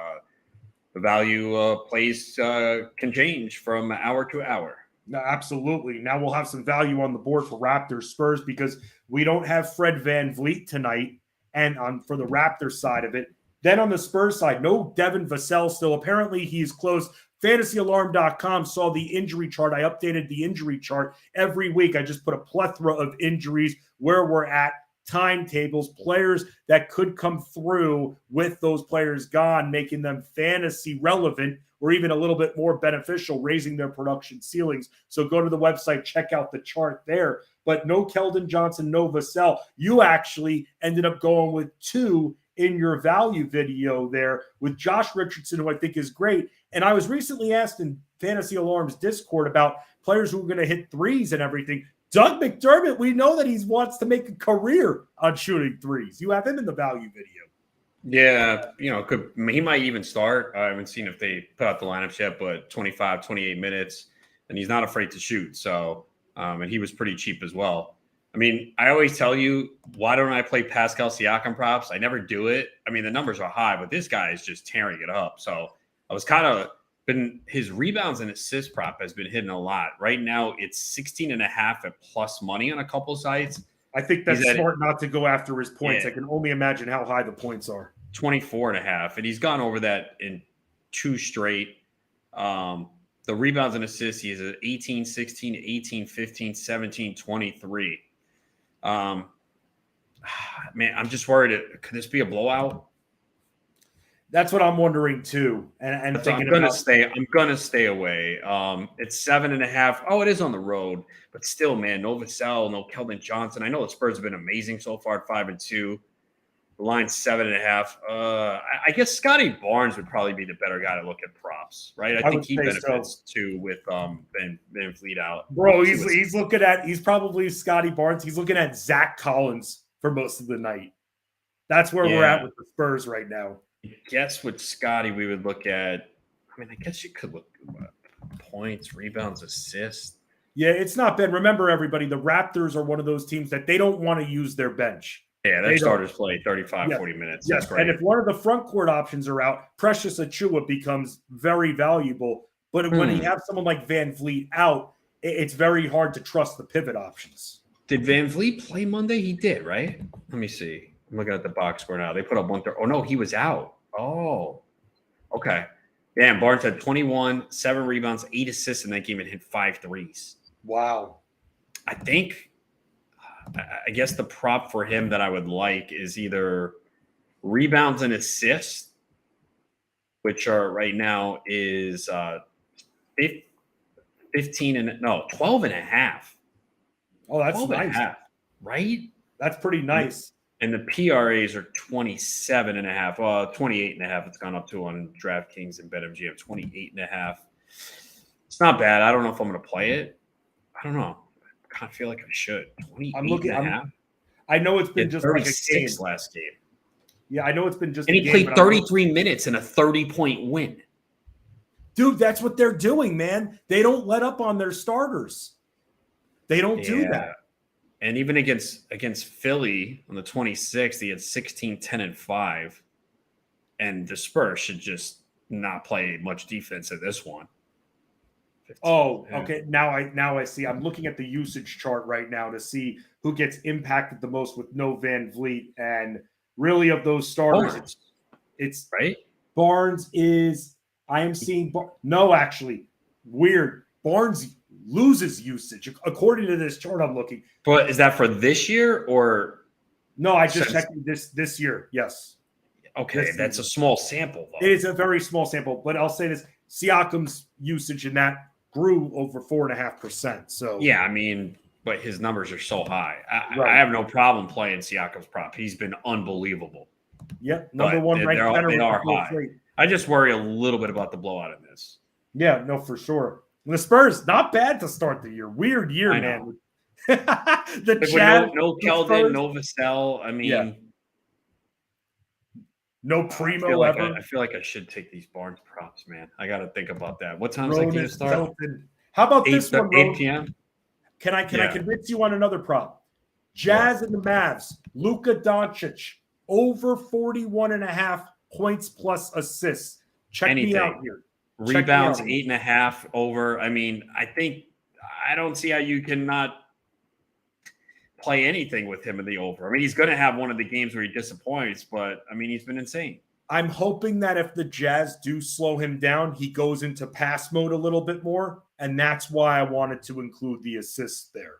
the value plays can change from hour to hour. No, absolutely. Now we'll have some value on the board for Raptors Spurs because we don't have Fred VanVleet tonight. And for the Raptors side of it, then on the Spurs side, no Devin Vassell still. Apparently he's closed. FantasyAlarm.com saw the injury chart. I updated the injury chart every week. I just put a plethora of injuries, where we're at, timetables, players that could come through with those players gone, making them fantasy relevant or even a little bit more beneficial, raising their production ceilings. So go to the website, check out the chart there. But no Keldon Johnson, no Vassell. You actually ended up going with 2 in your value video there with Josh Richardson, who I think is great. And I was recently asked in Fantasy Alarm's Discord about players who are going to hit threes and everything. Doug McDermott, we know that he wants to make a career on shooting threes. You have him in the value video. Yeah, you know, he might even start. I haven't seen if they put out the lineups yet, but 25, 28 minutes, and he's not afraid to shoot. So, and he was pretty cheap as well. I mean, I always tell you, why don't I play Pascal Siakam props? I never do it. I mean, the numbers are high, but this guy is just tearing it up. So I was kind of his rebounds and assist prop has been hitting a lot. Right now, it's 16.5 at plus money on a couple sites. I think that's smart not to go after his points. I can only imagine how high the points are. 24.5, and he's gone over that in 2 straight. The rebounds and assists, he's at 18, 16, 18, 15, 17, 23. Man, I'm just worried. Could this be a blowout? That's what I'm wondering too. And I'm gonna stay away. It's 7.5. Oh, it is on the road, but still, man, no Vassell, no Keldon Johnson. I know the Spurs have been amazing so far at 5-2. The line's 7.5. I guess Scotty Barnes would probably be the better guy to look at props, right? I think he benefits too with Van Vliet out. Bro, he's probably Scotty Barnes. He's looking at Zach Collins for most of the night. That's where we're at with the Spurs right now. I guess with Scotty, we would look at. I mean, I guess you could look at points, rebounds, assists. Yeah, it's not bad. Remember, everybody, the Raptors are one of those teams that they don't want to use their bench. Yeah, their starters play 35, 40 minutes. Yes, and if one of the front court options are out, Precious Achiuwa becomes very valuable. But when you have someone like Van Vliet out, it's very hard to trust the pivot options. Did Van Vliet play Monday? He did, right? Let me see. I'm looking at the box score now. They put up 130. Oh, no, he was out. Oh, okay. Damn, Barnes had 21, 7 rebounds, 8 assists in that game and hit 5 threes. Wow. I guess the prop for him that I would like is either rebounds and assists, which are right now is 12 and a half. Oh, that's nice. Right? That's pretty nice. And the PRAs are 27.5. Well, 28.5. It's gone up to on DraftKings and BetMGM, 28.5. It's not bad. I don't know if I'm going to play it. I don't know. I kind of feel like I should. 28.5. I know it's been just like a game. Last game. Yeah, I know it's been just and he played 33 minutes in a 30-point win. Dude, that's what they're doing, man. They don't let up on their starters. They don't do that. And even against Philly on the 26th, he had 16, 10, and 5. And the Spurs should just not play much defense at this one. 15, oh, okay. Now I see. I'm looking at the usage chart right now to see who gets impacted the most with no Van Vliet. And really of those starters, it's right. Barnes is – I am seeing – no, actually. Weird. Barnes loses usage according to this chart I'm looking. But is that for this year or no? I just checked this year. Yes. Okay, that's a small sample, though. It is a very small sample, but I'll say this: Siakam's usage in that grew over 4.5%. So yeah, I mean, but his numbers are so high. I have no problem playing Siakam's prop. He's been unbelievable. Yep, number one ranked center. They are high. I just worry a little bit about the blowout in this. Yeah, no, for sure. The Spurs, not bad to start the year. Weird year, man. The Jazz, no Keldon, no Vassell. I mean, no Primo ever. I feel like I should take these Barnes props, man. I got to think about that. What time is that game start? How about this one? 8 p.m. Can I convince you on another prop? Jazz and the Mavs. Luka Doncic over 41.5 points plus assists. Check me out here. Rebounds 8.5 over. I mean, I don't see how you cannot play anything with him in the over. I mean, he's going to have one of the games where he disappoints, but I mean, he's been insane. I'm hoping that if the Jazz do slow him down, he goes into pass mode a little bit more, and that's why I wanted to include the assists there.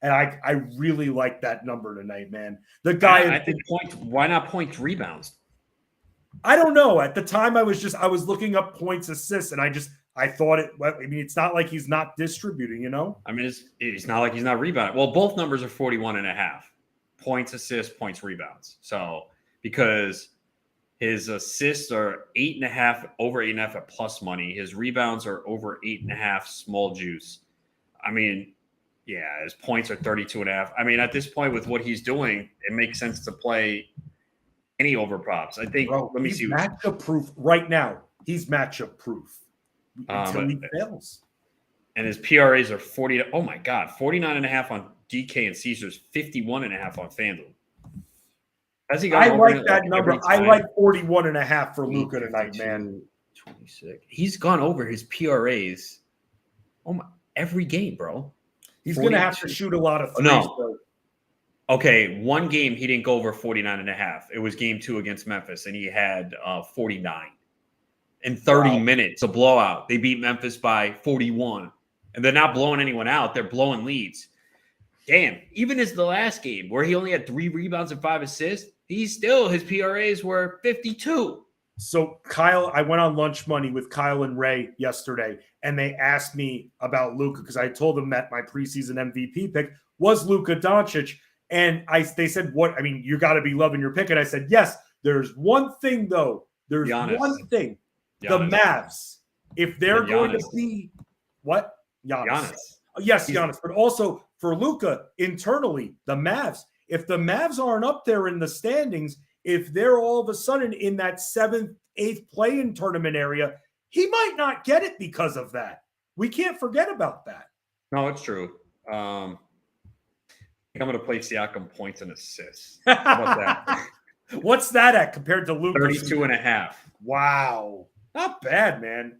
And I really like that number tonight, man. The guy, I think why not points rebounds? I don't know. At the time, I was looking up points, assists, and I thought it. I mean, it's not like he's not distributing, you know. I mean, it's not like he's not rebounding. Well, both numbers are 41.5 points, assists, points, rebounds. So because his assists are 8.5 over 8.5 at plus money, his rebounds are over 8.5 small juice. I mean, yeah, his points are 32.5. I mean, at this point, with what he's doing, it makes sense to play any over props. I think. Bro, let me see. Matchup proof right now. He's matchup proof until he fails. And his PRAs are 40. Oh my God, 49.5 on DK and Caesars, 51.5 on FanDuel. I like that number. I like 41.5 for Luka tonight, man. 26. He's gone over his PRAs every game, bro. He's going to have to shoot a lot of threes. No. Okay, one game he didn't go over 49.5. It was game 2 against Memphis, and he had 49 in 30 minutes, a blowout. They beat Memphis by 41, and they're not blowing anyone out. They're blowing leads. Damn, even as the last game where he only had 3 rebounds and 5 assists, his PRAs were 52. So Kyle, I went on Lunch Money with Kyle and Ray yesterday, and they asked me about Luka because I told them that my preseason MVP pick was Luka Doncic. And they said, what? I mean, you got to be loving your pick. And I said, yes, there's one thing, though. There's Giannis. one thing. Giannis. The Mavs, if they're And going Giannis. to be what? Giannis. Yes, Giannis. But also for Luka, internally, the Mavs, if the Mavs aren't up there in the standings, if they're all of a sudden in that 7th, 8th play-in tournament area, he might not get it because of that. We can't forget about that. No, it's true. I'm going to play Siakam points and assists. How about that? What's that at compared to Luka? 32.5. Wow. Not bad, man.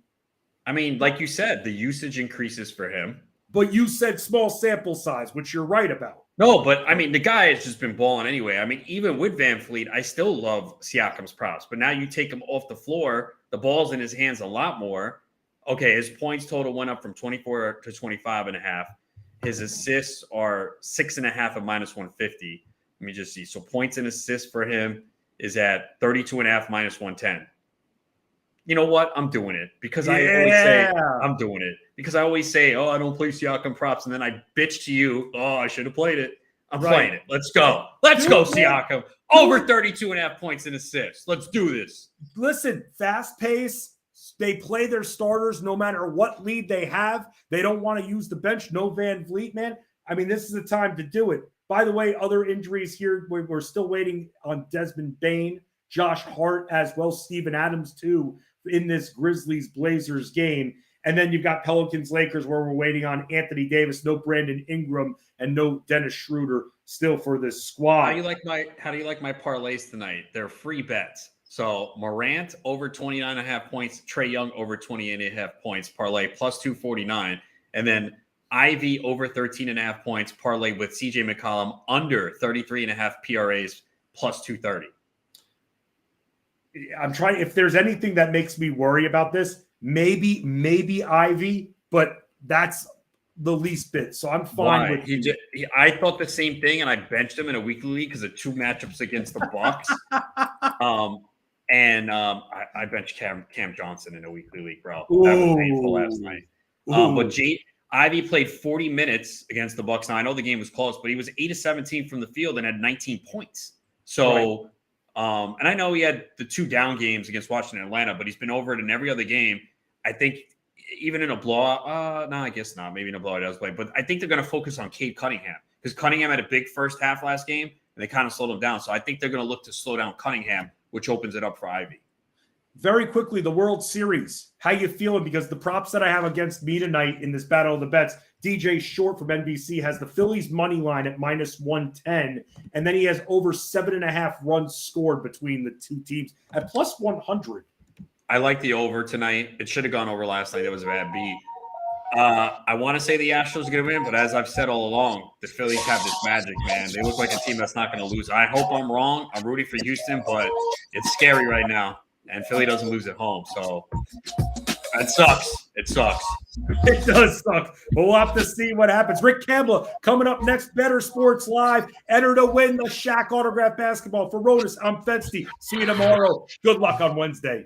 I mean, like you said, the usage increases for him. But you said small sample size, which you're right about. No, but I mean, the guy has just been balling anyway. I mean, even with Van Fleet, I still love Siakam's props. But now you take him off the floor, the ball's in his hands a lot more. Okay, his points total went up from 24 to 25.5. His assists are 6.5 at minus 150. Let me just see. So points and assists for him is at 32.5 minus 110. You know what? I'm doing it because I always say I'm doing it because I always say, oh, I don't play Siakam props. And then I bitch to you. Oh, I should have played it. I'm playing it. Let's go. Let's go, Siakam. Over 32.5 points and assists. Let's do this. Listen, fast pace. They play their starters no matter what lead they have. They don't want to use the bench. No Van Vliet, man. I mean, this is the time to do it. By the way, other injuries here. We're still waiting on Desmond Bane, Josh Hart, as well as Steven Adams, too, in this Grizzlies-Blazers game. And then you've got Pelicans-Lakers where we're waiting on Anthony Davis, no Brandon Ingram, and no Dennis Schroeder still for this squad. How do you like my parlays tonight? They're free bets. So Morant over 29.5 points, Trae Young over 28.5 points, parlay plus 249. And then Ivy over 13.5 points, parlay with CJ McCollum under 33.5 PRAs plus 230. I'm trying, if there's anything that makes me worry about this, maybe Ivy, but that's the least bit. So I'm fine with I thought the same thing, and I benched him in a weekly league because of 2 matchups against the Bucks. I benched Cam Johnson in a weekly league, bro. That was painful last night. But Ivy played 40 minutes against the Bucks. Now I know the game was close, but he was 8 of 17 from the field and had 19 points. So, and I know he had the 2 down games against Washington and Atlanta, but he's been over it in every other game. I think even in a blowout, no, I guess not. Maybe in a blowout he does play, but I think they're going to focus on Cade Cunningham because Cunningham had a big first half last game and they kind of slowed him down. So I think they're going to look to slow down Cunningham, which opens it up for Ivy. Very quickly, the World Series. How you feeling? Because the props that I have against me tonight in this battle of the bets, DJ Short from NBC has the Phillies money line at minus 110, and then he has over 7.5 runs scored between the two teams at plus 100. I like the over tonight. It should have gone over last night. That was a bad beat. I want to say the Astros are going to win, but as I've said all along, the Phillies have this magic, man. They look like a team that's not going to lose. I hope I'm wrong. I'm rooting for Houston, but it's scary right now. And Philly doesn't lose at home. So it sucks. It sucks. It does suck. But we'll have to see what happens. Rick Campbell coming up next. Bettor Sports Live. Enter to win the Shaq autograph basketball. For Rodas, I'm Fensty. See you tomorrow. Good luck on Wednesday.